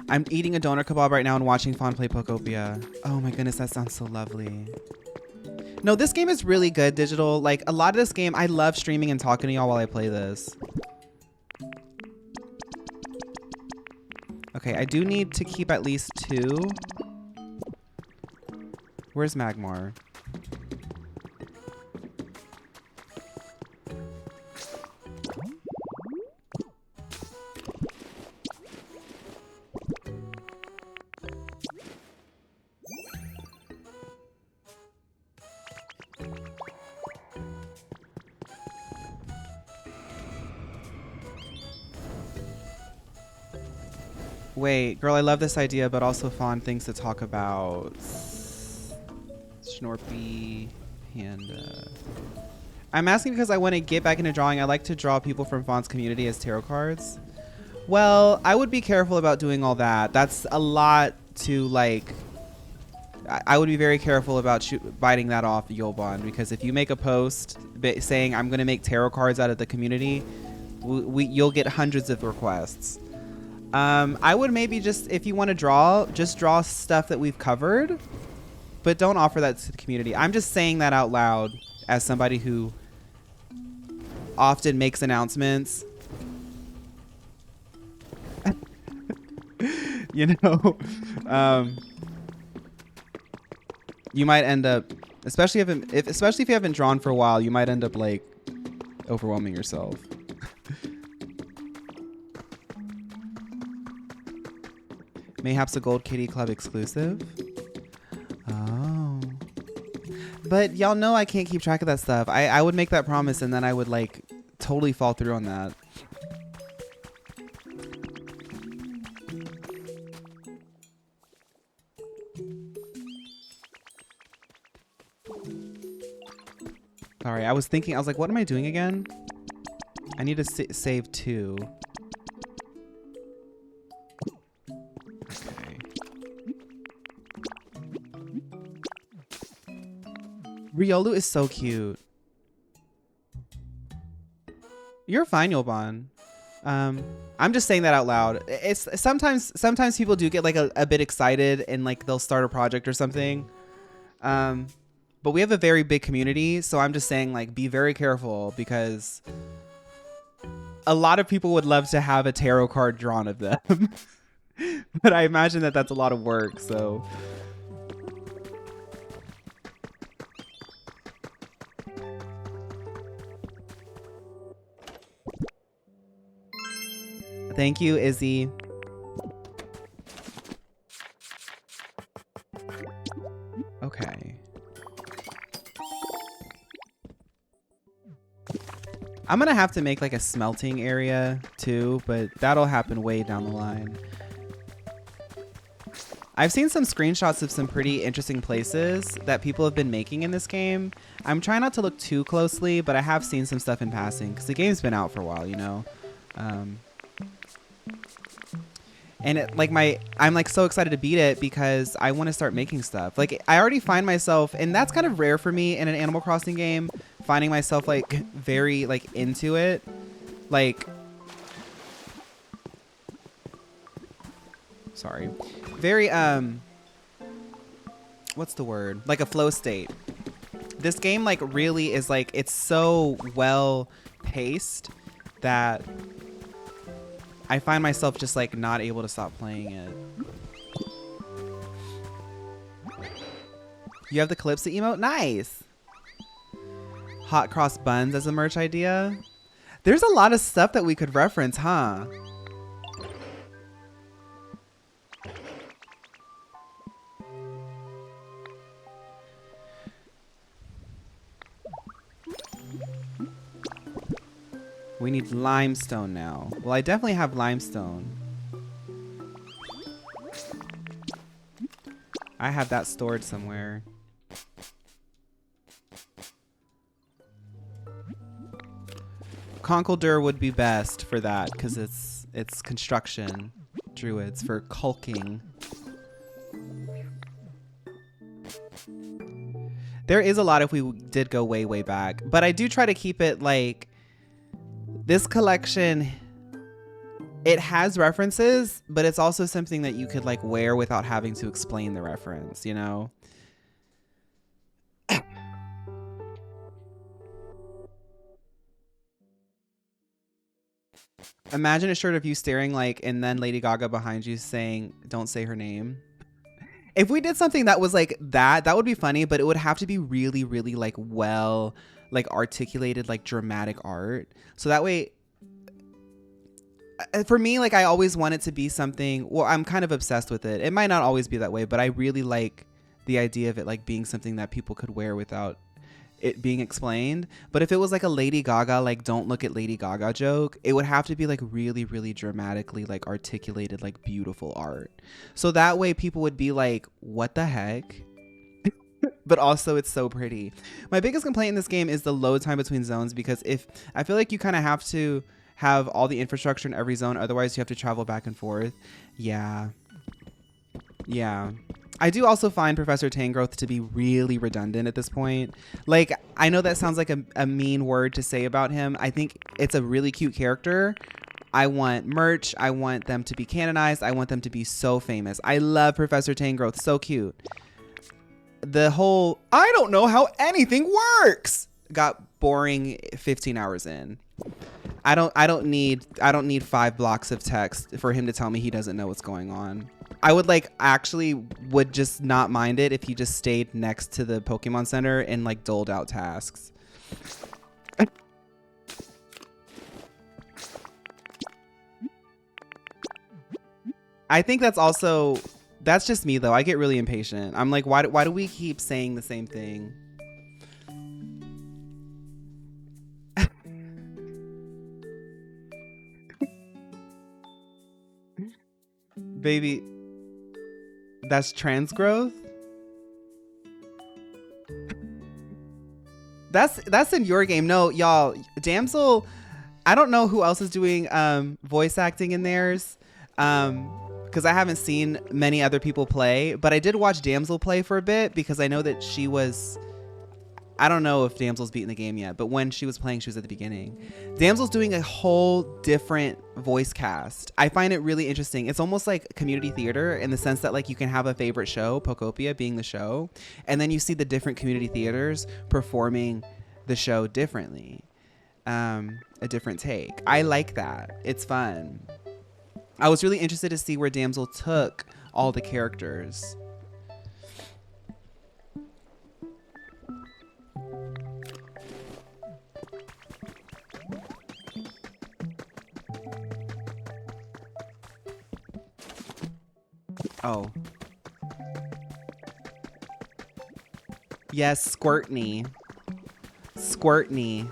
I'm eating a doner kebab right now and watching Phaun play Pokopia. Oh my goodness, that sounds so lovely. No, this game is really good, Digital. Like, a lot of this game, I love streaming and talking to y'all while I play this. Okay, I do need to keep at least 2. Where's Magmar? Wait, girl, I love this idea, but also Phaun things to talk about. Schnorpy, Panda. I'm asking because I want to get back into drawing. I like to draw people from Phaun's community as tarot cards. Well, I would be careful about doing all that. That's a lot to, like... I would be very careful about biting that off, Yolbon, because if you make a post saying, I'm going to make tarot cards out of the community, you'll get hundreds of requests. I would maybe just, if you want to draw, just draw stuff that we've covered, but don't offer that to the community. I'm just saying that out loud as somebody who often makes announcements You know, you might end up, especially if you haven't drawn for a while, you might end up like overwhelming yourself. Mayhaps a Gold Kitty Club exclusive. Oh, but y'all know I can't keep track of that stuff. I would make that promise and then I would like totally fall through on that. Sorry, I was like, what am I doing again? I need to save 2. Okay. Riolu is so cute. You're fine, Yolban. I'm just saying that out loud. It's sometimes people do get like a bit excited and like they'll start a project or something. But we have a very big community, so I'm just saying, like, be very careful because a lot of people would love to have a tarot card drawn of them. But I imagine that that's a lot of work, so. Thank you, Izzy. Okay. I'm gonna have to make like a smelting area too, but that'll happen way down the line. I've seen some screenshots of some pretty interesting places that people have been making in this game. I'm trying not to look too closely, but I have seen some stuff in passing because the game's been out for a while, you know. And it, like I'm like so excited to beat it because I want to start making stuff. Like I already find myself, and that's kind of rare for me in an Animal Crossing game, finding myself like very like into it. Like, sorry, very what's the word? Like a flow state. This game like really is like, it's so well paced that I find myself just like not able to stop playing it. You have the Calypso emote? Nice. Hot cross buns as a merch idea. There's a lot of stuff that we could reference, huh? We need limestone now. Well, I definitely have limestone. I have that stored somewhere. Conkeldurr would be best for that because it's construction. Druids for caulking. There is a lot if we did go way, way back, but I do try to keep it like this collection. It has references, but it's also something that you could like wear without having to explain the reference, you know? Imagine a shirt of you staring like, and then Lady Gaga behind you saying, "Don't say her name." If we did something that was like that would be funny, but it would have to be really, really like well, like articulated, like dramatic art. So that way, for me, like I always want it to be something, well, I'm kind of obsessed with it. It might not always be that way, but I really like the idea of it like being something that people could wear without it being explained. But if it was like a Lady Gaga, like don't look at Lady Gaga joke, it would have to be like really, really dramatically like articulated, like beautiful art. So that way people would be like, what the heck? But also it's so pretty. My biggest complaint in this game is the load time between zones, because if I feel like you kind of have to have all the infrastructure in every zone, otherwise you have to travel back and forth. Yeah. I do also find Professor Tangrowth to be really redundant at this point. Like, I know that sounds like a mean word to say about him. I think it's a really cute character. I want merch. I want them to be canonized. I want them to be so famous. I love Professor Tangrowth. So cute. The whole, I don't know how anything works, got boring 15 hours in. I don't need 5 blocks of text for him to tell me he doesn't know what's going on. I would like actually would just not mind it if he just stayed next to the Pokemon Center and like doled out tasks. I think that's also, that's just me though. I get really impatient. I'm like, why do we keep saying the same thing? Baby, that's trans growth? That's in your game. No, y'all, Damsel, I don't know who else is doing voice acting in theirs. Because I haven't seen many other people play, but I did watch Damsel play for a bit because I know that she was, I don't know if Damsel's beaten the game yet, but when she was playing, she was at the beginning. Damsel's doing a whole different voice cast. I find it really interesting. It's almost like community theater in the sense that like you can have a favorite show, Pokopia being the show, and then you see the different community theaters performing the show differently. A different take. I like that. It's fun. I was really interested to see where Damsel took all the characters. Oh. Yes, Squirtney. Squirtney.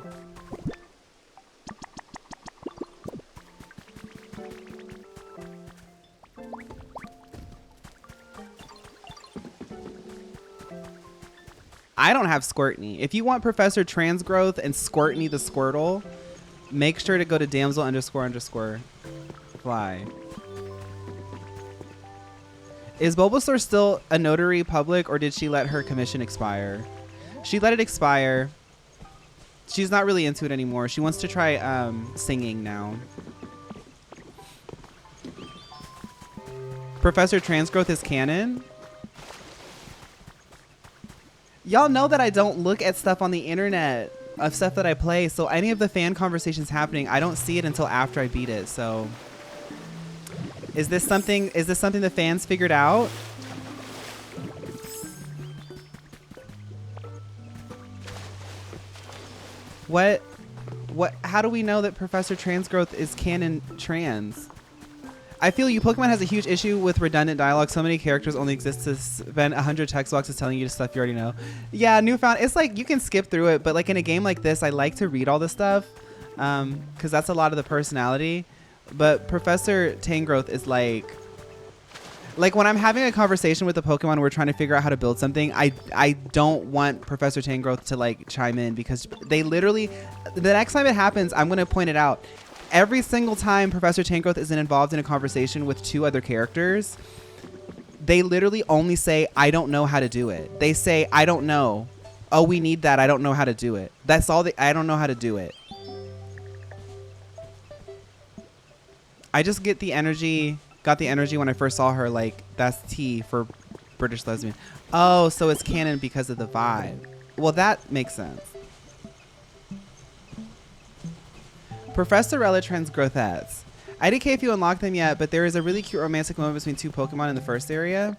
I don't have Squirtney. If you want Professor Transgrowth and Squirtney the Squirtle, make sure to go to damsel__fly. Is Bulbasaur still a notary public or did she let her commission expire? She let it expire. She's not really into it anymore. She wants to try singing now. Professor Transgrowth is canon? Y'all know that I don't look at stuff on the internet of stuff that I play, so any of the fan conversations happening, I don't see it until after I beat it. So is this something the fans figured out? What how do we know that Professor Transgrowth is canon trans? I feel you. Pokemon has a huge issue with redundant dialogue. So many characters only exist to spend 100 text boxes telling you stuff you already know. Yeah, Newfound. It's like you can skip through it, but like in a game like this, I like to read all this stuff because that's a lot of the personality. But Professor Tangrowth is like when I'm having a conversation with a Pokemon and we're trying to figure out how to build something, I don't want Professor Tangrowth to like chime in because they literally, the next time it happens, I'm going to point it out. Every single time Professor Tangrowth isn't involved in a conversation with two other characters, they literally only say, I don't know how to do it. They say, I don't know. Oh, we need that. I don't know how to do it. That's all. I don't know how to do it. I just get the energy, got the energy when I first saw her, like, that's T for British lesbian. Oh, so it's canon because of the vibe. Well, that makes sense. Professor Transgrowthettes. IDK if you unlock them yet, but there is a really cute romantic moment between two Pokemon in the first area.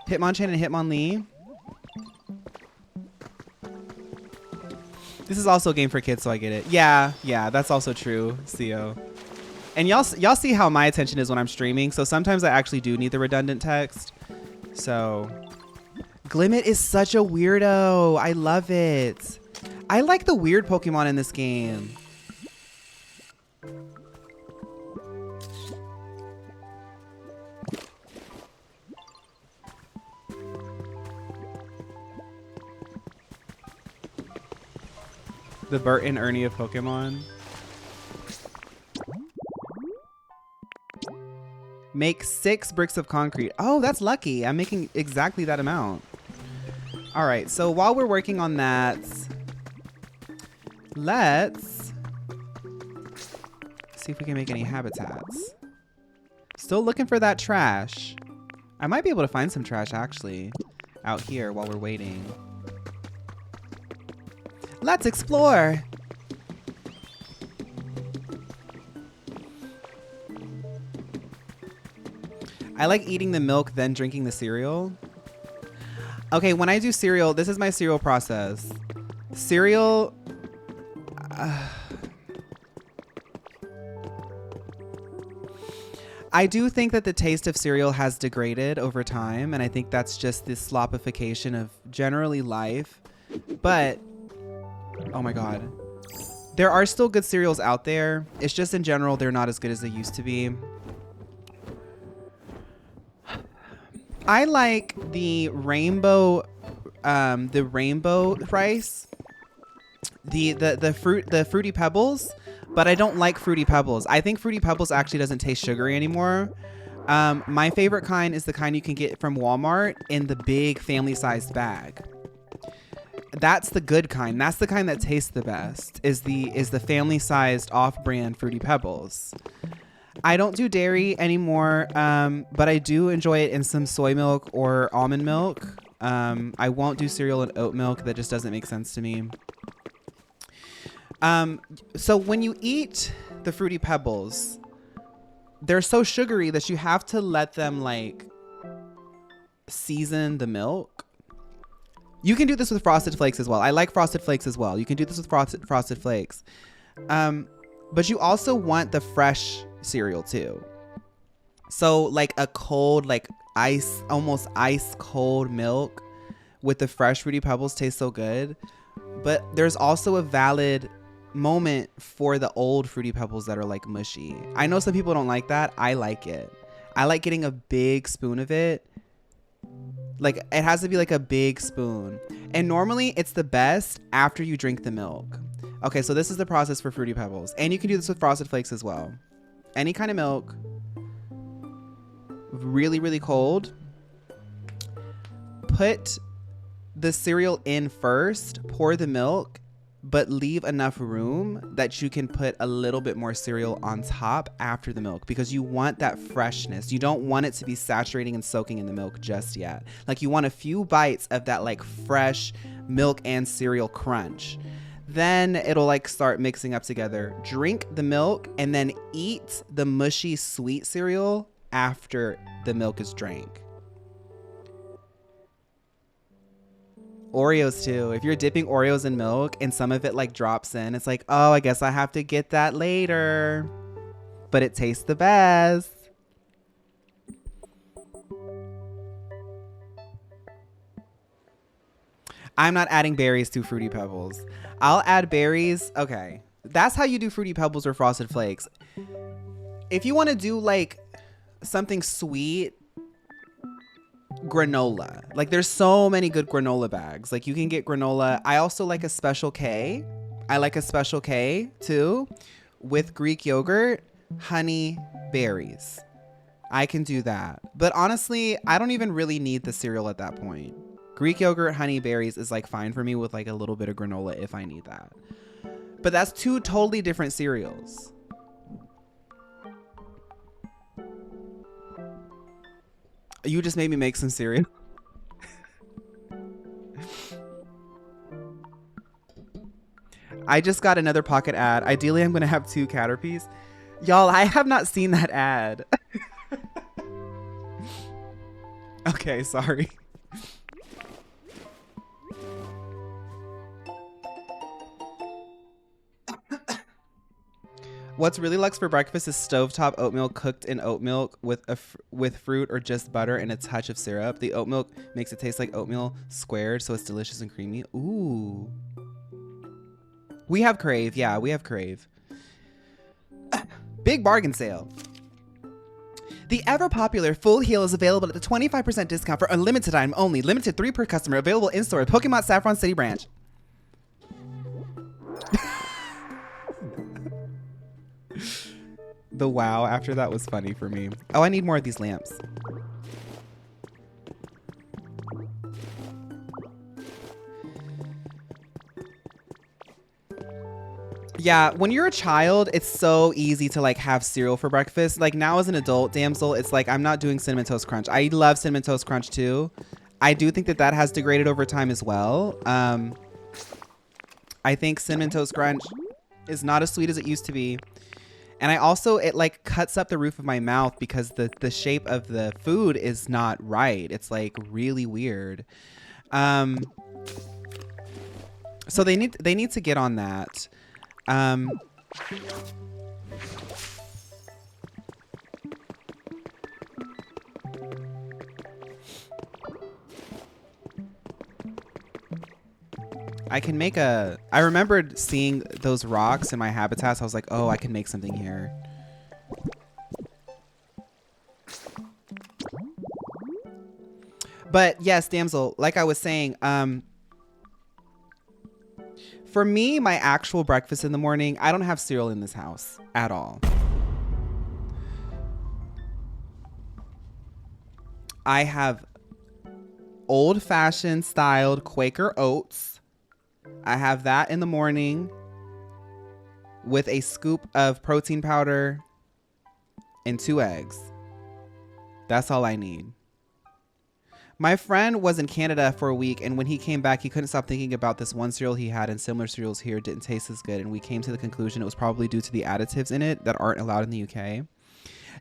Hitmonchan and Hitmonlee. This is also a game for kids, so I get it. Yeah, that's also true, CO. And y'all see how my attention is when I'm streaming, so sometimes I actually do need the redundant text. So, Glimmet is such a weirdo. I love it. I like the weird Pokemon in this game. The Bert and Ernie of Pokemon. Make 6 bricks of concrete. Oh, that's lucky. I'm making exactly that amount. All right, so while we're working on that, let's see if we can make any habitats. Still looking for that trash. I might be able to find some trash actually out here while we're waiting. Let's explore. I like eating the milk, then drinking the cereal. Okay, when I do cereal, this is my cereal process. Cereal... I do think that the taste of cereal has degraded over time, and I think that's just this slopification of generally life. But, oh my God. There are still good cereals out there. It's just in general, they're not as good as they used to be. I like the rainbow rice, the Fruity Pebbles, but I don't like Fruity Pebbles. I think Fruity Pebbles actually doesn't taste sugary anymore. My favorite kind is the kind you can get from Walmart in the big family-sized bag. That's the good kind. That's the kind that tastes the best. Is the family-sized off-brand Fruity Pebbles. I don't do dairy anymore, but I do enjoy it in some soy milk or almond milk. I won't do cereal in oat milk. That just doesn't make sense to me. So when you eat the Fruity Pebbles, they're so sugary that you have to let them like season the milk. You can do this with Frosted Flakes as well. I like Frosted Flakes as well. You can do this with Frosted Flakes. But you also want the fresh cereal too. So like a cold, like almost ice cold milk with the fresh Fruity Pebbles tastes so good. But there's also a valid moment for the old Fruity Pebbles that are like mushy. I know some people don't like that. I like it. I like getting a big spoon of it. Like it has to be like a big spoon. And normally it's the best after you drink the milk. Okay, so this is the process for Fruity Pebbles. And you can do this with Frosted Flakes as well. Any kind of milk. Really, really cold. Put the cereal in first. Pour the milk. But leave enough room that you can put a little bit more cereal on top after the milk, because you want that freshness. You don't want it to be saturating and soaking in the milk just yet. Like you want a few bites of that like fresh milk and cereal crunch. Then it'll like start mixing up together. Drink the milk and then eat the mushy sweet cereal after the milk is drank. Oreos too. If you're dipping Oreos in milk and some of it like drops in, it's like, oh, I guess I have to get that later. But it tastes the best. I'm not adding berries to Fruity Pebbles. I'll add berries. Okay. That's how you do Fruity Pebbles or Frosted Flakes. If you want to do like something sweet, granola. Like there's so many good granola bags. Like you can get granola. I also like a Special K. I like a Special K too with Greek yogurt, honey, berries. I can do that. But honestly, I don't even really need the cereal at that point. Greek yogurt, honey, berries is like fine for me with like a little bit of granola if I need that. But that's two totally different cereals. You just made me make some cereal. I just got another Pocket ad. Ideally, I'm going to have 2 Caterpies. Y'all, I have not seen that ad. Okay, sorry. What's really luxe for breakfast is stovetop oatmeal cooked in oat milk with fruit or just butter and a touch of syrup. The oat milk makes it taste like oatmeal squared, so it's delicious and creamy. Ooh. We have Crave. Yeah, we have Crave. Big bargain sale. The ever-popular Full Heal is available at a 25% discount for a limited time only. Limited 3 per customer. Available in-store at Pokemon Saffron City Branch. The wow after that was funny for me. Oh, I need more of these lamps. Yeah, when you're a child, it's so easy to like have cereal for breakfast. Like now as an adult damsel, it's like I'm not doing Cinnamon Toast Crunch. I love Cinnamon Toast Crunch too. I do think that has degraded over time as well. I think Cinnamon Toast Crunch is not as sweet as it used to be. And I also, it like cuts up the roof of my mouth because the shape of the food is not right. It's like really weird. So they need to get on that. I can make I remembered seeing those rocks in my habitats. I was like, oh, I can make something here. But yes, damsel, like I was saying, for me, my actual breakfast in the morning, I don't have cereal in this house at all. I have old-fashioned styled Quaker oats. I have that in the morning with a scoop of protein powder and 2 eggs. That's all I need. My friend was in Canada for a week, and when he came back, he couldn't stop thinking about this one cereal he had, and similar cereals here didn't taste as good, and we came to the conclusion it was probably due to the additives in it that aren't allowed in the UK.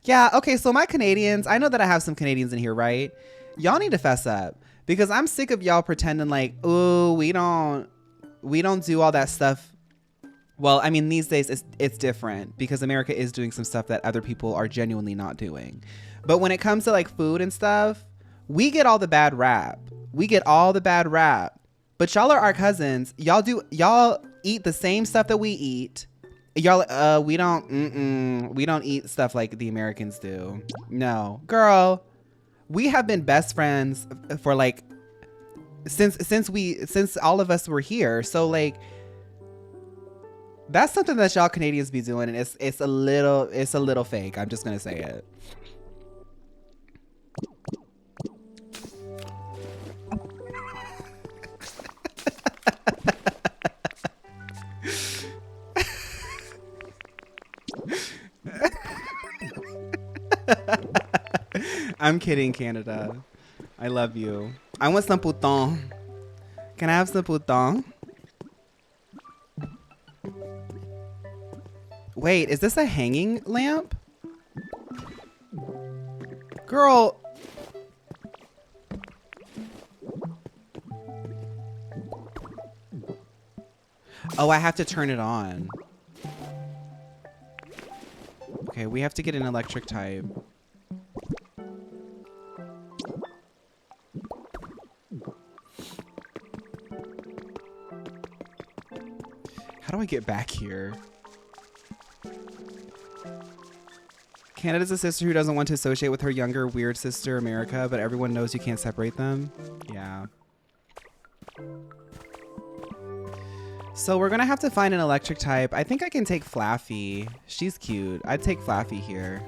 Yeah, okay, so my Canadians, I know that I have some Canadians in here, right? Y'all need to fess up, because I'm sick of y'all pretending like, ooh, we don't do all that stuff. Well, I mean, these days it's different because America is doing some stuff that other people are genuinely not doing. But when it comes to like food and stuff, we get all the bad rap. But y'all are our cousins. Y'all eat the same stuff that we eat. Y'all, we don't eat stuff like the Americans do. No, girl, we have been best friends for like, since all of us were here. So like, that's something that y'all Canadians be doing, and it's a little fake. I'm just gonna say it. I'm kidding, Canada. I love you. I want some pouton. Can I have some pouton? Wait, is this a hanging lamp? Girl. Oh, I have to turn it on. Okay, we have to get an electric type. How do I get back here? Canada's a sister who doesn't want to associate with her younger weird sister America, but everyone knows you can't separate them. Yeah. So we're gonna have to find an electric type. I think I can take Flaffy. She's cute. I'd take Flaffy here.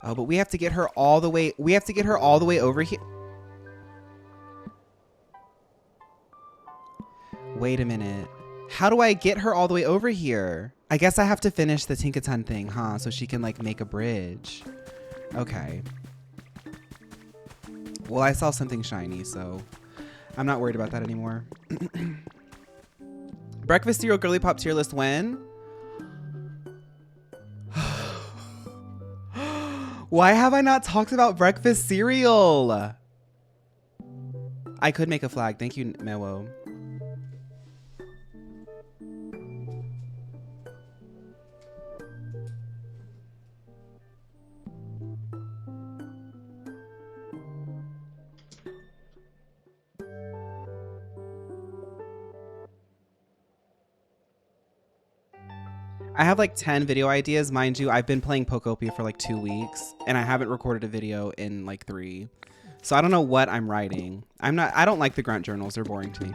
Oh, but we have to get her all the way. We have to get her all the way over here. Wait a minute. How do I get her all the way over here? I guess I have to finish the Tinkaton thing, huh? So she can like make a bridge. Okay. Well, I saw something shiny, so I'm not worried about that anymore. Breakfast cereal girly pop tier list when? Why have I not talked about breakfast cereal? I could make a flag. Thank you, Mewo. I have like 10 video ideas. Mind you, I've been playing Pokopia for like 2 weeks and I haven't recorded a video in like 3. So I don't know what I'm writing. I don't like the grunt journals. They're boring to me.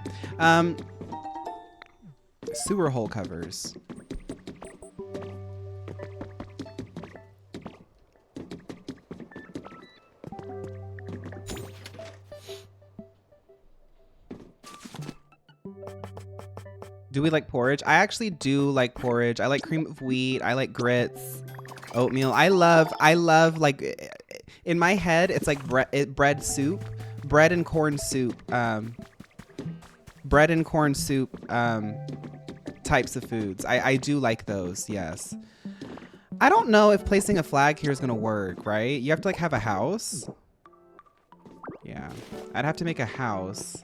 Sewer hole covers. Do we like porridge? I actually do like porridge. I like cream of wheat. I like grits, oatmeal. I love like, in my head, it's like bread soup, bread and corn soup, bread and corn soup, types of foods. I do like those, yes. I don't know if placing a flag here is gonna work, right? You have to like have a house. Yeah, I'd have to make a house,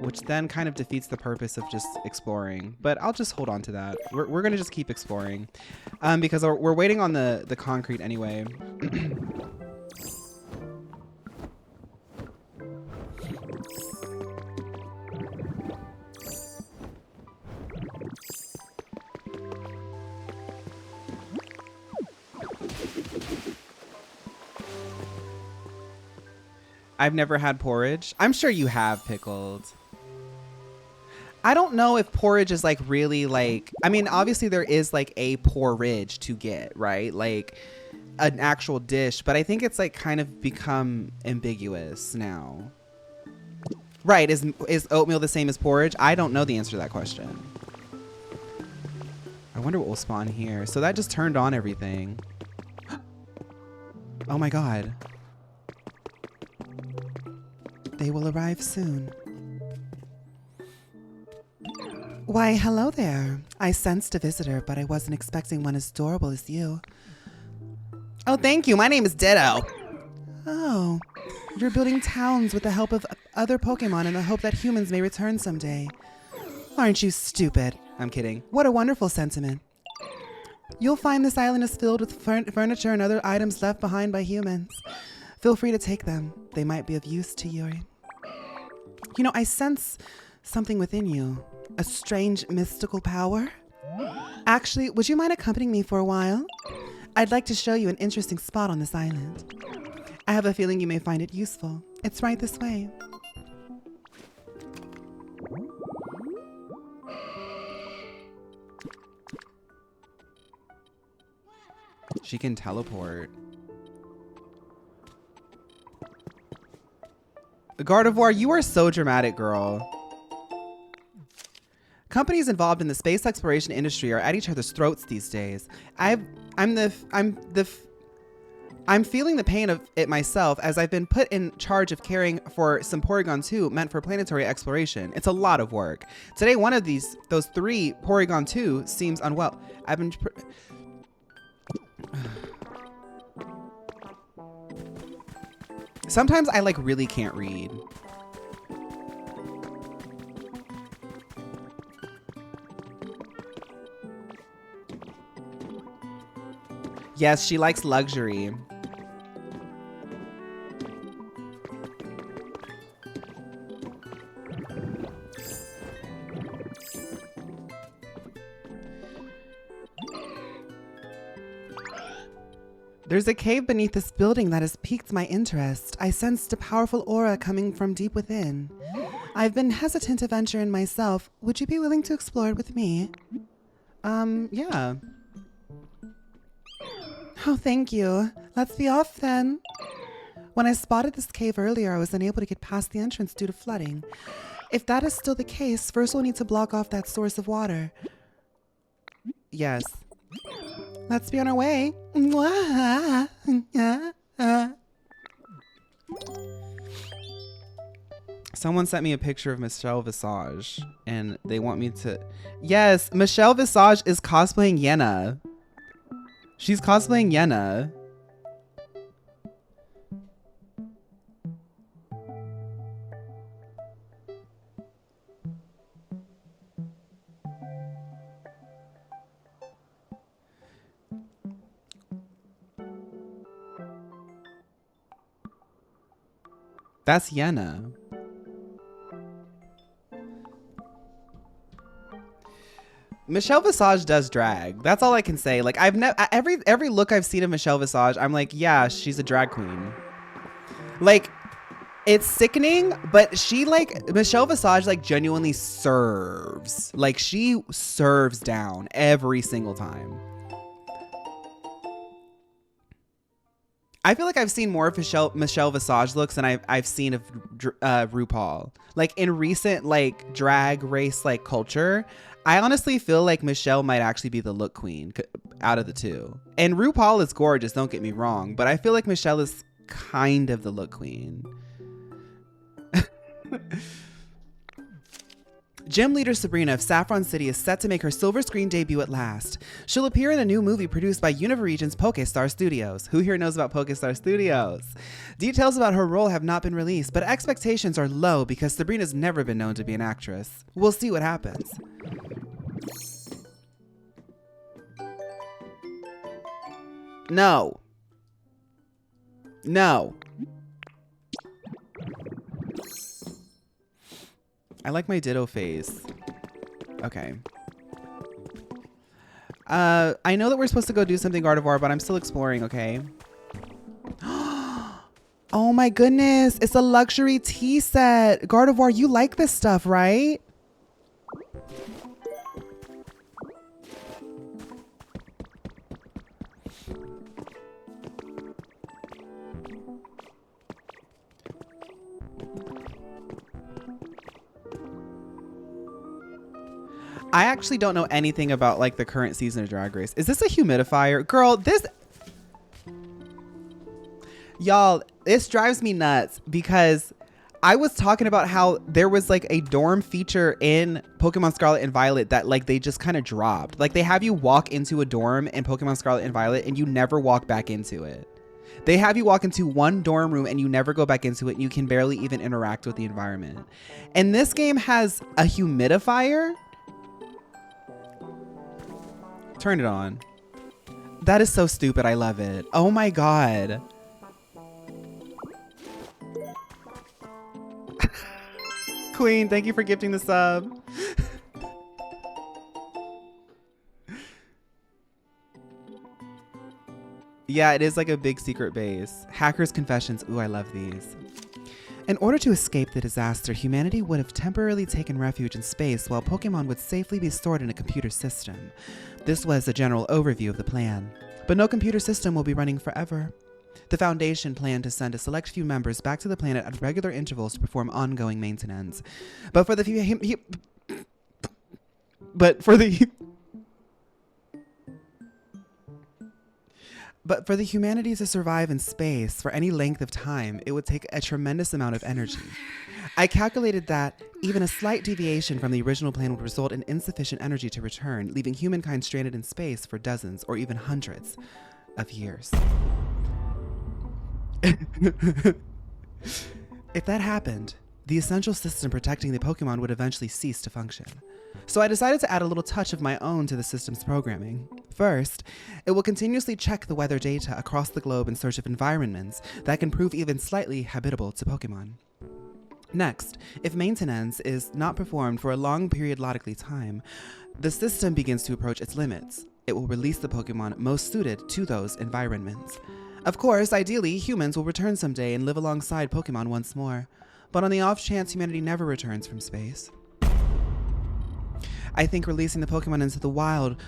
which then kind of defeats the purpose of just exploring. But I'll just hold on to that. We're gonna just keep exploring, because we're waiting on the concrete anyway. I've never had porridge. I'm sure you have, Pickled. I don't know if porridge is like really like, I mean, obviously there is like a porridge to get, right? Like an actual dish, but I think it's like kind of become ambiguous now. Right, is oatmeal the same as porridge? I don't know the answer to that question. I wonder what will spawn here. So that just turned on everything. Oh my God. They will arrive soon. Why, hello there. I sensed a visitor, but I wasn't expecting one as adorable as you. Oh, thank you. My name is Ditto. Oh, you're building towns with the help of other Pokemon in the hope that humans may return someday. Aren't you stupid? I'm kidding. What a wonderful sentiment. You'll find this island is filled with furniture and other items left behind by humans. Feel free to take them. They might be of use to you. You know, I sense something within you. A strange mystical power. Actually, would you mind accompanying me for a while? I'd like to show you an interesting spot on this island. I have a feeling you may find it useful. It's right this way. She can teleport. Gardevoir, you are so dramatic, girl. Companies involved in the space exploration industry are at each other's throats these days. I'm feeling the pain of it myself, as I've been put in charge of caring for some Porygon 2 meant for planetary exploration. It's a lot of work. Today, one of those 3 Porygon 2 seems unwell. I've been sometimes I like really can't read. Yes, she likes luxury. There's a cave beneath this building that has piqued my interest. I sensed a powerful aura coming from deep within. I've been hesitant to venture in myself. Would you be willing to explore it with me? Yeah. Oh, thank you. Let's be off then. When I spotted this cave earlier, I was unable to get past the entrance due to flooding. If that is still the case, first we'll need to block off that source of water. Yes. Let's be on our way. Someone sent me a picture of Michelle Visage, and they want me to... Yes, Michelle Visage is cosplaying Yenna. She's cosplaying Yenna. That's Yenna. Michelle Visage does drag. That's all I can say. Like I've never every look I've seen of Michelle Visage, I'm like, yeah, she's a drag queen. Like it's sickening, but she like Michelle Visage like genuinely serves. Like she serves down every single time. I feel like I've seen more of Michelle Visage looks than I've seen of RuPaul. Like in recent like drag race like culture, I honestly feel like Michelle might actually be the look queen out of the two. And RuPaul is gorgeous, don't get me wrong, but I feel like Michelle is kind of the look queen. Gym leader Sabrina of Saffron City is set to make her silver screen debut at last. She'll appear in a new movie produced by Univision's Pokestar Studios. Who here knows about Pokestar Studios? Details about her role have not been released, but expectations are low because Sabrina's never been known to be an actress. We'll see what happens. No. No. I like my ditto face. Okay. I know that we're supposed to go do something Gardevoir, but I'm still exploring, okay? Oh my goodness. It's a luxury tea set. Gardevoir, you like this stuff, right? I actually don't know anything about like the current season of Drag Race. Is this a humidifier? Girl, y'all, this drives me nuts because I was talking about how there was like a dorm feature in Pokemon Scarlet and Violet that like they just kind of dropped. Like they have you walk into a dorm in Pokemon Scarlet and Violet and you never walk back into it. They have you walk into one dorm room and you never go back into it and you can barely even interact with the environment. And this game has a humidifier. Turn it on. That is so stupid. I love it. Oh my God. Queen, thank you for gifting the sub. Yeah, it is like a big secret base. Hackers' confessions. Ooh, I love these. In order to escape the disaster, humanity would have temporarily taken refuge in space while Pokemon would safely be stored in a computer system. This was a general overview of the plan. But no computer system will be running forever. The Foundation planned to send a select few members back to the planet at regular intervals to perform ongoing maintenance. But for the humanity to survive in space for any length of time, it would take a tremendous amount of energy. I calculated that even a slight deviation from the original plan would result in insufficient energy to return, leaving humankind stranded in space for dozens or even hundreds of years. If that happened, the essential system protecting the Pokemon would eventually cease to function. So I decided to add a little touch of my own to the system's programming. First, it will continuously check the weather data across the globe in search of environments that can prove even slightly habitable to Pokemon. Next, if maintenance is not performed for a long periodically time, the system begins to approach its limits. It will release the Pokemon most suited to those environments. Of course, ideally, humans will return someday and live alongside Pokemon once more. But on the off chance humanity never returns from space, I think releasing the Pokemon into the wild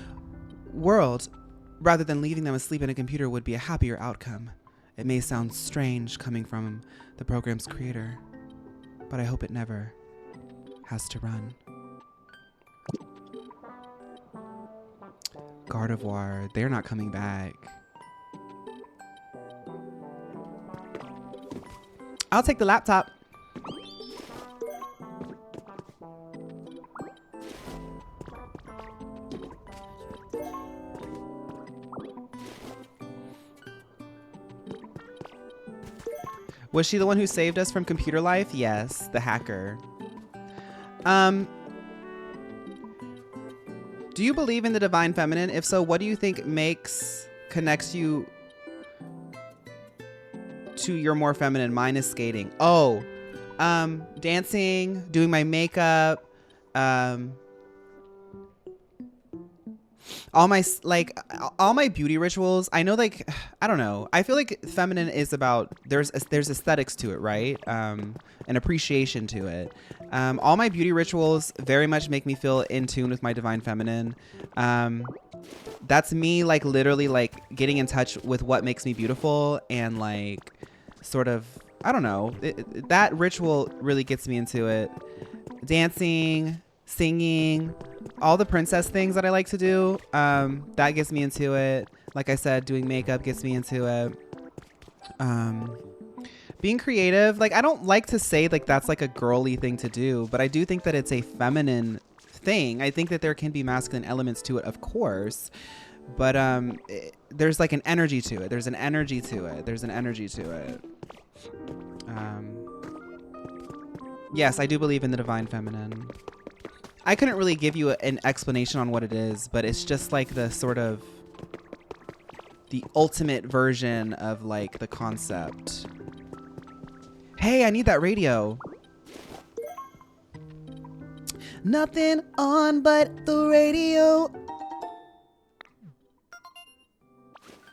world rather than leaving them asleep in a computer would be a happier outcome. It may sound strange coming from the program's creator, but I hope it never has to run. Gardevoir, they're not coming back. I'll take the laptop. Was she the one who saved us from computer life? Yes, the hacker. Do you believe in the divine feminine? If so, what do you think connects you to your more feminine? Mine is skating. Oh, dancing, doing my makeup, all my beauty rituals. I know, like, I don't know. I feel like feminine is about, there's aesthetics to it, right? An appreciation to it. All my beauty rituals very much make me feel in tune with my divine feminine. That's me, like, literally, like, getting in touch with what makes me beautiful and, like, sort of, I don't know. That ritual really gets me into it. Dancing, singing, all the princess things that I like to do, that gets me into it. Like I said, doing makeup gets me into it. being creative, like I don't like to say like that's like a girly thing to do, but I do think that it's a feminine thing. I think that there can be masculine elements to it, of course, but there's like an energy to it. There's an energy to it. There's an energy to it. Yes, I do believe in the divine feminine. I couldn't really give you an explanation on what it is, but it's just like the sort of the ultimate version of like the concept. Hey, I need that radio. Nothing on but the radio.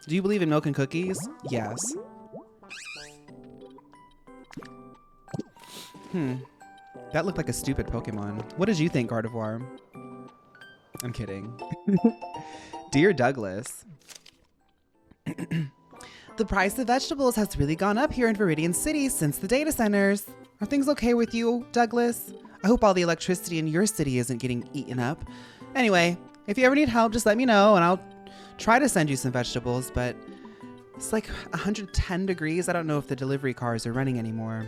Do you believe in milk and cookies? Yes. That looked like a stupid Pokemon. What did you think, Gardevoir? I'm kidding. Dear Douglas. The price of vegetables has really gone up here in Viridian City since the data centers. Are things okay with you, Douglas? I hope all the electricity in your city isn't getting eaten up. Anyway, if you ever need help, just let me know and I'll try to send you some vegetables, but it's like 110 degrees. I don't know if the delivery cars are running anymore.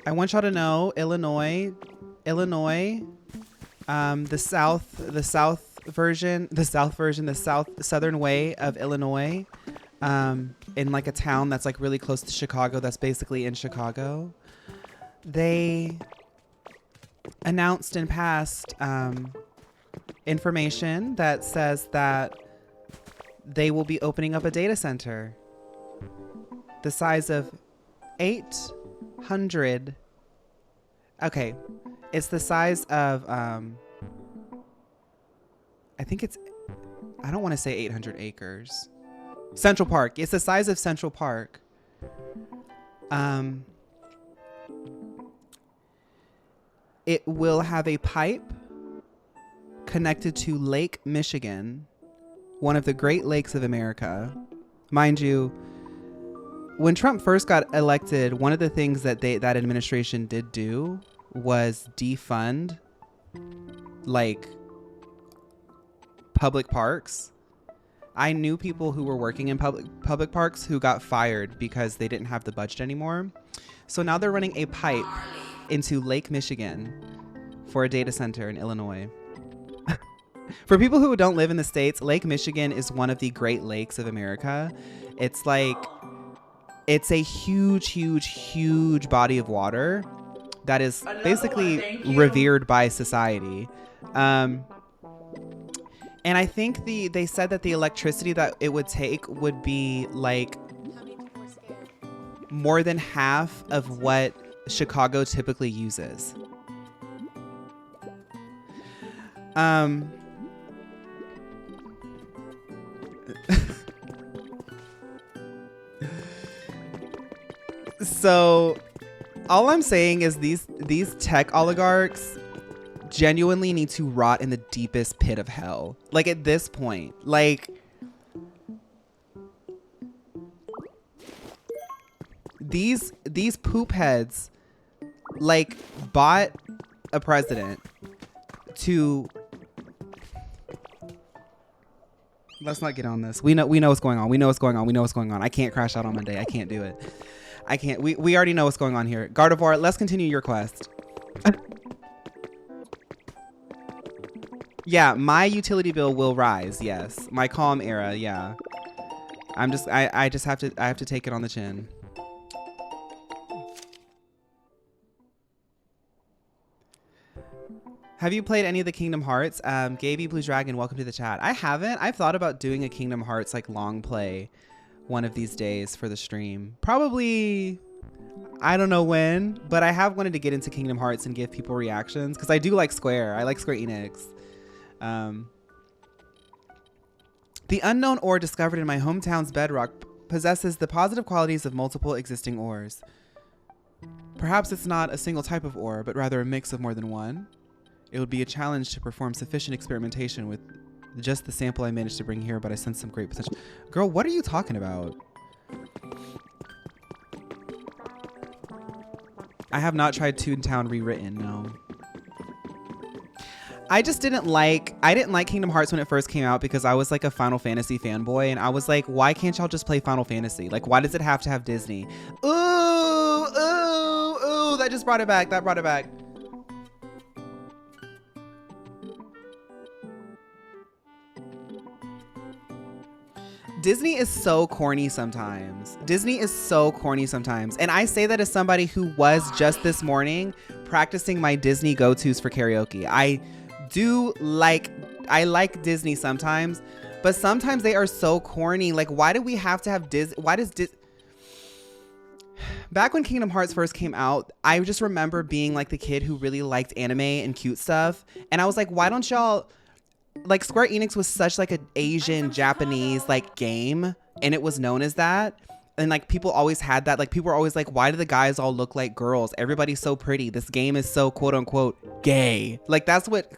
I want y'all to know Illinois, the southern way of Illinois, in like a town that's like really close to Chicago, that's basically in Chicago. They announced and passed information that says that they will be opening up a data center the size of 800. Okay, it's the size of I think it's, I don't want to say 800 acres. Central Park. It's the size of Central Park. It will have a pipe connected to Lake Michigan, one of the Great Lakes of America. Mind you, when Trump first got elected, one of the things that that administration did do was defund like public parks. I knew people who were working in public parks who got fired because they didn't have the budget anymore. So now they're running a pipe into Lake Michigan for a data center in Illinois. For people who don't live in the States, Lake Michigan is one of the Great Lakes of America. It's like, it's a huge body of water that is basically revered by society. And I think they said that the electricity that it would take would be like more than half of what Chicago typically uses. So all I'm saying is these tech oligarchs genuinely need to rot in the deepest pit of hell. Like at this point, like these poop heads like bought a president to, let's not get on this. We know what's going on. We know what's going on. I can't crash out on Monday. I can't do it. I can't. We already know what's going on here. Gardevoir, let's continue your quest. Yeah, my utility bill will rise. Yes, my calm era. Yeah, I just have to take it on the chin. Have you played any of the Kingdom Hearts? Gaby Blue Dragon, welcome to the chat. I haven't. I've thought about doing a Kingdom Hearts like long play one of these days for the stream. Probably, I don't know when, but I have wanted to get into Kingdom Hearts and give people reactions because I do like Square. I like Square Enix. The unknown ore discovered in my hometown's bedrock possesses the positive qualities of multiple existing ores. Perhaps it's not a single type of ore, but rather a mix of more than one. It would be a challenge to perform sufficient experimentation with just the sample I managed to bring here, but I sense some great potential. Girl, what are you talking about? I have not tried Toontown Rewritten, no. I didn't like Kingdom Hearts when it first came out because I was like a Final Fantasy fanboy, and I was like, why can't y'all just play Final Fantasy? Like, why does it have to have Disney? Ooh, that just brought it back. That brought it back. Disney is so corny sometimes. Disney is so corny sometimes. And I say that as somebody who was just this morning practicing my Disney go-tos for karaoke. I like Disney sometimes, but sometimes they are so corny. Like, why do we have to have Disney? Why does Disney? Back when Kingdom Hearts first came out, I just remember being like the kid who really liked anime and cute stuff. And I was like, why don't y'all, like, Square Enix was such like an Asian Japanese like game, and it was known as that. And like people always had that, like people were always like, why do the guys all look like girls? Everybody's so pretty. This game is so quote unquote gay. Like that's what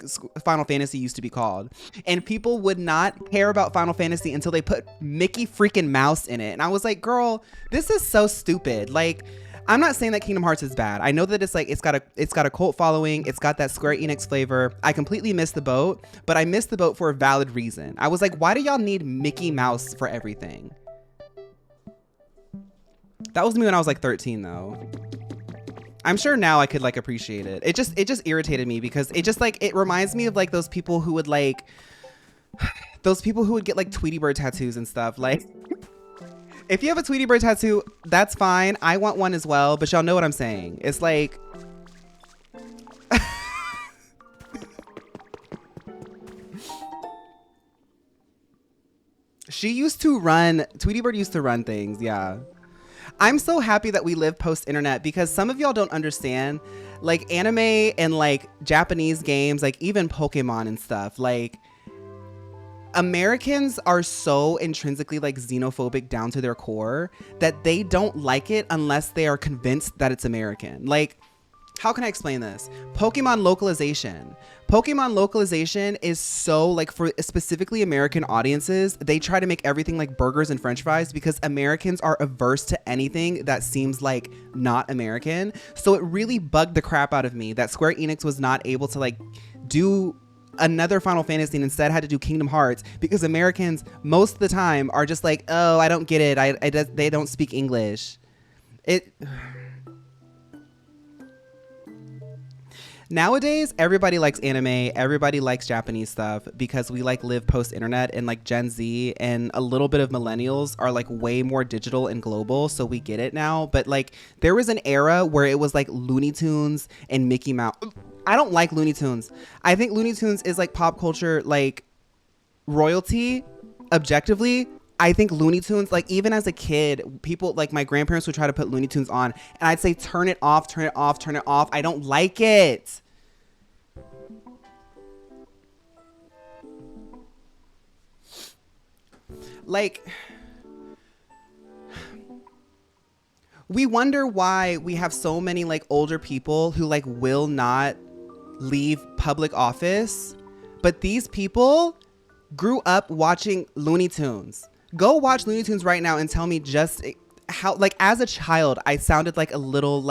Final Fantasy used to be called. And people would not care about Final Fantasy until they put Mickey freaking Mouse in it. And I was like, girl, this is so stupid. Like, I'm not saying that Kingdom Hearts is bad. I know that it's like it's got a cult following. It's got that Square Enix flavor. I completely missed the boat, but I missed the boat for a valid reason. I was like, why do y'all need Mickey Mouse for everything? That was me when I was like 13 though. I'm sure now I could like appreciate it. It just irritated me because it reminds me of like those people who would get like Tweety Bird tattoos and stuff. Like, if you have a Tweety Bird tattoo, that's fine. I want one as well, but y'all know what I'm saying. It's like, Tweety Bird used to run things, yeah. I'm so happy that we live post-internet because some of y'all don't understand, like anime and like Japanese games, like even Pokemon and stuff, like Americans are so intrinsically like xenophobic down to their core that they don't like it unless they are convinced that it's American. Like, how can I explain this? Pokemon localization is so like for specifically American audiences, they try to make everything like burgers and French fries because Americans are averse to anything that seems like not American. So it really bugged the crap out of me that Square Enix was not able to like do another Final Fantasy and instead had to do Kingdom Hearts because Americans most of the time are just like, oh, I don't get it. They don't speak English. Nowadays, everybody likes anime, everybody likes Japanese stuff because we like live post-internet, and like Gen Z and a little bit of millennials are like way more digital and global, so we get it now. But like there was an era where it was like Looney Tunes and Mickey Mouse. I don't like Looney Tunes. I think Looney Tunes is like pop culture, like royalty, objectively. I think Looney Tunes, like even as a kid, people like my grandparents would try to put Looney Tunes on and I'd say, turn it off, turn it off, turn it off. I don't like it. Like, we wonder why we have so many like older people who like will not leave public office, but these people grew up watching Looney Tunes. Go watch Looney Tunes right now and tell me just how, like as a child, I sounded like a little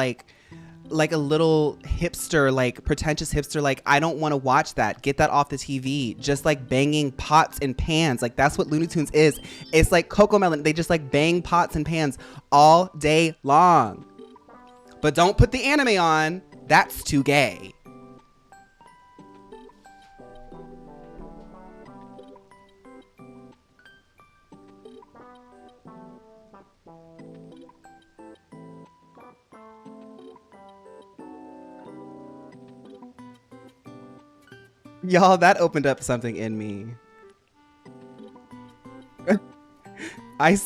hipster, like pretentious hipster. Like, I don't want to watch that. Get that off the TV. Just like banging pots and pans. Like that's what Looney Tunes is. It's like Cocomelon. They just like bang pots and pans all day long. But don't put the anime on. That's too gay. Y'all, that opened up something in me. I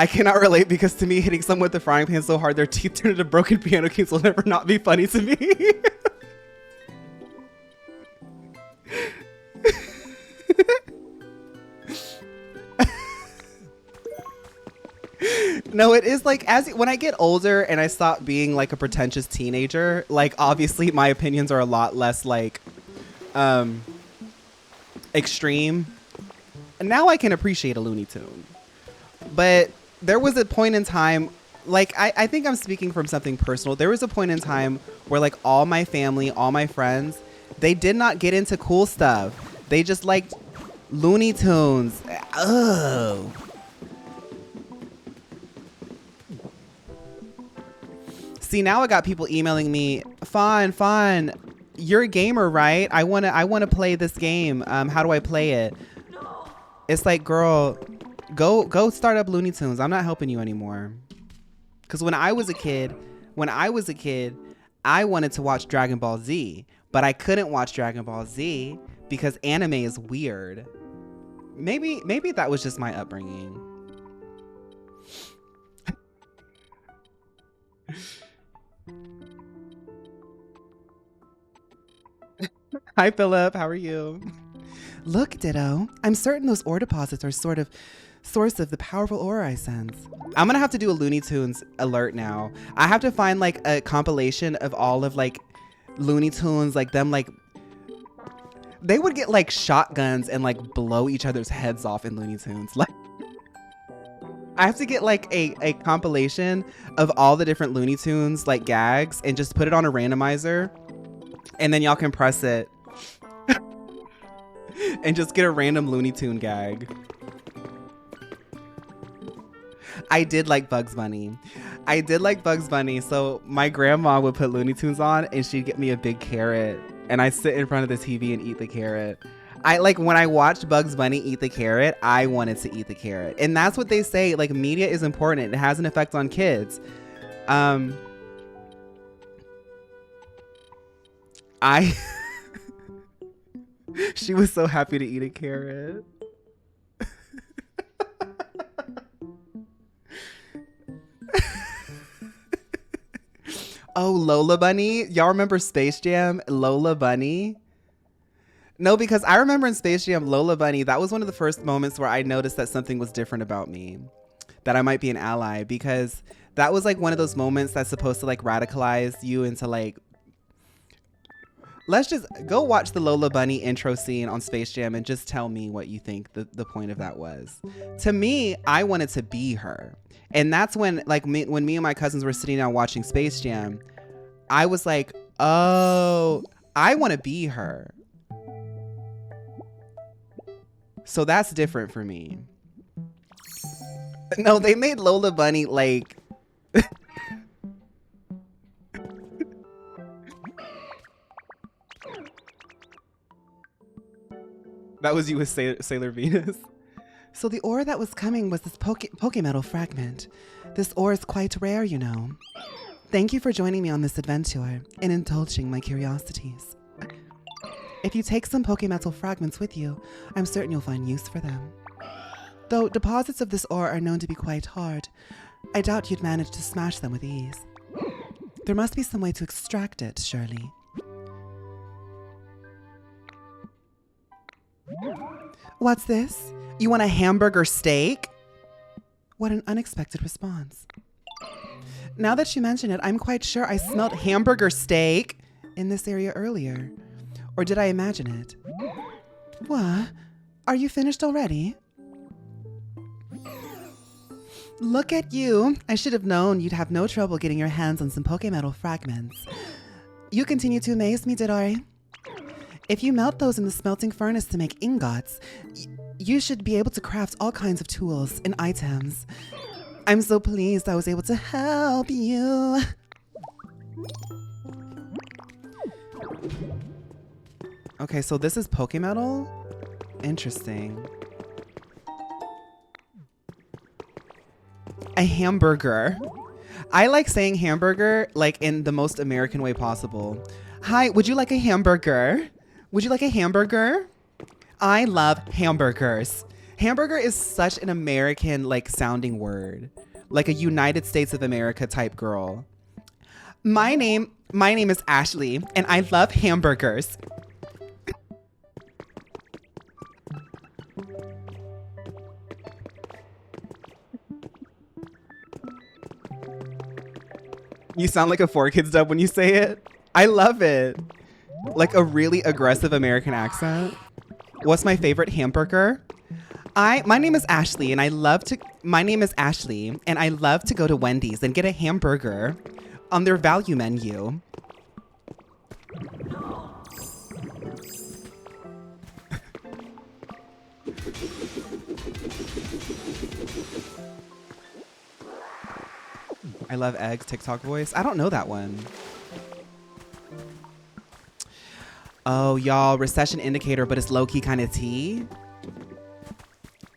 cannot relate because to me, hitting someone with a frying pan so hard their teeth turn into broken piano keys will never not be funny to me. No, it is like when I get older and I stop being like a pretentious teenager, like obviously my opinions are a lot less like extreme, and now I can appreciate a Looney Tune. But there was a point in time, like I think I'm speaking from something personal. There was a point in time where like all my family, all my friends, They did not get into cool stuff. They just liked Looney Tunes. Ugh. See, now I got people emailing me, Fawn, you're a gamer, right? I wanna play this game. How do I play it? It's like, girl, go start up Looney Tunes. I'm not helping you anymore. Cause when I was a kid, I wanted to watch Dragon Ball Z, but I couldn't watch Dragon Ball Z because anime is weird. Maybe that was just my upbringing. Hi, Philip. How are you? Look, Ditto. I'm certain those ore deposits are sort of source of the powerful ore I sense. I'm gonna have to do a Looney Tunes alert now. I have to find like a compilation of all of like Looney Tunes, like them like they would get like shotguns and like blow each other's heads off in Looney Tunes. Like I have to get like a compilation of all the different Looney Tunes like gags and just put it on a randomizer, and then y'all can press it and just get a random Looney Tune gag. I did like Bugs Bunny. So my grandma would put Looney Tunes on and she'd get me a big carrot and I sit in front of the TV and eat the carrot. When I watched Bugs Bunny eat the carrot, I wanted to eat the carrot. And that's what they say, like media is important. It has an effect on kids. She was so happy to eat a carrot. Oh, Lola Bunny. Y'all remember Space Jam? Lola Bunny? No, because I remember in Space Jam, Lola Bunny, that was one of the first moments where I noticed that something was different about me. That I might be an ally. Because that was like one of those moments that's supposed to like radicalize you into like... Let's just go watch the Lola Bunny intro scene on Space Jam and just tell me what you think the point of that was. To me, I wanted to be her. And that's when when me and my cousins were sitting down watching Space Jam, I was like, oh, I want to be her. So that's different for me. No, they made Lola Bunny like... That was you with Sailor Venus. So the ore that was coming was this Pokemetal fragment. This ore is quite rare, you know. Thank you for joining me on this adventure and indulging my curiosities. If you take some Pokemetal fragments with you, I'm certain you'll find use for them. Though deposits of this ore are known to be quite hard, I doubt you'd manage to smash them with ease. There must be some way to extract it, surely. What's this? You want a hamburger steak? What an unexpected response. Now that you mention it, I'm quite sure I smelled hamburger steak in this area earlier. Or did I imagine it? What? Are you finished already? Look at you. I should have known you'd have no trouble getting your hands on some Pokemetal fragments. You continue to amaze me, Didori. If you melt those in the smelting furnace to make ingots, you should be able to craft all kinds of tools and items. I'm so pleased I was able to help you. Okay, so this is Pokemetal? Interesting. A hamburger. I like saying hamburger like in the most American way possible. Hi, would you like a hamburger? Would you like a hamburger? I love hamburgers. Hamburger is such an American like sounding word. Like a United States of America type girl. My name is Ashley and I love hamburgers. You sound like a 4Kids dub when you say it. I love it. Like a really aggressive American accent. What's my favorite hamburger? My name is Ashley and I love to go to Wendy's and get a hamburger on their value menu. I love eggs, TikTok voice. I don't know that one. Oh, y'all, recession indicator, but it's low-key kind of tea.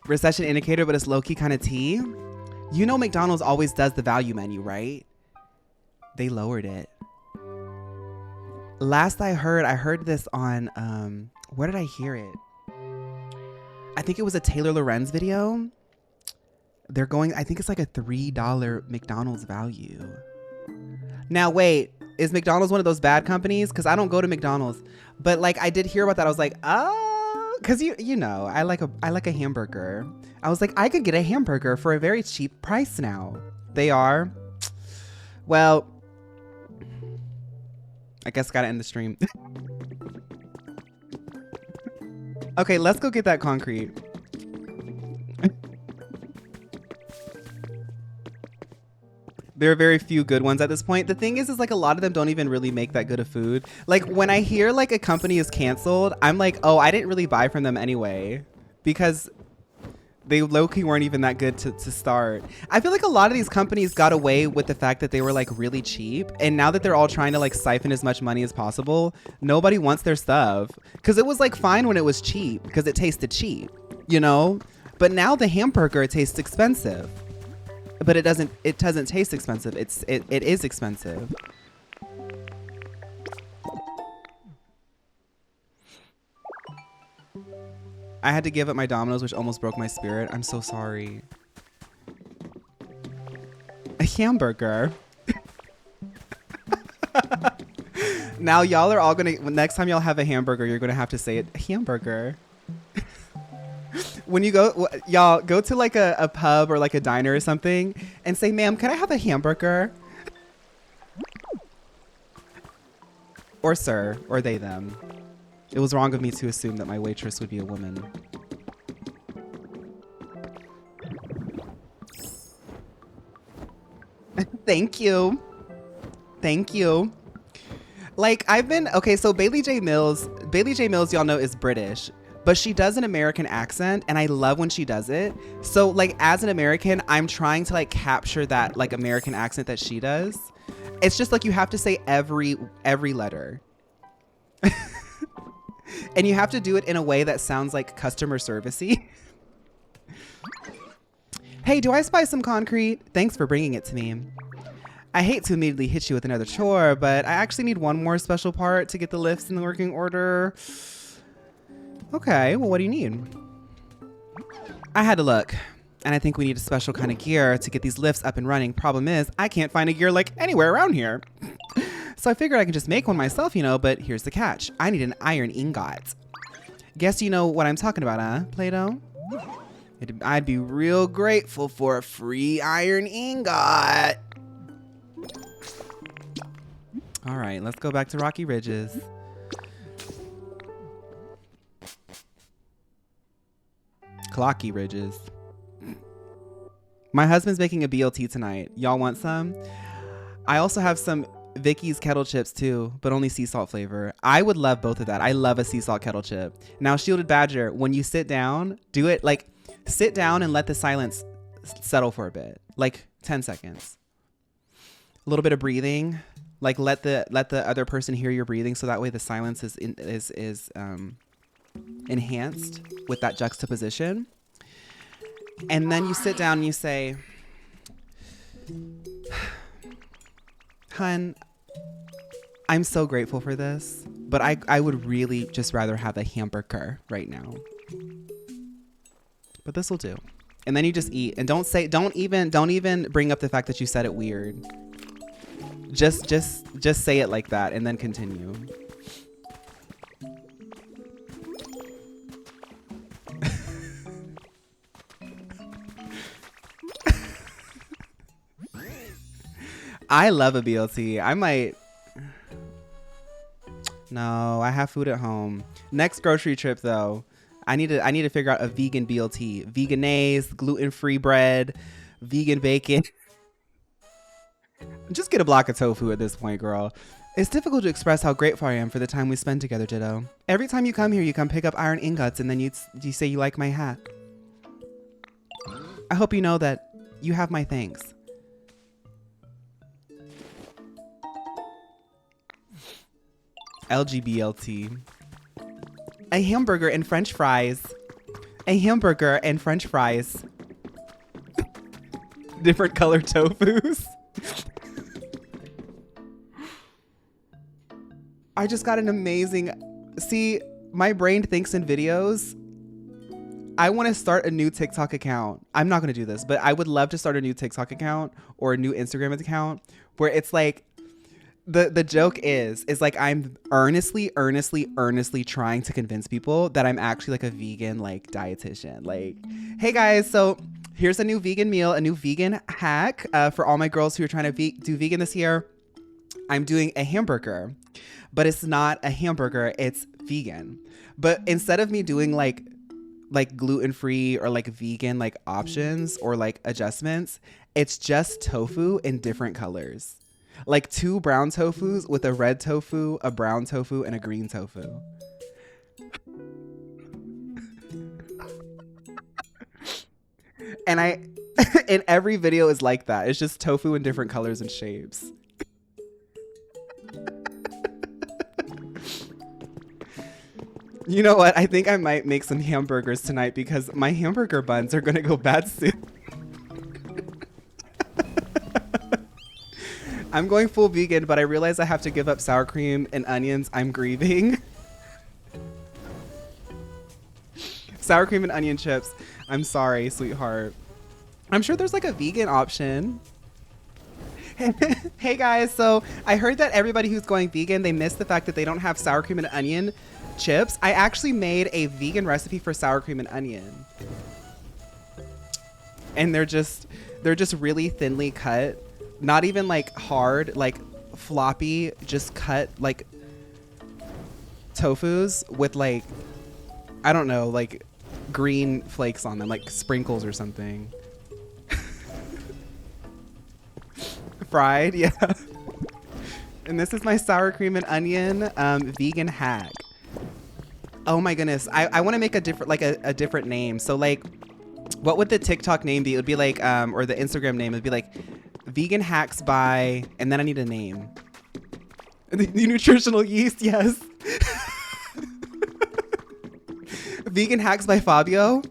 Recession indicator, but it's low-key kind of tea. You know McDonald's always does the value menu, right? They lowered it. Last I heard this on, where did I hear it? I think it was a Taylor Lorenz video. They're going, I think it's like a $3 McDonald's value. Now, wait, is McDonald's one of those bad companies? Because I don't go to McDonald's. But like, I did hear about that. I was like, oh, because you know, I like a hamburger. I was like, I could get a hamburger for a very cheap price now. They are. Well, I guess gotta end the stream. Okay, let's go get that concrete. There are very few good ones at this point. The thing is like a lot of them don't even really make that good of food. Like when I hear like a company is canceled, I'm like, oh, I didn't really buy from them anyway, because they low-key weren't even that good to start. I feel like a lot of these companies got away with the fact that they were like really cheap, and now that they're all trying to like siphon as much money as possible, nobody wants their stuff, because it was like fine when it was cheap because it tasted cheap, you know? But now the hamburger tastes expensive. But it doesn't taste expensive. It is expensive. I had to give up my Domino's, which almost broke my spirit. I'm so sorry. A hamburger. Now y'all are all gonna, next time y'all have a hamburger, you're gonna have to say it, hamburger. When you go, y'all go to like a pub or like a diner or something and say, ma'am, can I have a hamburger? Or sir, or they, them. It was wrong of me to assume that my waitress would be a woman. Thank you. Thank you. Like okay, so Bailey J. Mills, y'all know, is British. But she does an American accent, and I love when she does it. So like as an American, I'm trying to like capture that like American accent that she does. It's just like you have to say every letter. And you have to do it in a way that sounds like customer servicey. Hey, do I spy some concrete? Thanks for bringing it to me. I hate to immediately hit you with another chore, but I actually need one more special part to get the lifts in the working order. Okay, well, what do you need? I had to look, and I think we need a special kind of gear to get these lifts up and running. Problem is, I can't find a gear like anywhere around here. So I figured I could just make one myself, you know, but here's the catch. I need an iron ingot. Guess you know what I'm talking about, huh, Play-Doh? I'd be real grateful for a free iron ingot. All right, let's go back to Rocky Ridges. Clocky Ridges. My husband's making a BLT tonight. Y'all want some? I also have some Vicky's kettle chips too, but only sea salt flavor. I would love both of that. I love a sea salt kettle chip. Now, Shielded Badger, when you sit down, do it like sit down and let the silence settle for a bit, like 10 seconds. A little bit of breathing, like let the other person hear your breathing, so that way the silence is enhanced with that juxtaposition. And then you sit down and you say, hun, I'm so grateful for this, but I would really just rather have a hamburger right now. But this will do. And then you just eat, and don't even bring up the fact that you said it weird. Just say it like that and then continue. I love a BLT. I might. No, I have food at home. Next grocery trip though, I need to figure out a vegan BLT. Veganese, gluten-free bread, vegan bacon. Just get a block of tofu at this point, girl. It's difficult to express how grateful I am for the time we spend together, Ditto. Every time you come here, you come pick up iron ingots and then you say you like my hat. I hope you know that you have my thanks. LGBLT. A hamburger and french fries. A hamburger and french fries. Different color tofus. I just got an amazing... See, my brain thinks in videos. I want to start a new TikTok account. I'm not going to do this, but I would love to start a new TikTok account or a new Instagram account where it's like, the joke is like I'm earnestly trying to convince people that I'm actually like a vegan like dietitian. Like, hey guys, so here's a new vegan meal, a new vegan hack for all my girls who are trying to do vegan this year. I'm doing a hamburger, but it's not a hamburger, it's vegan. But instead of me doing like gluten-free or like vegan like options or like adjustments, it's just tofu in different colors. Like 2 brown tofus with a red tofu, a brown tofu, and a green tofu. And in every video is like that. It's just tofu in different colors and shapes. You know what? I think I might make some hamburgers tonight because my hamburger buns are going to go bad soon. I'm going full vegan, but I realize I have to give up sour cream and onions. I'm grieving. Sour cream and onion chips. I'm sorry, sweetheart. I'm sure there's like a vegan option. Hey guys, so I heard that everybody who's going vegan, they miss the fact that they don't have sour cream and onion chips. I actually made a vegan recipe for sour cream and onion. And they're just really thinly cut. Not even like hard, like floppy, just cut like tofus with like, I don't know, like green flakes on them, like sprinkles or something. Fried, yeah. And this is my sour cream and onion vegan hack. Oh my goodness. I want to make a different, like a different name. So like, what would the TikTok name be? It would be like, or the Instagram name, it'd be like vegan hacks by, and then I need a name. The nutritional yeast, yes. Vegan hacks by Fabio.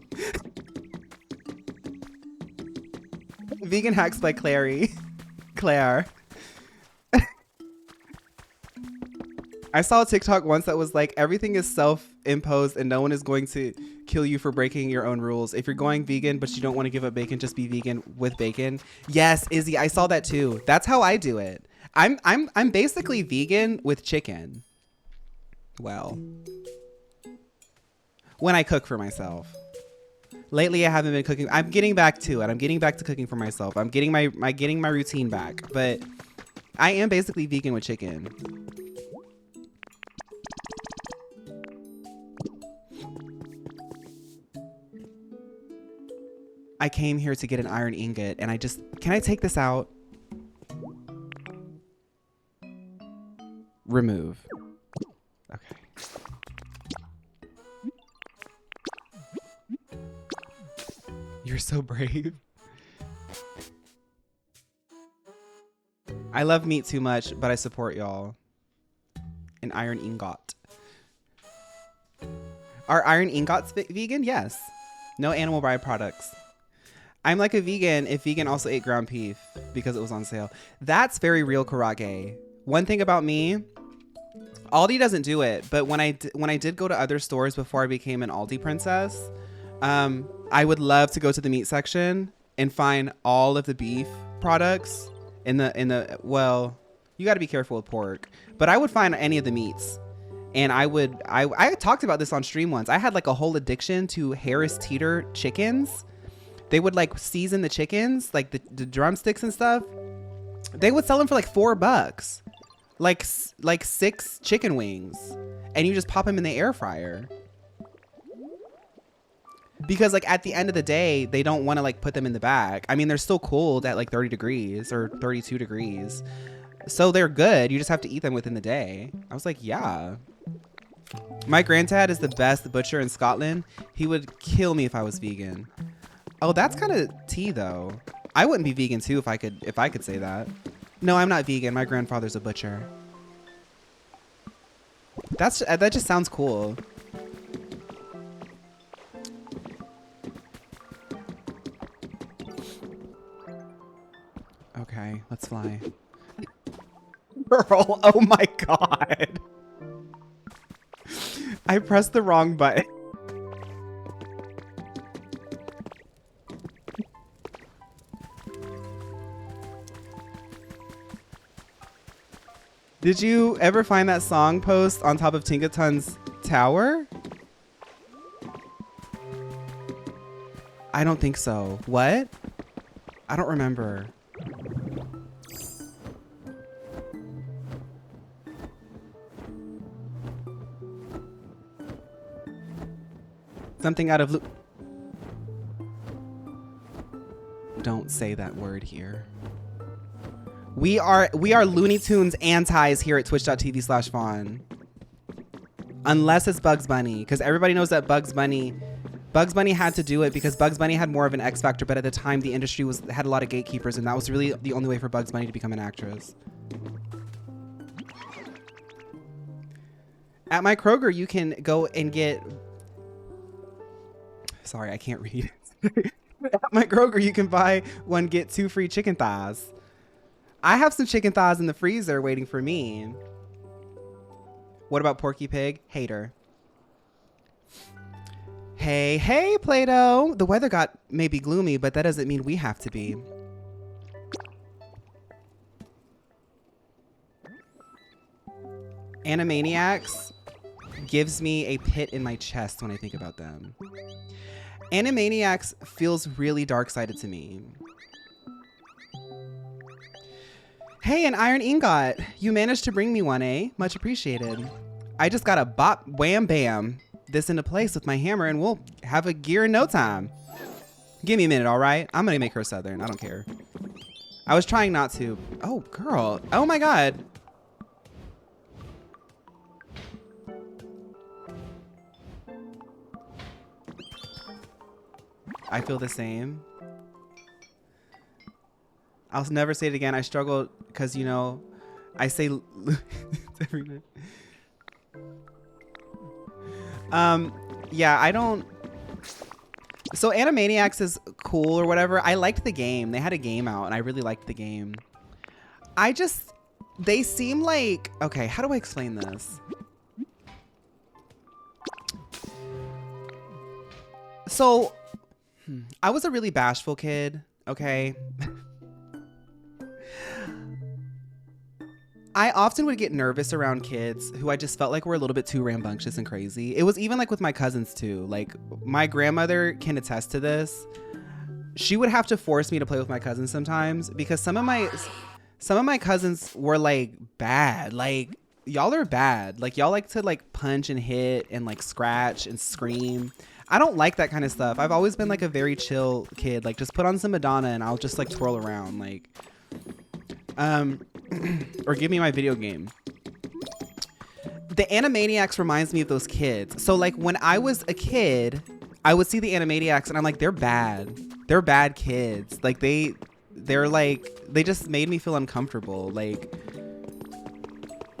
Vegan hacks by Claire. I saw a TikTok once that was like, everything is self-imposed and no one is going to kill you for breaking your own rules. If you're going vegan, but you don't want to give up bacon, just be vegan with bacon. Yes, Izzy, I saw that too. That's how I do it. I'm basically vegan with chicken. Well, when I cook for myself. Lately, I haven't been cooking. I'm getting back to it. I'm getting back to cooking for myself. I'm getting my routine back, but I am basically vegan with chicken. I came here to get an iron ingot and can I take this out? Remove. Okay. You're so brave. I love meat too much, but I support y'all. An iron ingot. Are iron ingots vegan? Yes. No animal byproducts. I'm like a vegan if vegan also ate ground beef because it was on sale. That's very real karage. One thing about me, Aldi doesn't do it, but when I did go to other stores before I became an Aldi princess, I would love to go to the meat section and find all of the beef products well, you got to be careful with pork, but I would find any of the meats. And I talked about this on stream once. I had like a whole addiction to Harris Teeter chickens. They would like season the chickens, like the drumsticks and stuff. They would sell them for like $4, like 6 chicken wings, and you just pop them in the air fryer. Because like at the end of the day, they don't want to like put them in the bag. I mean, they're still cold at like 30 degrees or 32 degrees. So they're good. You just have to eat them within the day. I was like, yeah. My granddad is the best butcher in Scotland. He would kill me if I was vegan. Oh, that's kind of tea though. I wouldn't be vegan too if I could say that. No, I'm not vegan. My grandfather's a butcher. That just sounds cool. Okay, let's fly. Girl, oh my god. I pressed the wrong button. Did you ever find that song post on top of Tinkaton's tower? I don't think so. What? I don't remember. Something out of Don't say that word here. We are Looney Tunes antis here at twitch.tv/phaun. Unless it's Bugs Bunny, because everybody knows that Bugs Bunny had to do it because Bugs Bunny had more of an X factor, but at the time the industry had a lot of gatekeepers, and that was really the only way for Bugs Bunny to become an actress. At my Kroger, you can go and get... Sorry, I can't read. At my Kroger, you can buy one, get 2 free chicken thighs. I have some chicken thighs in the freezer waiting for me. What about Porky Pig? Hater. Hey, Play-Doh. The weather got maybe gloomy, but that doesn't mean we have to be. Animaniacs gives me a pit in my chest when I think about them. Animaniacs feels really dark-sided to me. Hey, an iron ingot. You managed to bring me one, eh? Much appreciated. I just gotta bop, wham, bam this into place with my hammer and we'll have a gear in no time. Give me a minute, all right? I'm gonna make her Southern. I don't care. I was trying not to. Oh, girl. Oh my God. I feel the same. I'll never say it again. I struggle because, you know, I say every night. Yeah, I don't. So Animaniacs is cool or whatever. I liked the game. They had a game out and I really liked the game. They seem like, okay, how do I explain this? So I was a really bashful kid, okay? I often would get nervous around kids who I just felt like were a little bit too rambunctious and crazy. It was even like with my cousins too. Like my grandmother can attest to this. She would have to force me to play with my cousins sometimes because some of my cousins were like bad. Like y'all are bad. Like y'all like to like punch and hit and like scratch and scream. I don't like that kind of stuff. I've always been like a very chill kid. Like just put on some Madonna and I'll just like twirl around like or give me my video game. The Animaniacs reminds me of those kids. So like when I was a kid, I would see the Animaniacs and I'm like, they're bad. They're bad kids. Like they're like, they just made me feel uncomfortable. Like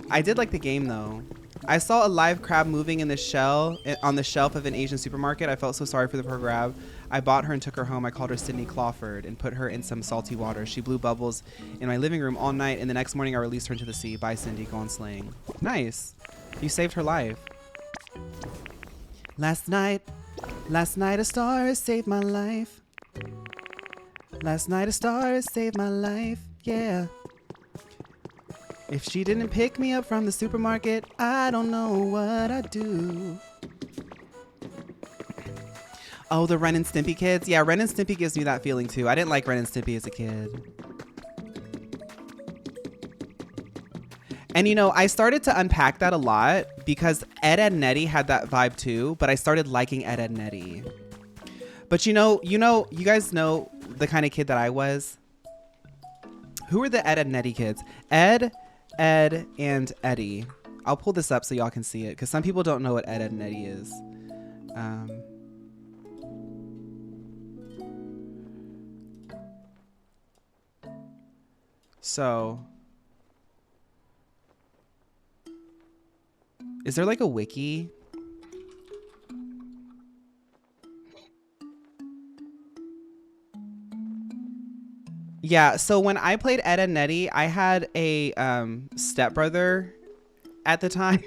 I did like the game though. I saw a live crab moving in the shell on the shelf of an Asian supermarket. I felt so sorry for the poor crab. I bought her and took her home. I called her Sydney Clawford and put her in some salty water. She blew bubbles in my living room all night, and the next morning I released her into the sea. Bye, Cindy. Go on slaying. Nice. You saved her life. Last night a star saved my life. Last night a star saved my life. Yeah. If she didn't pick me up from the supermarket, I don't know what I'd do. Oh, the Ren and Stimpy kids? Yeah, Ren and Stimpy gives me that feeling too. I didn't like Ren and Stimpy as a kid. And you know, I started to unpack that a lot because Ed, Edd n Eddy had that vibe too, but I started liking Ed, Edd n Eddy. But you guys know the kind of kid that I was, Who are the Ed and Eddie kids? Ed, and Eddie. I'll pull this up so y'all can see it because some people don't know what Ed, and Eddie is. So, is there like a wiki? Yeah, so when I played Ed and Eddie, I had a stepbrother at the time,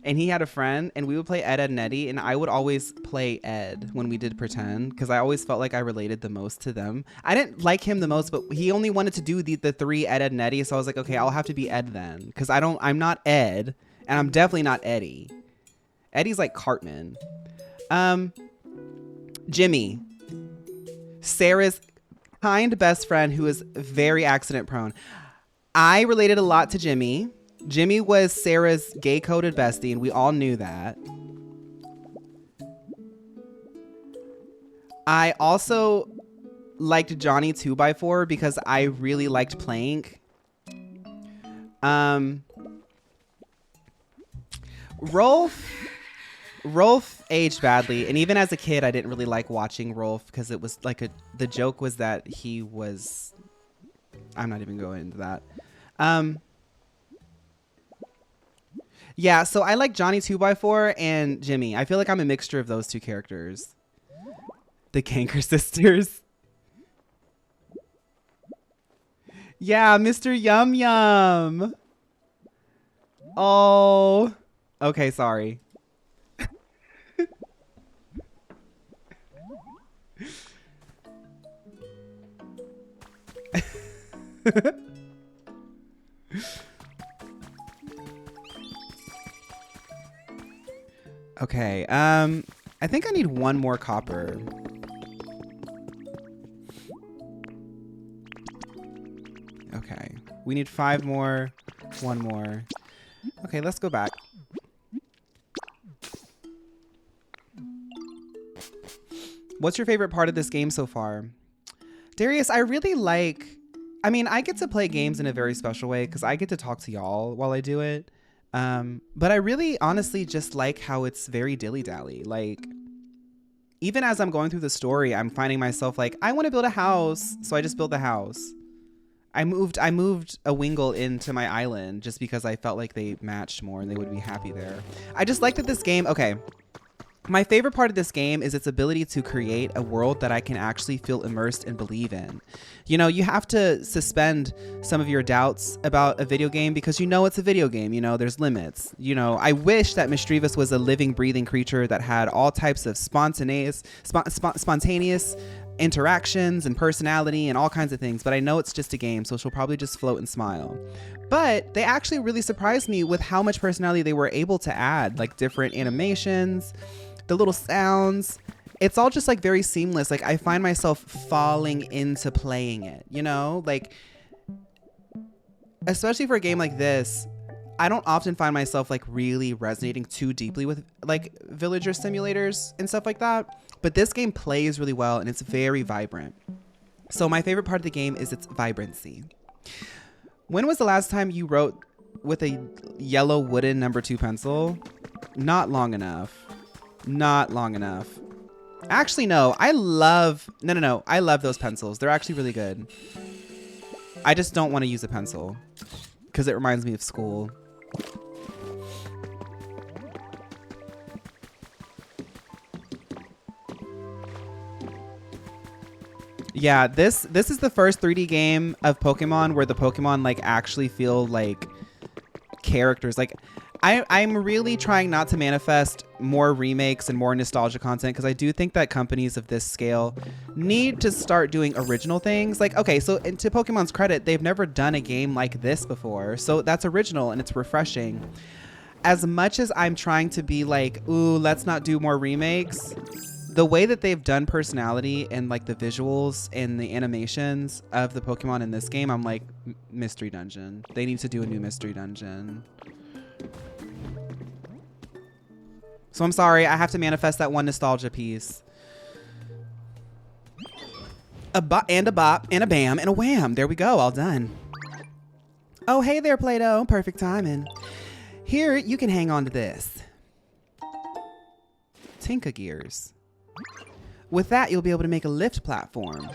and he had a friend, and we would play Ed, and Eddie, and I would always play Ed when we did pretend, because I always felt like I related the most to them. I didn't like him the most, but he only wanted to do the three Ed, and Eddie, so I was like, okay, I'll have to be Ed then, because I'm not Ed, and I'm definitely not Eddie. Eddie's like Cartman. Jimmy, Sarah's kind best friend who is very accident prone. I related a lot to Jimmy. Jimmy was Sarah's gay coded bestie, and we all knew that. I also liked Johnny 2x4 because I really liked Plank. Rolf aged badly, and even as a kid I didn't really like watching Rolf because it was like the joke was that he was, I'm not even going into that. Yeah, so I like Johnny 2x4 and Jimmy. I feel like I'm a mixture of those two characters. The Kanker sisters. Yeah, Mr. Yum Yum. Oh. Okay, sorry. Okay, I think I need one more copper. Okay, we need 5 more, 1 more. Okay, let's go back. What's your favorite part of this game so far? Darius, I really like, I mean, I get to play games in a very special way because I get to talk to y'all while I do it. But I really honestly just like how it's very dilly-dally. Like, even as I'm going through the story, I'm finding myself like, I want to build a house. So I just built the house. I moved a Wingle into my island just because I felt like they matched more and they would be happy there. I just like that this game, okay. My favorite part of this game is its ability to create a world that I can actually feel immersed and believe in. You know, you have to suspend some of your doubts about a video game because you know it's a video game, you know, there's limits. You know, I wish that Mischievous was a living, breathing creature that had all types of spontaneous interactions and personality and all kinds of things, but I know it's just a game, so she'll probably just float and smile. But they actually really surprised me with how much personality they were able to add, like different animations, the little sounds. It's all just like very seamless. Like I find myself falling into playing it, you know, like especially for a game like this, I don't often find myself like really resonating too deeply with like villager simulators and stuff like that. But this game plays really well and it's very vibrant. So my favorite part of the game is its vibrancy. When was the last time you wrote with a yellow wooden number 2 pencil? Not long enough. Not long enough. Actually, no. I love those pencils. They're actually really good. I just don't want to use a pencil because it reminds me of school. Yeah, this is the first 3D game of Pokemon where the Pokemon like actually feel like characters. Like I'm really trying not to manifest more remakes and more nostalgia content because I do think that companies of this scale need to start doing original things. Like, okay, so to Pokemon's credit, they've never done a game like this before. So that's original and it's refreshing. As much as I'm trying to be like, ooh, let's not do more remakes, the way that they've done personality and like the visuals and the animations of the Pokemon in this game, I'm like, Mystery Dungeon. They need to do a new Mystery Dungeon. So I'm sorry, I have to manifest that one nostalgia piece. A bop and a bop and a bam and a wham. There we go. All done. Oh, hey there, Play-Doh. Perfect timing. Here, you can hang on to this. Tinka gears. With that, you'll be able to make a lift platform.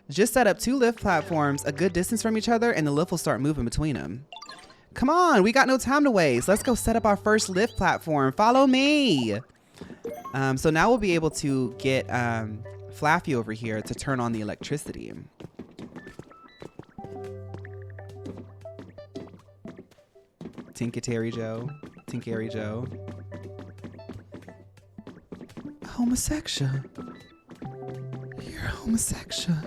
Just set up 2 lift platforms a good distance from each other and the lift will start moving between them. Come on, we got no time to waste. Let's go set up our first lift platform. Follow me. So now we'll be able to get Flaffy over here to turn on the electricity. Tinkatary Joe. Tinkary Joe. Homosexual. You're homosexual.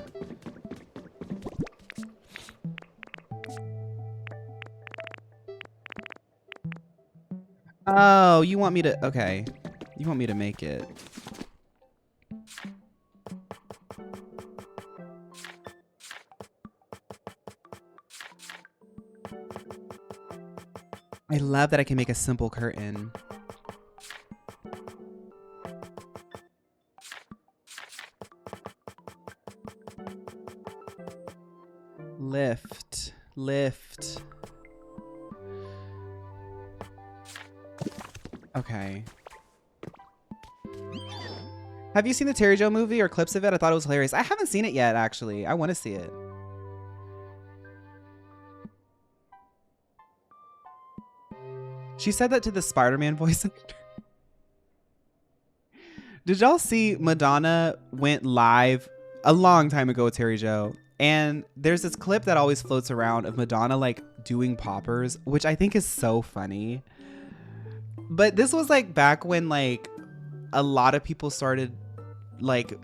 Oh, you want me to... Okay. You want me to make it. I love that I can make a simple curtain. Lift. Lift. Okay. Have you seen the Terry Joe movie or clips of it? I thought it was hilarious. I haven't seen it yet, actually. I want to see it. She said that to the Spider-Man voice actor. Did y'all see Madonna went live a long time ago with Terry Joe? And there's this clip that always floats around of Madonna like doing poppers, which I think is so funny. But this was like back when like a lot of people started like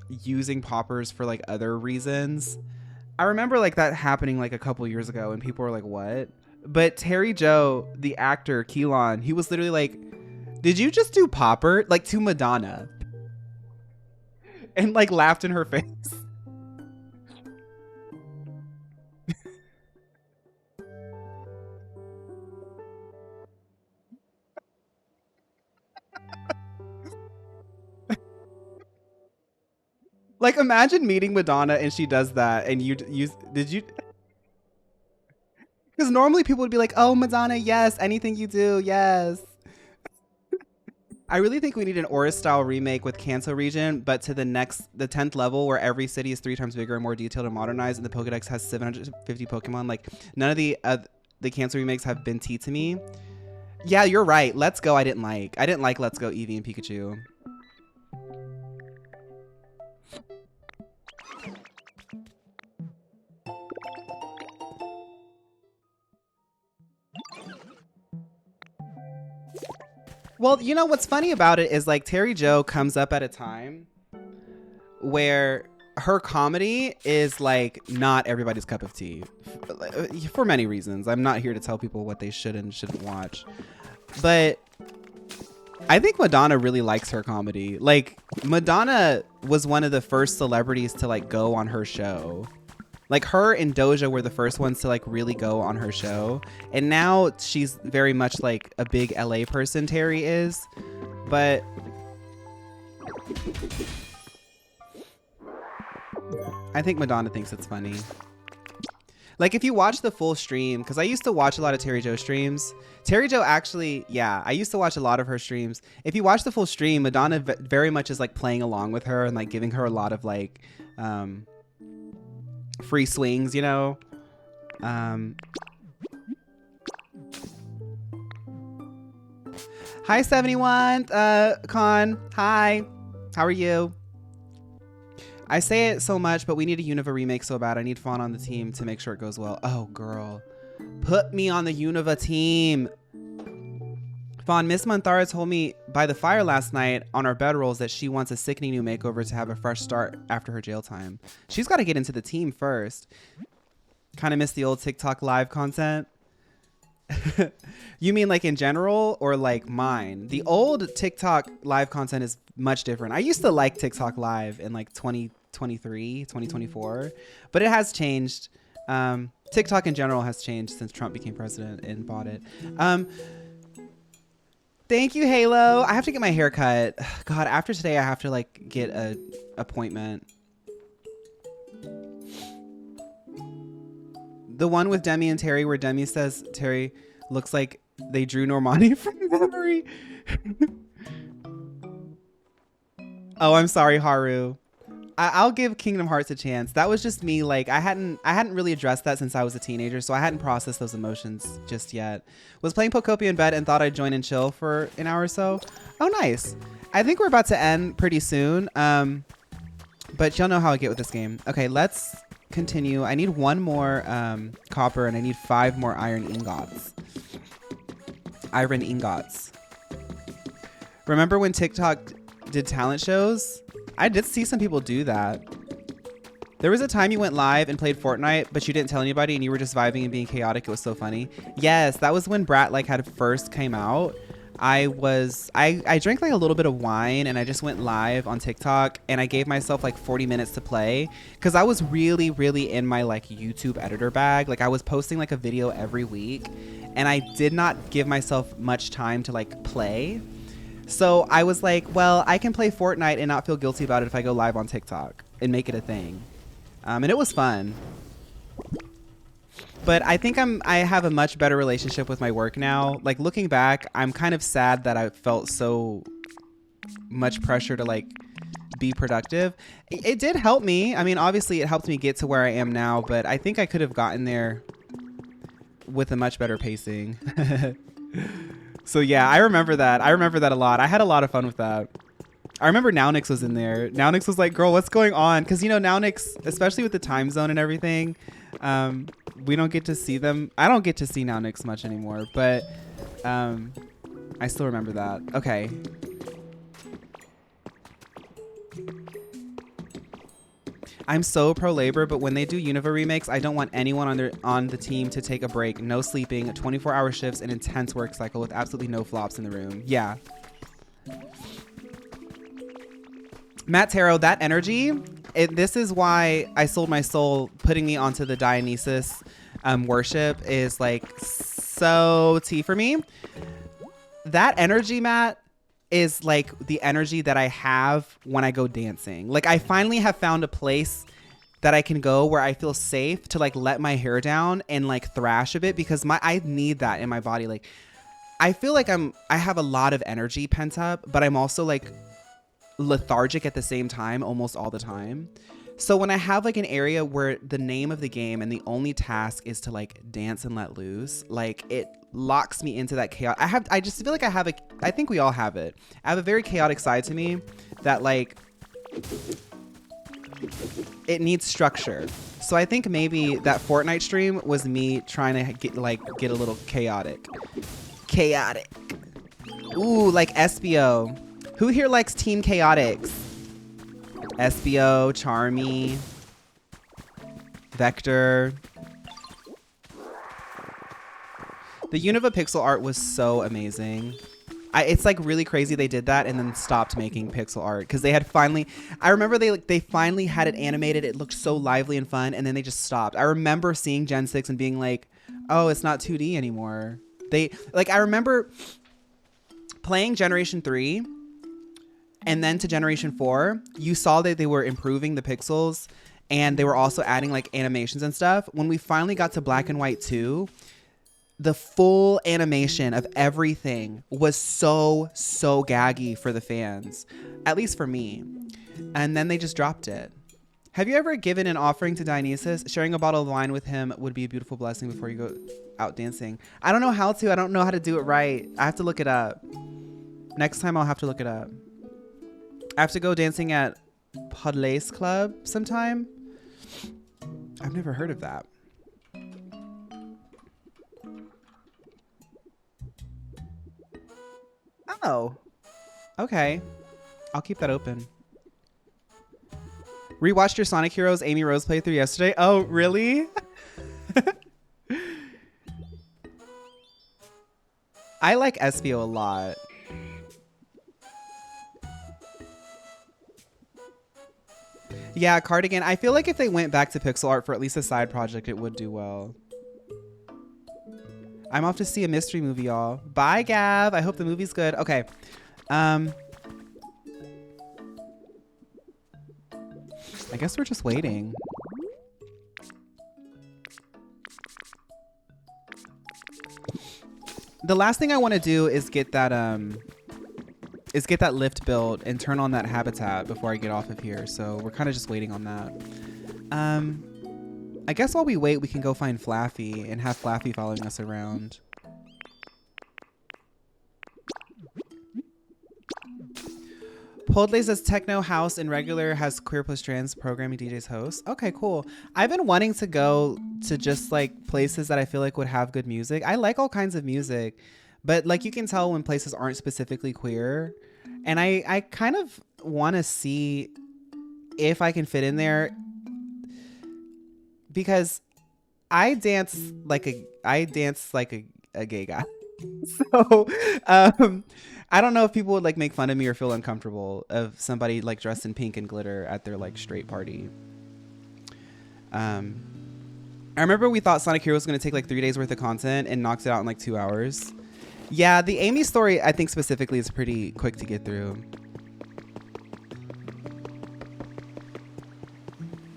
using poppers for like other reasons. I remember like that happening like a couple years ago and people were like, what? But Terry Joe, the actor, Keelan, he was literally like, did you just do popper? Like to Madonna. And like laughed in her face. Like imagine meeting Madonna and she does that and did you? Because normally people would be like, oh, Madonna, yes, anything you do, yes. I really think we need an Aura style remake with Kanto region, but to the 10th level where every city is 3 times bigger and more detailed and modernized and the Pokedex has 750 Pokemon. Like none of the Kanto remakes have been tea to me. Yeah, you're right. Let's Go I didn't like. I didn't like Let's Go Eevee and Pikachu. Well, you know what's funny about it is like Terry Joe comes up at a time where her comedy is like not everybody's cup of tea for many reasons. I'm not here to tell people what they should and shouldn't watch, but I think Madonna really likes her comedy. Like Madonna was one of the first celebrities to like go on her show. Like her and Doja were the first ones to like really go on her show. And now she's very much like a big LA person, Terry is. But I think Madonna thinks it's funny. Like if you watch the full stream, because I used to watch a lot of Terry Joe streams. Terry Joe actually, yeah, I used to watch a lot of her streams. If you watch the full stream, Madonna very much is like playing along with her and like giving her a lot of like, free swings, you know. Hi 71 Con, hi, how are you? I say it so much, but we need a Unova remake so bad. I need Phaun on the team to make sure it goes well. Oh girl, put me on the Unova team. Phaun, Miss Monthara told me by the fire last night on our bedrolls that she wants a sickening new makeover to have a fresh start after her jail time. She's got to get into the team first. Kind of miss the old TikTok live content. You mean like in general or like mine? The old TikTok live content is much different. I used to like TikTok live in like 2023, 2024, but it has changed. TikTok in general has changed since Trump became president and bought it. Thank you, Halo. I have to get my hair cut. God, after today, I have to like get a appointment. The one with Demi and Terry where Demi says Terry looks like they drew Normani from memory. Oh, I'm sorry, Haru. I'll give Kingdom Hearts a chance. That was just me. Like I hadn't really addressed that since I was a teenager, so I hadn't processed those emotions just yet. Was playing Pokopia in bed and thought I'd join and chill for an hour or so. Oh, nice. I think we're about to end pretty soon. But y'all know how I get with this game. Okay, let's continue. I need one more copper and I need 5 more iron ingots. Iron ingots. Remember when TikTok did talent shows? I did see some people do that. There was a time you went live and played Fortnite, but you didn't tell anybody and you were just vibing and being chaotic. It was so funny. Yes, that was when Brat like had first came out. I drank like a little bit of wine and I just went live on TikTok and I gave myself like 40 minutes to play because I was really in my like YouTube editor bag. Like I was posting like a video every week and I did not give myself much time to like play. So I was like, well, I can play Fortnite and not feel guilty about it if I go live on TikTok and make it a thing. And it was fun. But I think I have a much better relationship with my work now. Like looking back, I'm kind of sad that I felt so much pressure to like be productive. It did help me. I mean, obviously it helped me get to where I am now, but I think I could have gotten there with a much better pacing. So yeah, I remember that. I remember that a lot. I had a lot of fun with that. I remember Nownix was in there. Nownix was like, girl, what's going on? Because, you know, Nownix, especially with the time zone and everything, we don't get to see them. I don't get to see Nownix much anymore, but I still remember that. Okay. I'm so pro labor, but when they do Unova remakes, I don't want anyone on the team to take a break. No sleeping, 24-hour shifts, an intense work cycle with absolutely no flops in the room. Yeah. Matt Taro, that energy, this is why I sold my soul. Putting me onto the Dionysus worship is like so tea for me. That energy, Matt, is like the energy that I have when I go dancing. Like I finally have found a place that I can go where I feel safe to like let my hair down and like thrash a bit because I need that in my body. Like I feel like I have a lot of energy pent up, but I'm also like lethargic at the same time almost all the time. So when I have like an area where the name of the game and the only task is to like dance and let loose, like it locks me into that chaos. I just feel like I think we all have it. I have a very chaotic side to me that like it needs structure. So I think maybe that Fortnite stream was me trying to get a little chaotic. Ooh, like SBO. Who here likes Team Chaotix? SBO, Charmy, Vector. The Unova pixel art was so amazing. It's like really crazy they did that and then stopped making pixel art because they had finally, I remember they finally had it animated. It looked so lively and fun and then they just stopped. I remember seeing Gen 6 and being like, oh, it's not 2D anymore. I remember playing Generation 3 and then to Generation 4, you saw that they were improving the pixels and they were also adding like animations and stuff. When we finally got to Black and White 2, the full animation of everything was so gaggy for the fans, at least for me. And then they just dropped it. Have you ever given an offering to Dionysus? Sharing a bottle of wine with him would be a beautiful blessing before you go out dancing. I don't know how to. I don't know how to do it right. I have to look it up. Next time I'll have to look it up. I have to go dancing at Podlace Club sometime. I've never heard of that. Oh, okay. I'll keep that open. Rewatched your Sonic Heroes Amy Rose playthrough yesterday. Oh, really? I like Espio a lot. Yeah, Cardigan. I feel like if they went back to pixel art for at least a side project, it would do well. I'm off to see a mystery movie, y'all. Bye, Gav. I hope the movie's good. Okay. I guess we're just waiting. The last thing I want to do is get that lift built and turn on that habitat before I get off of here. So we're kind of just waiting on that. I guess while we wait, we can go find Flaffy and have Flaffy following us around. Podle says techno, house, and regular has queer plus trans programming DJs hosts. Okay, cool. I've been wanting to go to just like places that I feel like would have good music. I like all kinds of music, but like you can tell when places aren't specifically queer. And I kind of want to see if I can fit in there, because I dance like a gay guy. So I don't know if people would like make fun of me or feel uncomfortable of somebody like dressed in pink and glitter at their like straight party. I remember we thought Sonic Hero was going to take like 3 days worth of content and knocked it out in like 2 hours. Yeah, the Amy story I think specifically is pretty quick to get through.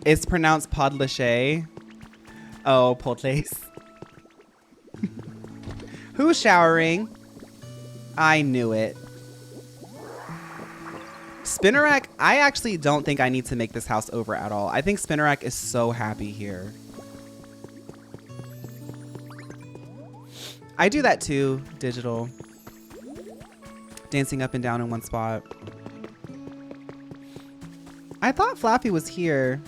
It's pronounced Podlache. Oh, Podlace. Who's showering? I knew it. Spinnerack, I actually don't think I need to make this house over at all. I think Spinnerack is so happy here. I do that too, digital. Dancing up and down in one spot. I thought Flappy was here.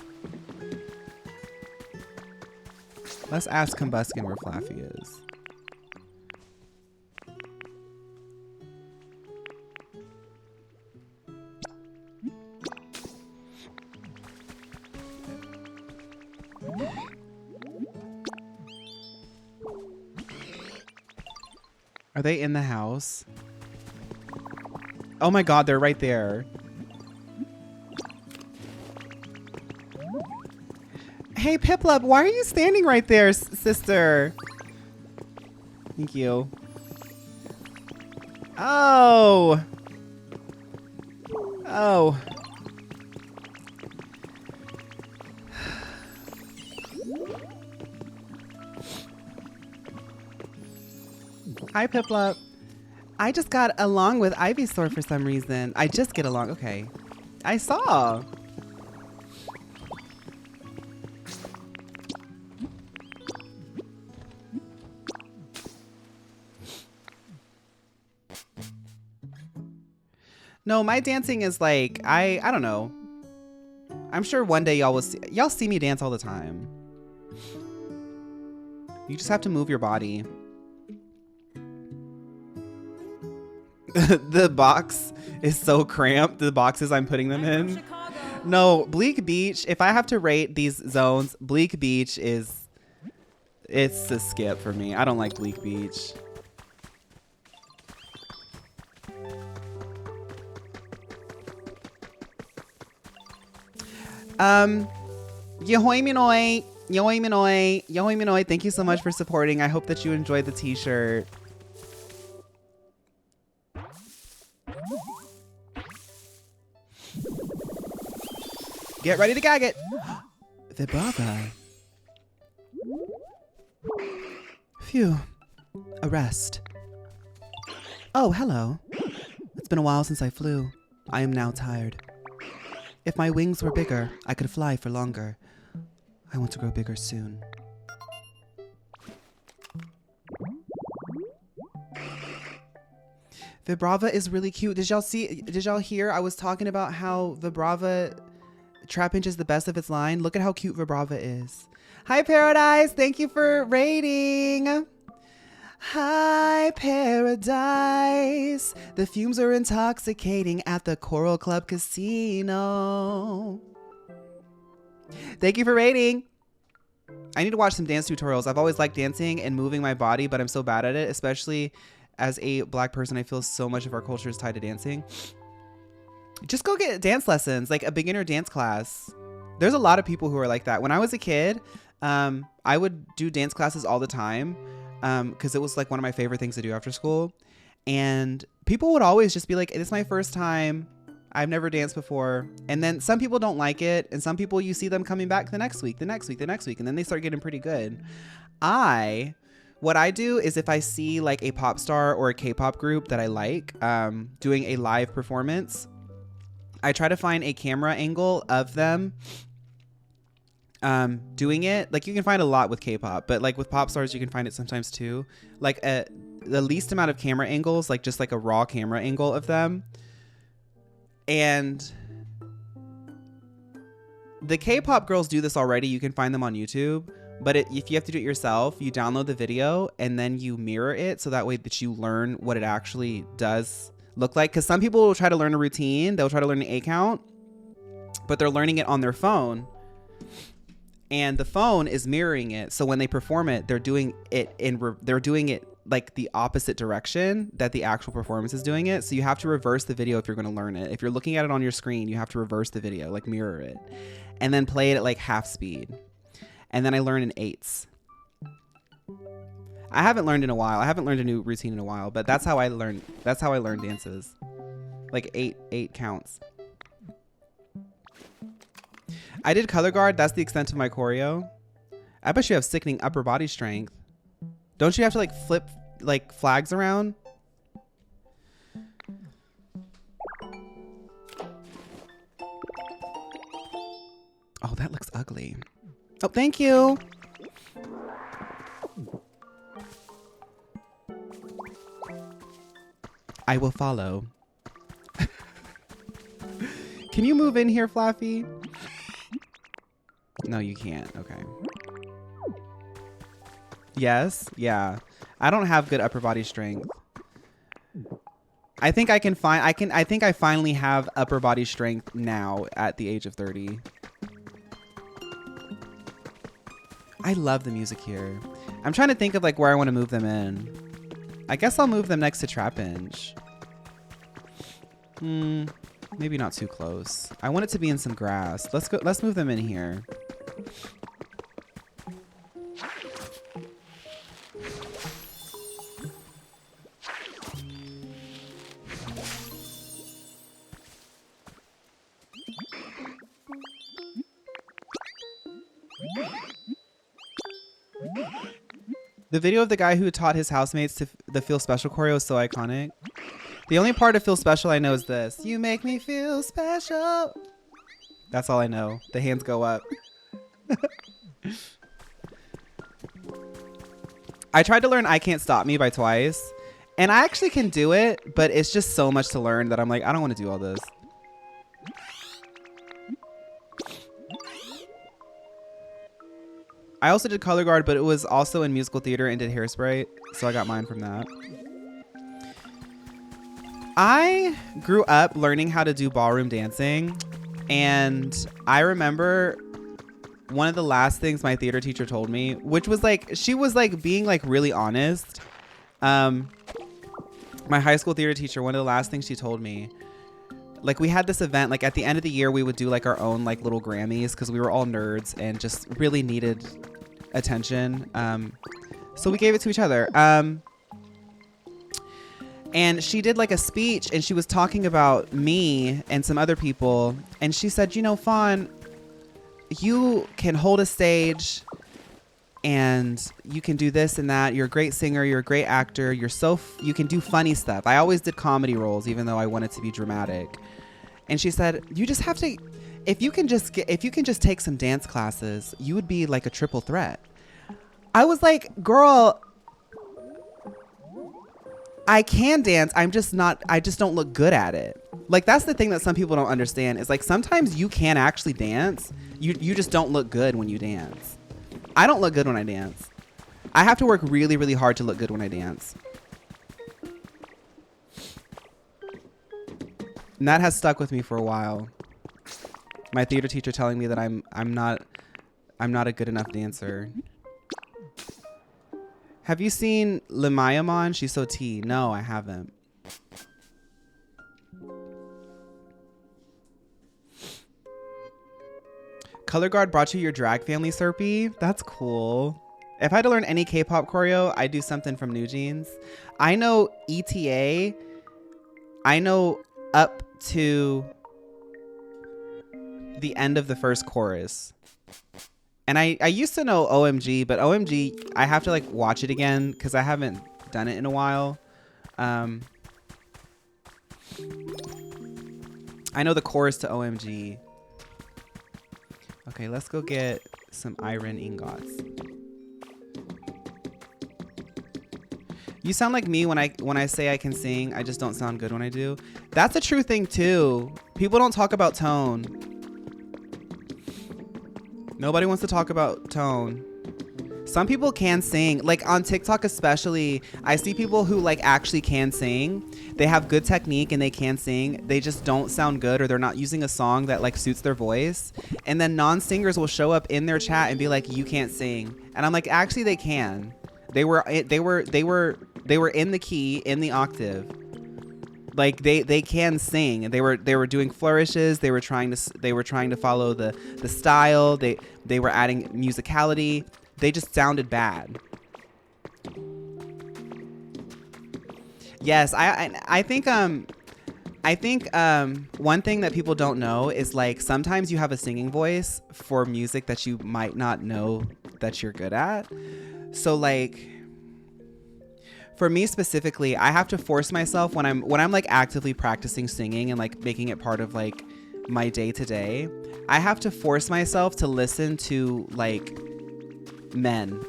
Let's ask Combuskin where Flaffy is. Are they in the house? Oh my god, they're right there. Hey, Piplup, why are you standing right there, sister? Thank you. Oh. Oh. Hi, Piplup. I just got along with Ivysaur for some reason. I just get along. Okay. I saw. No, my dancing is like, I don't know. I'm sure one day y'all see me dance all the time. You just have to move your body. The box is so cramped, the boxes I'm putting them I'm from in. Chicago. No, Bleak Beach, if I have to rate these zones, Bleak Beach it's a skip for me. I don't like Bleak Beach. Yohoi Minoi, Yohoi Minoi, Yohoi Minoi, thank you so much for supporting. I hope that you enjoyed the t-shirt. Get ready to gag it. Vibrava. Phew. A rest. Oh, hello. It's been a while since I flew. I am now tired. If my wings were bigger, I could fly for longer. I want to grow bigger soon. Vibrava is really cute. Did y'all hear? I was talking about how Vibrava Trapinch is the best of its line. Look at how cute Vibrava is. Hi, Paradise. Thank you for rating. Hi, Paradise. The fumes are intoxicating at the Coral Club Casino. Thank you for rating. I need to watch some dance tutorials. I've always liked dancing and moving my body, but I'm so bad at it, especially as a Black person. I feel so much of our culture is tied to dancing. Just go get dance lessons, like a beginner dance class. There's a lot of people who are like that. When I was a kid, I would do dance classes all the time because it was like one of my favorite things to do after school. And people would always just be like, "This is my first time. I've never danced before." And then some people don't like it. And some people, you see them coming back the next week, and then they start getting pretty good. I What I do is if I see like a pop star or a K-pop group that I like doing a live performance, I try to find a camera angle of them doing it. Like you can find a lot with K-pop, but like with pop stars you can find it sometimes too. Like the least amount of camera angles, like just like a raw camera angle of them. And the K-pop girls do this already. You can find them on YouTube. But if you have to do it yourself, you download the video and then you mirror it so that way that you learn what it actually does look like. Because some people will try to learn a routine. They'll try to learn an A count, but they're learning it on their phone. And the phone is mirroring it. So when they perform it, they're doing it like the opposite direction that the actual performance is doing it. So you have to reverse the video if you're going to learn it. If you're looking at it on your screen, you have to reverse the video, like mirror it, and then play it at like half speed. And then I learn in 8s. I haven't learned in a while. I haven't learned a new routine in a while, but that's how I learn. That's how I learn dances. Like eight counts. I did color guard. That's the extent of my choreo. I bet you have sickening upper body strength. Don't you have to like flip like flags around? Oh, that looks ugly. Oh, thank you. I will follow. Can you move in here, Flaffy? No, you can't. Okay. Yes. Yeah. I don't have good upper body strength. I think I finally have upper body strength now at the age of 30. I love the music here. I'm trying to think of like where I want to move them in. I guess I'll move them next to Trapinch. Maybe not too close. I want it to be in some grass. Let's move them in here. The video of the guy who taught his housemates to the Feel Special choreo is so iconic. The only part of Feel Special I know is this. You make me feel special. That's all I know. The hands go up. I tried to learn I Can't Stop Me by Twice. And I actually can do it, but it's just so much to learn that I'm like, I don't want to do all this. I also did color guard, but it was also in musical theater and did Hairspray, so I got mine from that. I grew up learning how to do ballroom dancing, and I remember one of the last things my theater teacher told me, which was like, she was like being like really honest. My high school theater teacher, one of the last things she told me, like we had this event, like at the end of the year, we would do like our own like little Grammys because we were all nerds and just really needed attention. So we gave it to each other. And she did like a speech and she was talking about me and some other people. And she said, you know, Phaun, you can hold a stage and you can do this and that. You're a great singer. You're a great actor. You can do funny stuff. I always did comedy roles, even though I wanted to be dramatic. And she said, you just have to, if you can just take some dance classes, you would be like a triple threat. I was like, girl, I can dance. I just don't look good at it. Like, that's the thing that some people don't understand is like, sometimes you can actually dance. You just don't look good when you dance. I don't look good when I dance. I have to work really, really hard to look good when I dance. And that has stuck with me for a while. My theater teacher telling me that I'm not a good enough dancer. Have you seen Lemayamon? She's so tea. No, I haven't. Color guard brought you your drag family, Serpy. That's cool. If I had to learn any K-pop choreo, I'd do something from New Jeans. I know ETA. I know up to the end of the first chorus. And I used to know OMG, but OMG, I have to like watch it again because I haven't done it in a while. I know the chorus to OMG. Okay, let's go get some iron ingots. You sound like me when I say I can sing. I just don't sound good when I do. That's a true thing too. People don't talk about tone. Nobody wants to talk about tone. Some people can sing. Like on TikTok especially, I see people who like actually can sing. They have good technique and they can sing. They just don't sound good, or they're not using a song that like suits their voice. And then non-singers will show up in their chat and be like, "You can't sing." And I'm like, "Actually they can. They were in the key, in the octave. Like they can sing, and they were doing flourishes. They were trying to follow the style. They were adding musicality. They just sounded bad. Yes, I think one thing that people don't know is like sometimes you have a singing voice for music that you might not know that you're good at. So like for me specifically, I have to force myself when I'm like actively practicing singing and like making it part of like my day to day. I have to force myself to listen to like men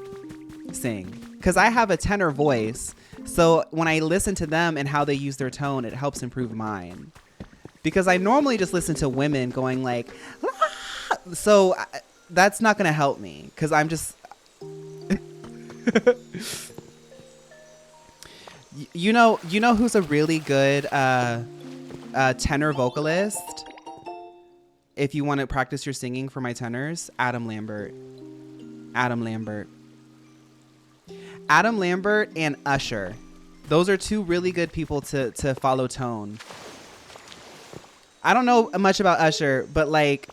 sing because I have a tenor voice. So when I listen to them and how they use their tone, it helps improve mine. Because I normally just listen to women going like, ah! So that's not going to help me because I'm just you know who's a really good tenor vocalist? If you want to practice your singing for my tenors, Adam Lambert and Usher. Those are two really good people to follow tone. I don't know much about Usher, but like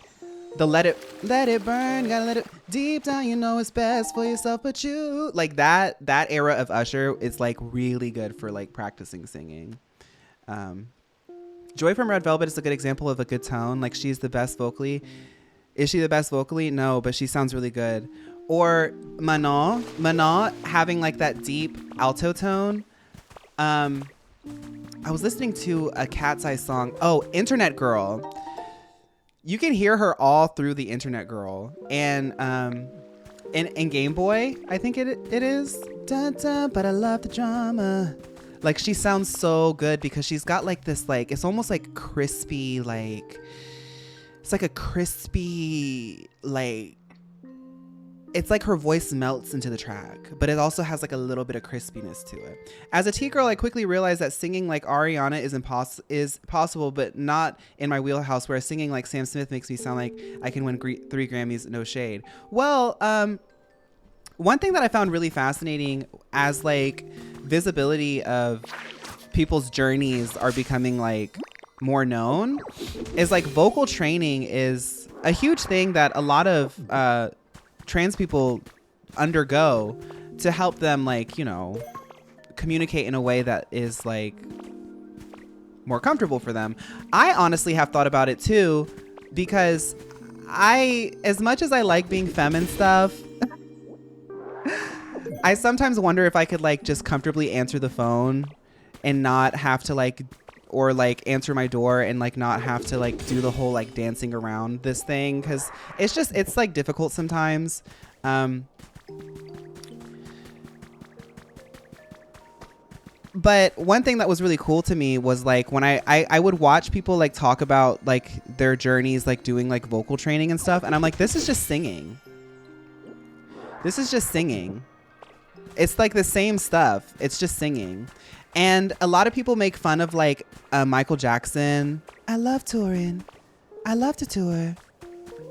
the let it burn, gotta let it deep down, you know it's best for yourself, but you like that era of Usher is like really good for like practicing singing. Joy from Red Velvet is a good example of a good tone. Like she's the best vocally. Is she the best vocally? No, but she sounds really good. Or Manon having like that deep alto tone. I was listening to a Cat's Eye song. Oh, Internet Girl. You can hear her all through the Internet Girl. And in Game Boy, I think it is. Dun, dun, but I love the drama. Like she sounds so good because she's got like this like it's almost like crispy, like it's like a crispy like it's like her voice melts into the track, but it also has like a little bit of crispiness to it. As a T-girl, I quickly realized that singing like Ariana is possible, but not in my wheelhouse, whereas singing like Sam Smith makes me sound like I can win 3 Grammys, no shade. Well, one thing that I found really fascinating as like visibility of people's journeys are becoming like more known is like vocal training is a huge thing that a lot of trans people undergo to help them like, you know, communicate in a way that is like more comfortable for them. I honestly have thought about it too, because as much as I like being femme and stuff, I sometimes wonder if I could like just comfortably answer the phone and not have to like, or like answer my door and like not have to like do the whole like dancing around this thing, because it's like difficult sometimes. But one thing that was really cool to me was like when I would watch people like talk about like their journeys like doing like vocal training and stuff, and I'm like, this is just singing. This is just singing. It's like the same stuff. It's just singing. And a lot of people make fun of like Michael Jackson. I love touring. I love to tour.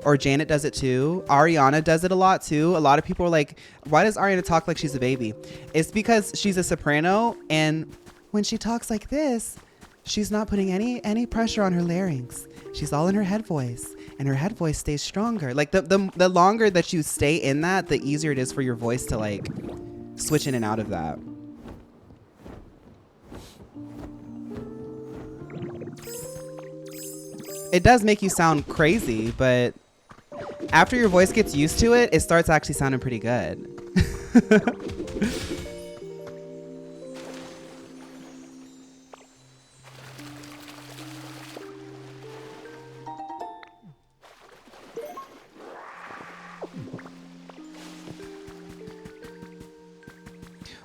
Or Janet does it too. Ariana does it a lot too. A lot of people are like, why does Ariana talk like she's a baby? It's because she's a soprano, and when she talks like this, she's not putting any pressure on her larynx. She's all in her head voice, and her head voice stays stronger. Like the longer that you stay in that, the easier it is for your voice to like switch in and out of that. It does make you sound crazy, but After your voice gets used to it, it starts actually sounding pretty good.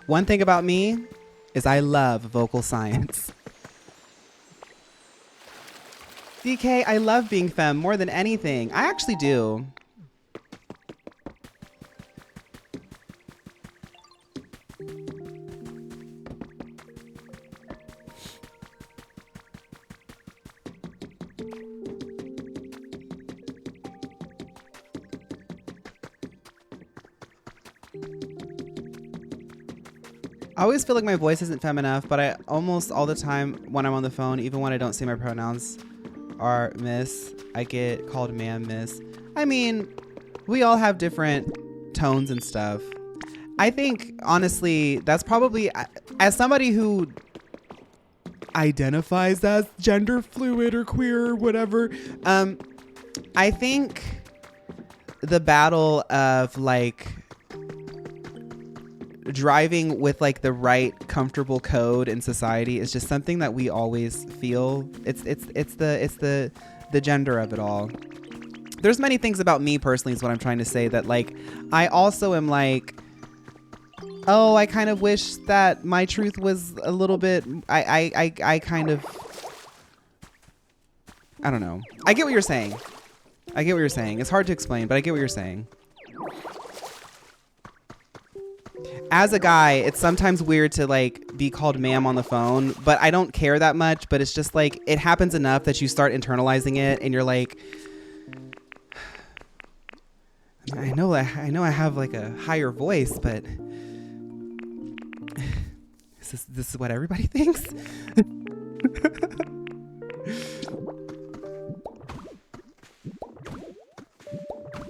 One thing about me is I love vocal science. DK, I love being femme more than anything. I actually do. I always feel like my voice isn't femme enough, but I almost all the time when I'm on the phone, even when I don't say my pronouns are miss, I get called ma'am, miss. I mean, we all have different tones and stuff. I think, honestly, that's probably, as somebody who identifies as gender fluid or queer or whatever, I think the battle of like driving with like the right comfortable code in society is just something that we always feel. It's the gender of it all. There's many things about me personally is what I'm trying to say, that like I also am like, oh, I kind of wish that my truth was a little bit, I kind of, I don't know. I get what you're saying. I get what you're saying. It's hard to explain, but I get what you're saying. As a guy, it's sometimes weird to like be called ma'am on the phone, but I don't care that much. But it's just like, it happens enough that you start internalizing it and you're like, I know I have like a higher voice, but this is what everybody thinks.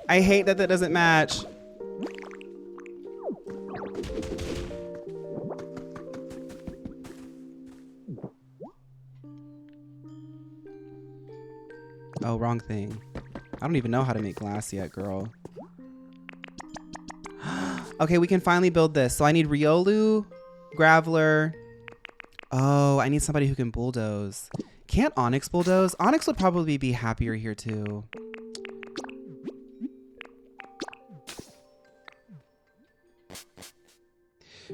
I hate that doesn't match. Oh, wrong thing. I don't even know how to make glass yet, girl. Okay, we can finally build this. So I need Riolu, Graveler. Oh, I need somebody who can bulldoze. Can't Onyx bulldoze? Onyx would probably be happier here too.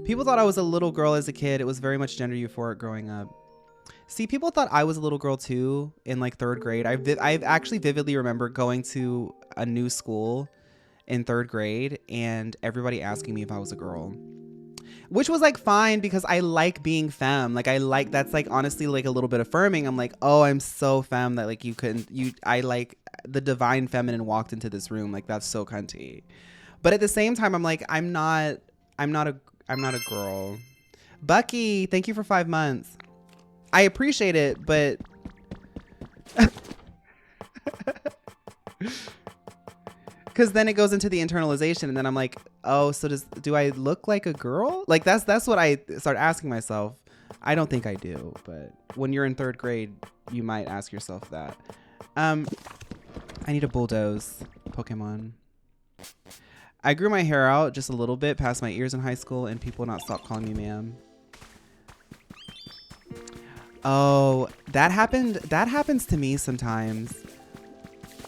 People thought I was a little girl as a kid. It was very much gender euphoric growing up. See, people thought I was a little girl too in like 3rd grade. I actually vividly remember going to a new school in 3rd grade and everybody asking me if I was a girl, which was like fine because I like being femme. Like that's like honestly like a little bit affirming. I'm like, oh, I'm so femme that like I like the divine feminine walked into this room. Like that's so cunty. But at the same time, I'm like, I'm not a girl. Bucky, thank you for 5 months. I appreciate it, but because then it goes into the internalization, and then I'm like, oh, so do I look like a girl? Like that's what I start asking myself. I don't think I do, but when you're in 3rd grade, you might ask yourself that. I need a bulldoze Pokemon. I grew my hair out just a little bit past my ears in high school, and people not stop calling me ma'am. Oh, that happens to me sometimes.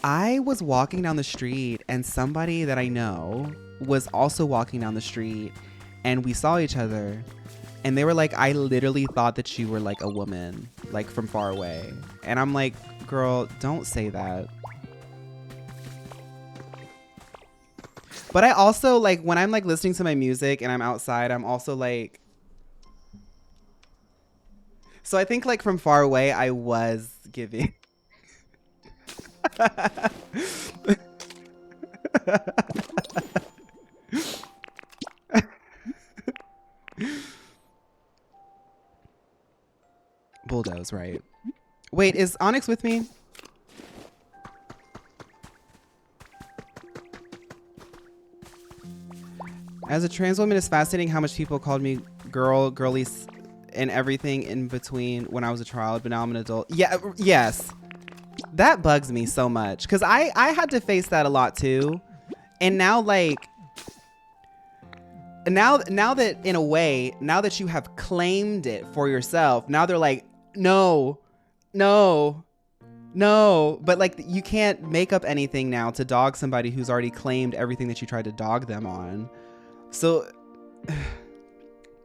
I was walking down the street and somebody that I know was also walking down the street and we saw each other and they were like, I literally thought that you were like a woman, like from far away. And I'm like, girl, don't say that. But I also like when I'm like listening to my music and I'm outside, I'm also like, so I think like from far away, I was giving. Bulldoze, right? Wait, is Onyx with me? As a trans woman, it's fascinating how much people called me girl, girly, and everything in between when I was a child, but now I'm an adult. Yeah, yes. That bugs me so much because I had to face that a lot too. And now like now that in a way, now that you have claimed it for yourself, now they're like, no, but like you can't make up anything now to dog somebody who's already claimed everything that you tried to dog them on. So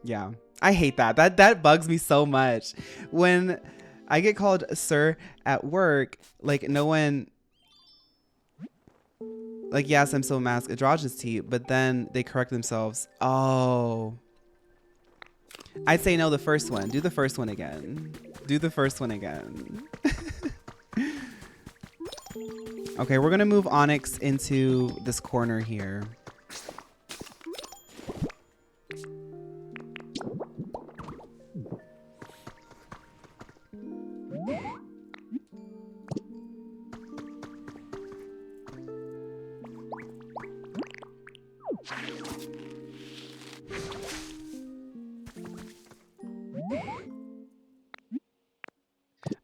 yeah, I hate that. That bugs me so much. When I get called sir at work, like no one, like, yes, I'm so masked androgynous, but then they correct themselves. Oh, I'd say no, the first one. Do the first one again. Do the first one again. Okay, we're gonna move Onyx into this corner here.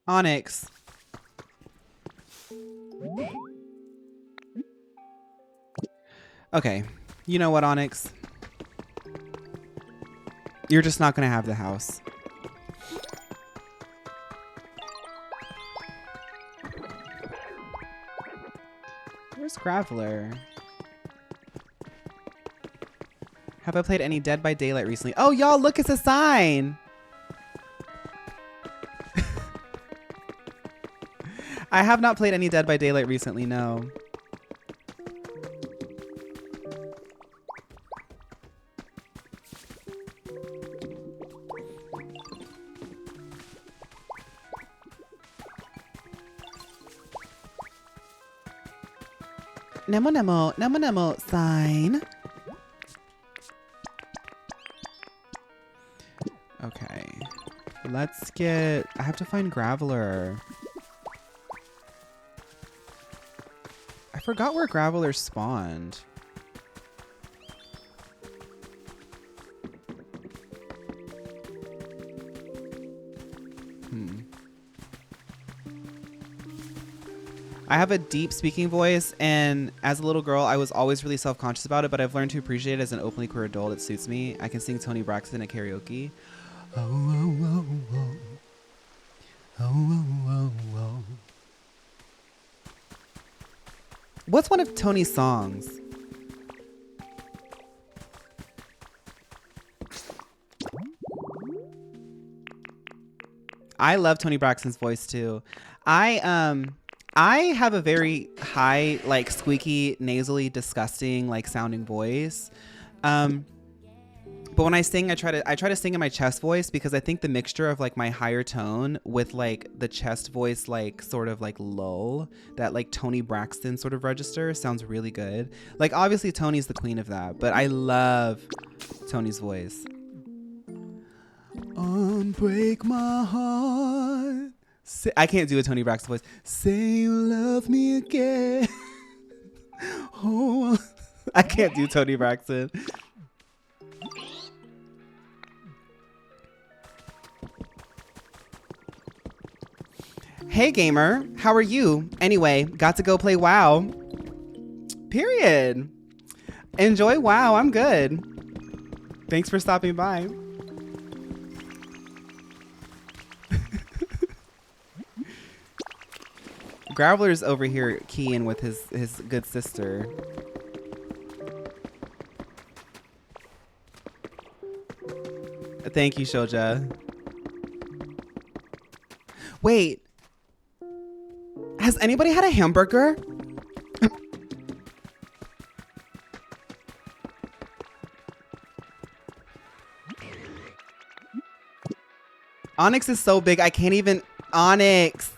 Onyx. Okay, you know what, Onyx? You're just not gonna have the house. Where's Graveler? Have I played any Dead by Daylight recently? Oh, y'all, look, it's a sign. I have not played any Dead by Daylight recently, no. Nemo, sign. Okay. Let's get... I have to find Graveler. I forgot where Graveler spawned. I have a deep speaking voice, and as a little girl, I was always really self-conscious about it, but I've learned to appreciate it as an openly queer adult. It suits me. I can sing Toni Braxton at karaoke. Oh, oh, oh, oh. Oh, oh, oh, oh. What's one of Tony's songs? I love Toni Braxton's voice too. I have a very high, like squeaky, nasally, disgusting, like sounding voice. But when I sing, I try to sing in my chest voice because I think the mixture of like my higher tone with like the chest voice, like sort of like lull, that like Toni Braxton sort of register sounds really good. Like obviously Tony's the queen of that, but I love Tony's voice. Unbreak my heart. I can't do a Toni Braxton voice. Say you love me again. Oh, I can't do Toni Braxton. Hey gamer, how are you? Anyway, got to go play WoW. Period. Enjoy WoW, I'm good. Thanks for stopping by. Graveler's over here keying with his good sister. Thank you, Shoja. Wait. Has anybody had a hamburger? Onyx is so big, I can't even... Onyx!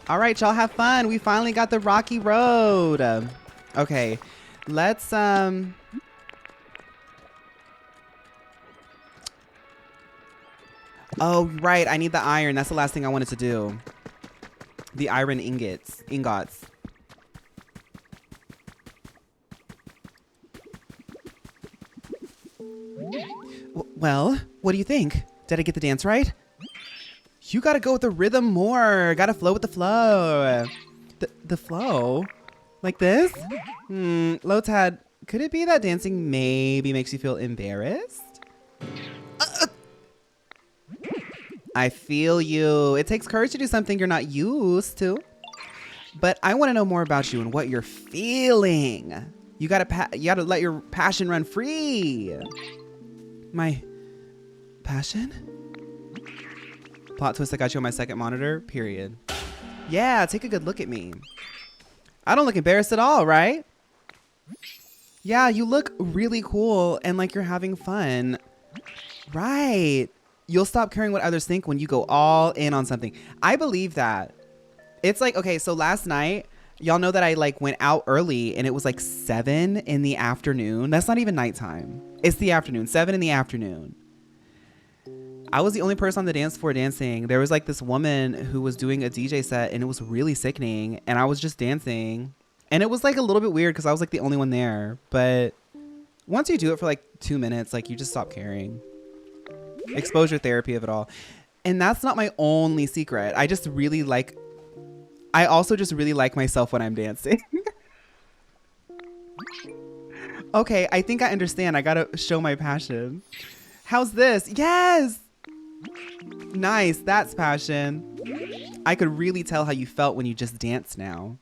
All right, y'all have fun. We finally got the rocky road. Okay, let's oh right, I need the iron. That's the last thing I wanted to do. The iron ingots. Well, what do you think? Did I get the dance right? You gotta go with the rhythm more. Gotta flow with the flow. The flow? Like this? Lotad, could it be that dancing maybe makes you feel embarrassed? I feel you. It takes courage to do something you're not used to. But I want to know more about you and what you're feeling. You gotta let your passion run free. My passion? Plot twist, I got you on my second monitor, period. Yeah, take a good look at me. I don't look embarrassed at all, right? Yeah, you look really cool and like you're having fun. Right. You'll stop caring what others think when you go all in on something. I believe that. It's like, okay, so last night, y'all know that I like went out early and it was like 7 in the afternoon. That's not even nighttime. It's the afternoon, 7 in the afternoon. I was the only person on the dance floor dancing. There was like this woman who was doing a DJ set and it was really sickening. And I was just dancing. And it was like a little bit weird because I was like the only one there. But once you do it for like 2 minutes, like you just stop caring. Exposure therapy of it all. And that's not my only secret. I also just really like myself when I'm dancing. Okay, I think I understand. I gotta show my passion. How's this? Yes! Nice, that's passion. I could really tell how you felt when you just danced now.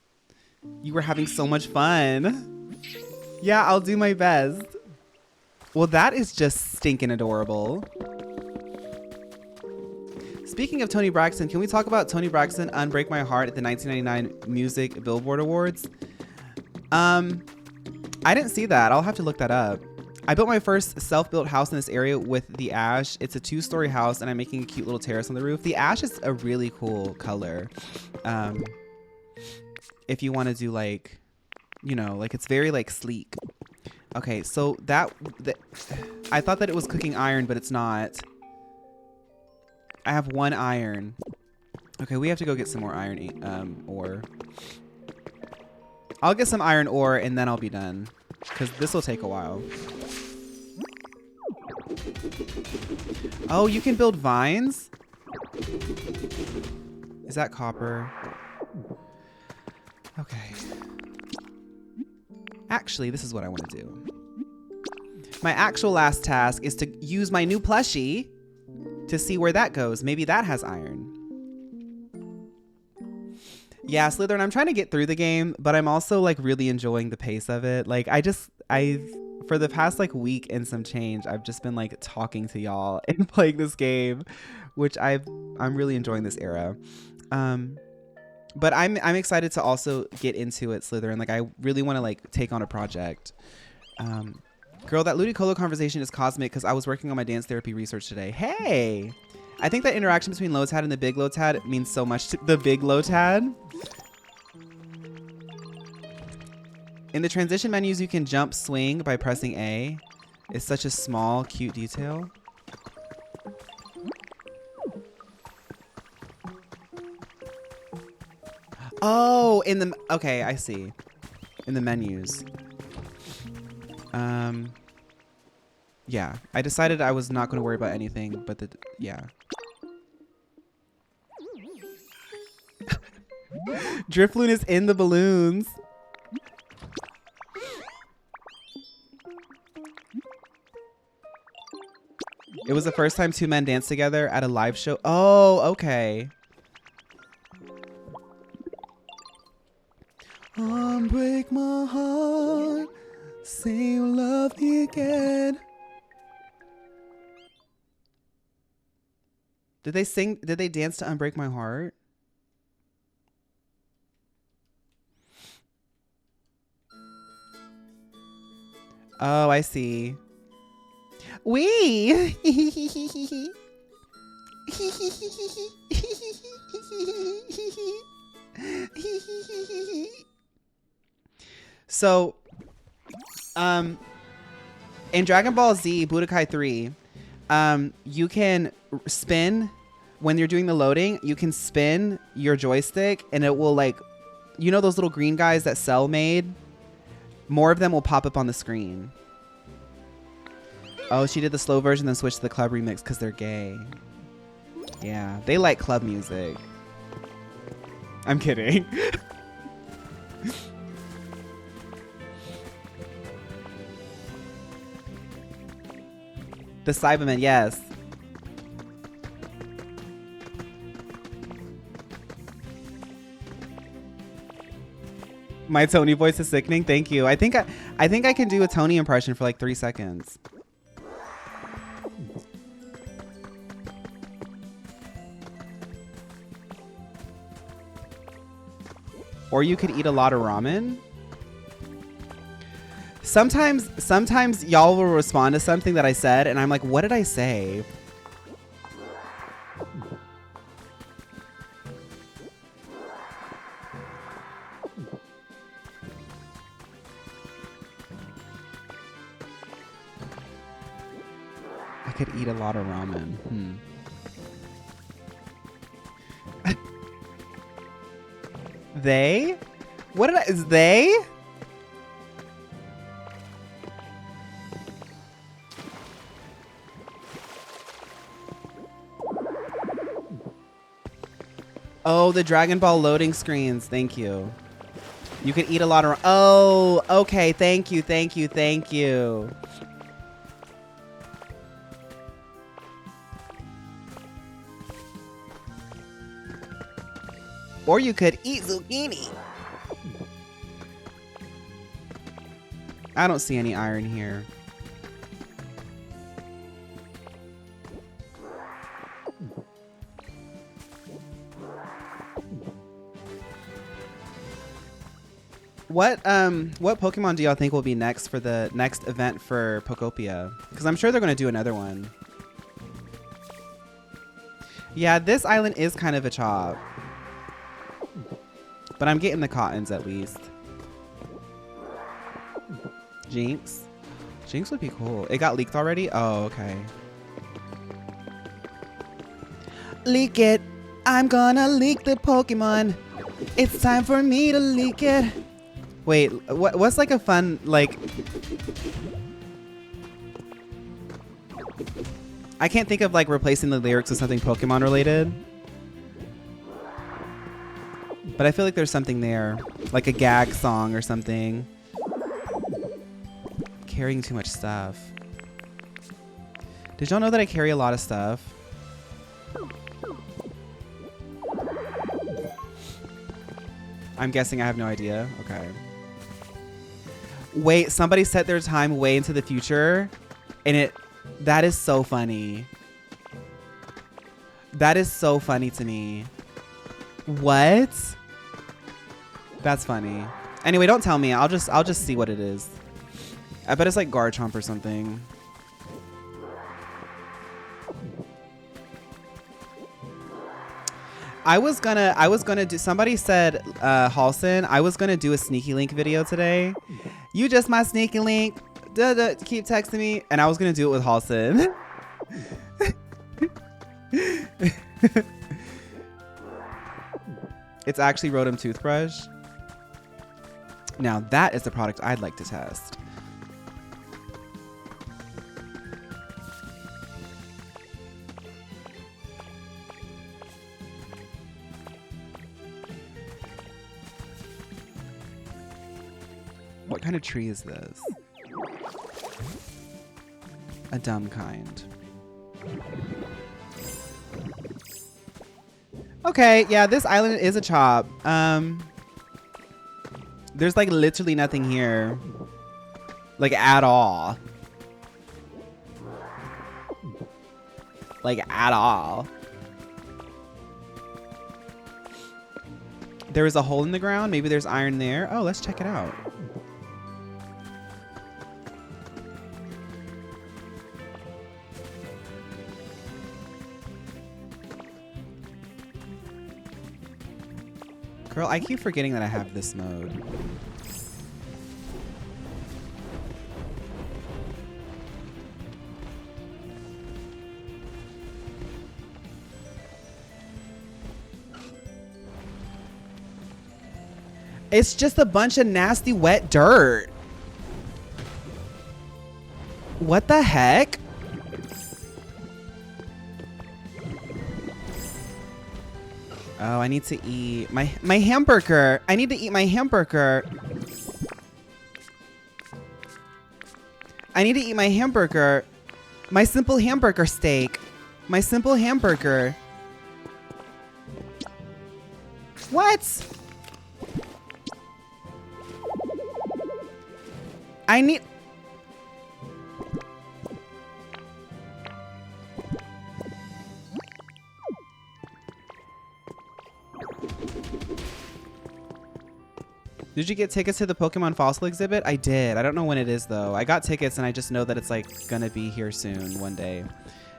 You were having so much fun. Yeah, I'll do my best. Well, that is just stinking adorable. Speaking of Toni Braxton, can we talk about Toni Braxton Unbreak My Heart at the 1999 Music Billboard Awards? I didn't see that. I'll have to look that up. I built my first self-built house in this area with the ash. It's a 2-story house and I'm making a cute little terrace on the roof. The ash is a really cool color. If you want to do like, you know, like it's very like sleek. Okay, so I thought that it was cooking iron, but it's not. I have 1 iron. Okay, we have to go get some more iron ore. I'll get some iron ore and then I'll be done because this will take a while. Oh, you can build vines? Is that copper? Okay. Actually, this is what I want to do. My actual last task is to use my new plushie to see where that goes. Maybe that has iron. Yeah, Slytherin, I'm trying to get through the game, but I'm also like really enjoying the pace of it. Like for the past like week and some change, I've just been like talking to y'all and playing this game, which I'm really enjoying this era. But I'm excited to also get into it, Slytherin. Like I really want to like take on a project. Girl, that Ludicolo conversation is cosmic because I was working on my dance therapy research today. Hey! I think that interaction between Lotad and the big Lotad means so much to the big Lotad. In the transition menus, you can jump swing by pressing A. It's such a small, cute detail. Oh, okay, I see. In the menus. Yeah, I decided I was not going to worry about anything, but yeah. Drifloon is in the balloons. It was the first time 2 men danced together at a live show. Oh, okay. Unbreak my heart, say you love me again. Did they dance to Unbreak My Heart? Oh, I see. Wee! So, in Dragon Ball Z Budokai 3, you can spin when you're doing the loading. You can spin your joystick and it will like, you know those little green guys that Cell made? More of them will pop up on the screen. Oh, she did the slow version, then switched to the club remix because they're gay. Yeah, they like club music. I'm kidding. The Cybermen, yes. My Tony voice is sickening. Thank you. I think I can do a Tony impression for like 3 seconds. Or you could eat a lot of ramen. Sometimes y'all will respond to something that I said and I'm like, what did I say? I could eat a lot of ramen. They? What did I, is they? Oh, the Dragon Ball loading screens. Thank you. You could eat a lot of, oh, okay. Thank you, thank you, thank you. Or you could eat zucchini. I don't see any iron here. What Pokemon do y'all think will be next for the next event for Pokopia? Because I'm sure they're going to do another one. Yeah, this island is kind of a chop. But I'm getting the cottons at least. Jinx. Jinx would be cool. It got leaked already? Oh, okay. Leak it. I'm gonna leak the Pokemon. It's time for me to leak it. Wait, what's like a fun, like... I can't think of like replacing the lyrics with something Pokemon related. But I feel like there's something there. Like a gag song or something. Carrying too much stuff. Did y'all know that I carry a lot of stuff? I'm guessing I have no idea. Okay. Wait, somebody set their time way into the future. And that is so funny. That is so funny to me. What? That's funny. Anyway, don't tell me. I'll just see what it is. I bet it's like Garchomp or something. I was gonna do, somebody said, Halson, I was gonna do a sneaky link video today. You just my sneaky link. Duh, duh, keep texting me. And I was gonna do it with Halson. It's actually Rotom toothbrush. Now that is the product I'd like to test. What kind of tree is this? A dumb kind. Okay, yeah, this island is a chop. There's like literally nothing here. Like at all. Like at all. There is a hole in the ground. Maybe there's iron there. Oh, let's check it out. Girl, I keep forgetting that I have this mode. It's just a bunch of nasty wet dirt. What the heck? Oh, I need to eat my hamburger. I need to eat my hamburger. I need to eat my hamburger. My simple hamburger steak. My simple hamburger. What? I need... Did you get tickets to the Pokemon Fossil exhibit? I did. I don't know when it is though. I got tickets and I just know that it's like gonna be here soon one day.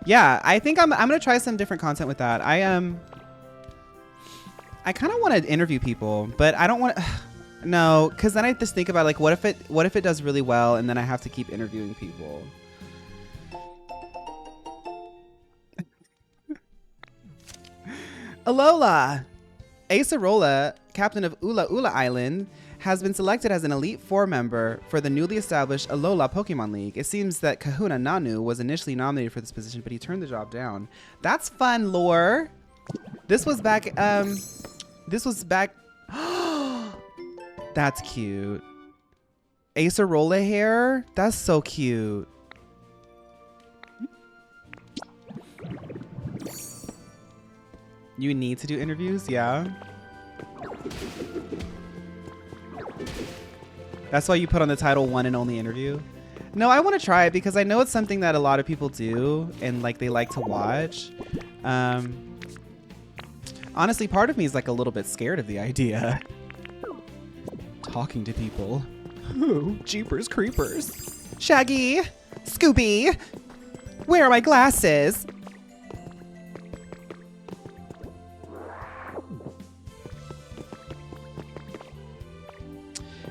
Yeah, I think I'm gonna try some different content with that. I kind of want to interview people, but I don't want to. No, because then I just think about like what if it does really well and then I have to keep interviewing people. Alola! Acerola, captain of Ula Ula Island, has been selected as an Elite Four member for the newly established Alola Pokemon League. It seems that Kahuna Nanu was initially nominated for this position, but he turned the job down. That's fun, lore. This was back, That's cute. Acerola hair? That's so cute. You need to do interviews? Yeah. That's why you put on the title one and only interview? No, I want to try it because I know it's something that a lot of people do and like they like to watch. Honestly, part of me is like a little bit scared of the idea. Talking to people. Oh, jeepers creepers. Shaggy, Scooby, where are my glasses?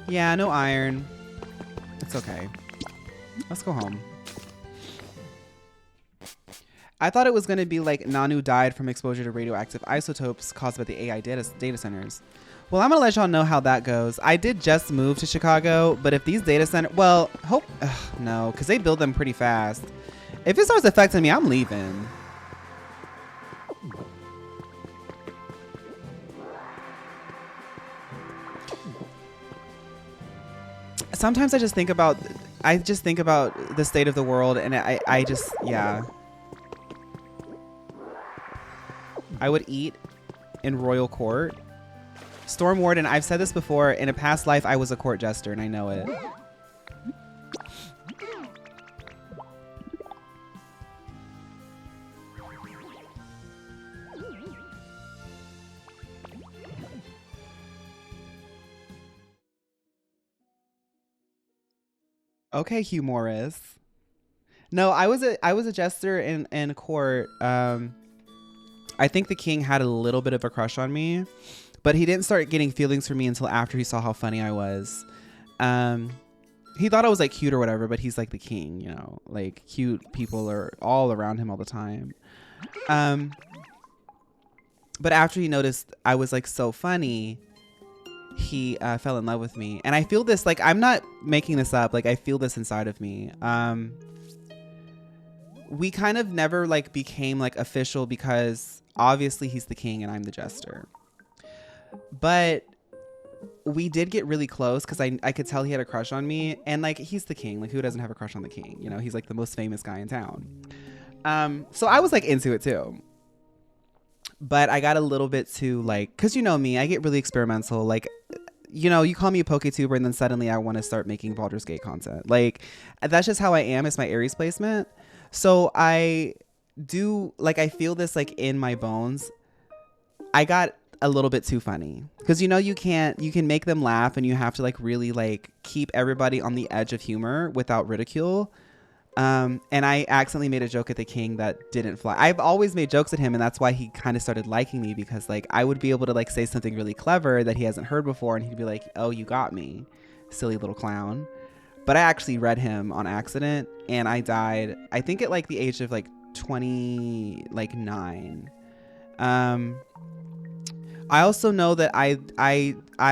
Yeah, no iron. It's okay. Let's go home. I thought it was going to be like Nanu died from exposure to radioactive isotopes caused by the AI data centers. Well, I'm going to let y'all know how that goes. I did just move to Chicago, but if these data centers... Well, no, because they build them pretty fast. If it starts affecting me, I'm leaving. Sometimes I just think about the state of the world and I just, yeah. I would eat in royal court. Storm Warden, I've said this before, in a past life I was a court jester and I know it. Okay, Hugh Morris. No, I was a jester in court. I think the king had a little bit of a crush on me, but he didn't start getting feelings for me until after he saw how funny I was. He thought I was like cute or whatever, but he's like the king, you know, like cute people are all around him all the time. But after he noticed I was like so funny, he fell in love with me. And I feel this, like, I'm not making this up. Like, I feel this inside of me. We kind of never like became like official because obviously he's the king and I'm the jester. But we did get really close because I could tell he had a crush on me. And like, he's the king. Like, who doesn't have a crush on the king? You know, he's like the most famous guy in town. So I was like into it too. But I got a little bit too like, cause you know me, I get really experimental. Like, you know, you call me a PokeTuber and then suddenly I want to start making Baldur's Gate content. Like, that's just how I am. It's my Aries placement. So I do, like, I feel this like in my bones. I got a little bit too funny because, you know, you can make them laugh and you have to like really like keep everybody on the edge of humor without ridicule. And I accidentally made a joke at the king that didn't fly. I've always made jokes at him, and that's why he kind of started liking me, because like I would be able to like say something really clever that he hasn't heard before, and he'd be like, "Oh, you got me, silly little clown." But I actually read him on accident, and I died, I think at like the age of like 29. I also know that I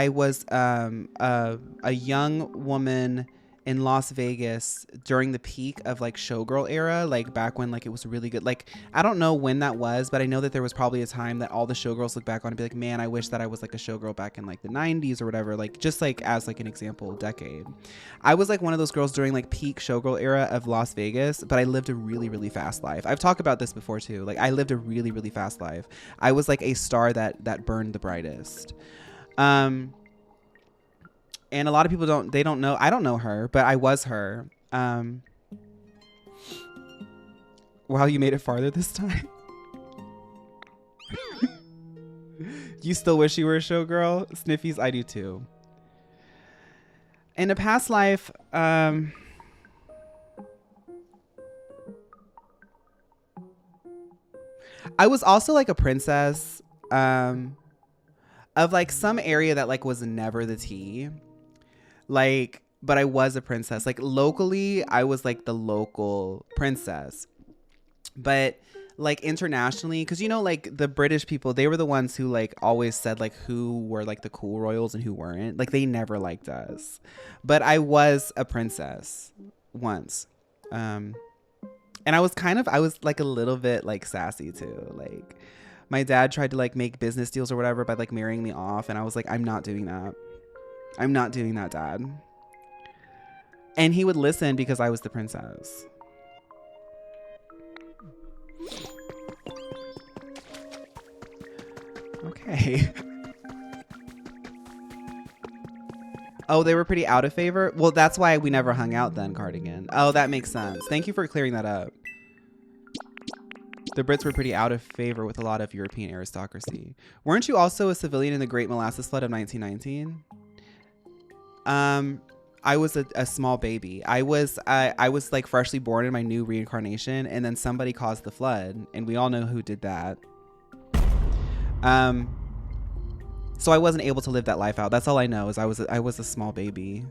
was a young woman in Las Vegas during the peak of like showgirl era, like back when like it was really good. Like I don't know when that was, but I know that there was probably a time that all the showgirls look back on and be like, man, I wish that I was like a showgirl back in like the 90s or whatever, like just like as like an example decade. I was like one of those girls during like peak showgirl era of Las Vegas, but I lived a really, really fast life. I've talked about this before too. Like I lived a really, really fast life. I was like a star that burned the brightest. And a lot of people don't know. I don't know her, but I was her. Wow, you made it farther this time. You still wish you were a showgirl? Sniffies, I do too. In a past life, I was also like a princess of like some area that like was never the tea. Like, but I was a princess. Like locally, I was like the local princess. But like internationally, because you know, like the British people, they were the ones who like always said like who were like the cool royals and who weren't. Like they never liked us. But I was a princess once. And I was like a little bit like sassy too. Like my dad tried to like make business deals or whatever by like marrying me off, and I was like, I'm not doing that. I'm not doing that, Dad. And he would listen because I was the princess. Okay. Oh, they were pretty out of favor? Well, that's why we never hung out then, Cardigan. Oh, that makes sense. Thank you for clearing that up. The Brits were pretty out of favor with a lot of European aristocracy. Weren't you also a civilian in the Great Molasses Flood of 1919? I was a small baby. I was like freshly born in my new reincarnation, and then somebody caused the flood, and we all know who did that. So I wasn't able to live that life out. That's all I know is I was a small baby.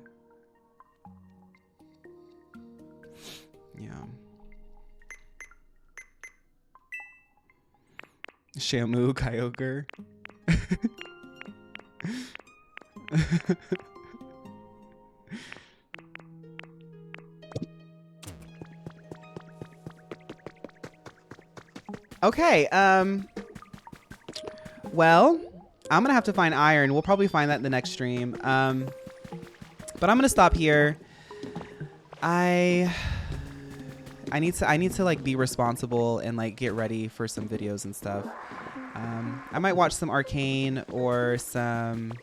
Yeah. Shamu Kyogre. Okay, well, I'm gonna have to find iron. We'll probably find that in the next stream. But I'm gonna stop here. I need to like be responsible and like get ready for some videos and stuff. I might watch some Arcane or some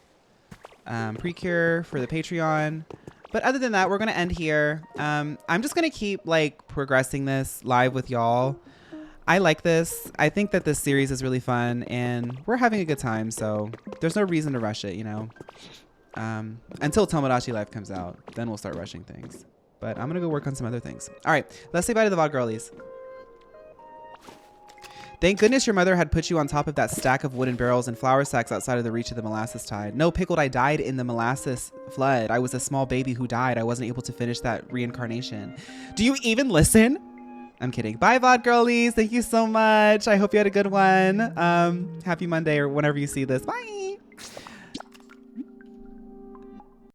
Precure for the Patreon. But other than that, we're gonna end here. I'm just gonna keep like progressing this live with y'all. I like this. I think that this series is really fun and we're having a good time, so there's no reason to rush it, you know. Until Tomodachi Life comes out, then we'll start rushing things. But I'm gonna go work on some other things. All right, let's say bye to the VOD girlies. Thank goodness your mother had put you on top of that stack of wooden barrels and flour sacks outside of the reach of the molasses tide. No, Pickled, I died in the molasses flood. I was a small baby who died. I wasn't able to finish that reincarnation. Do you even listen? I'm kidding. Bye, VOD girlies. Thank you so much. I hope you had a good one. Happy Monday or whenever you see this. Bye.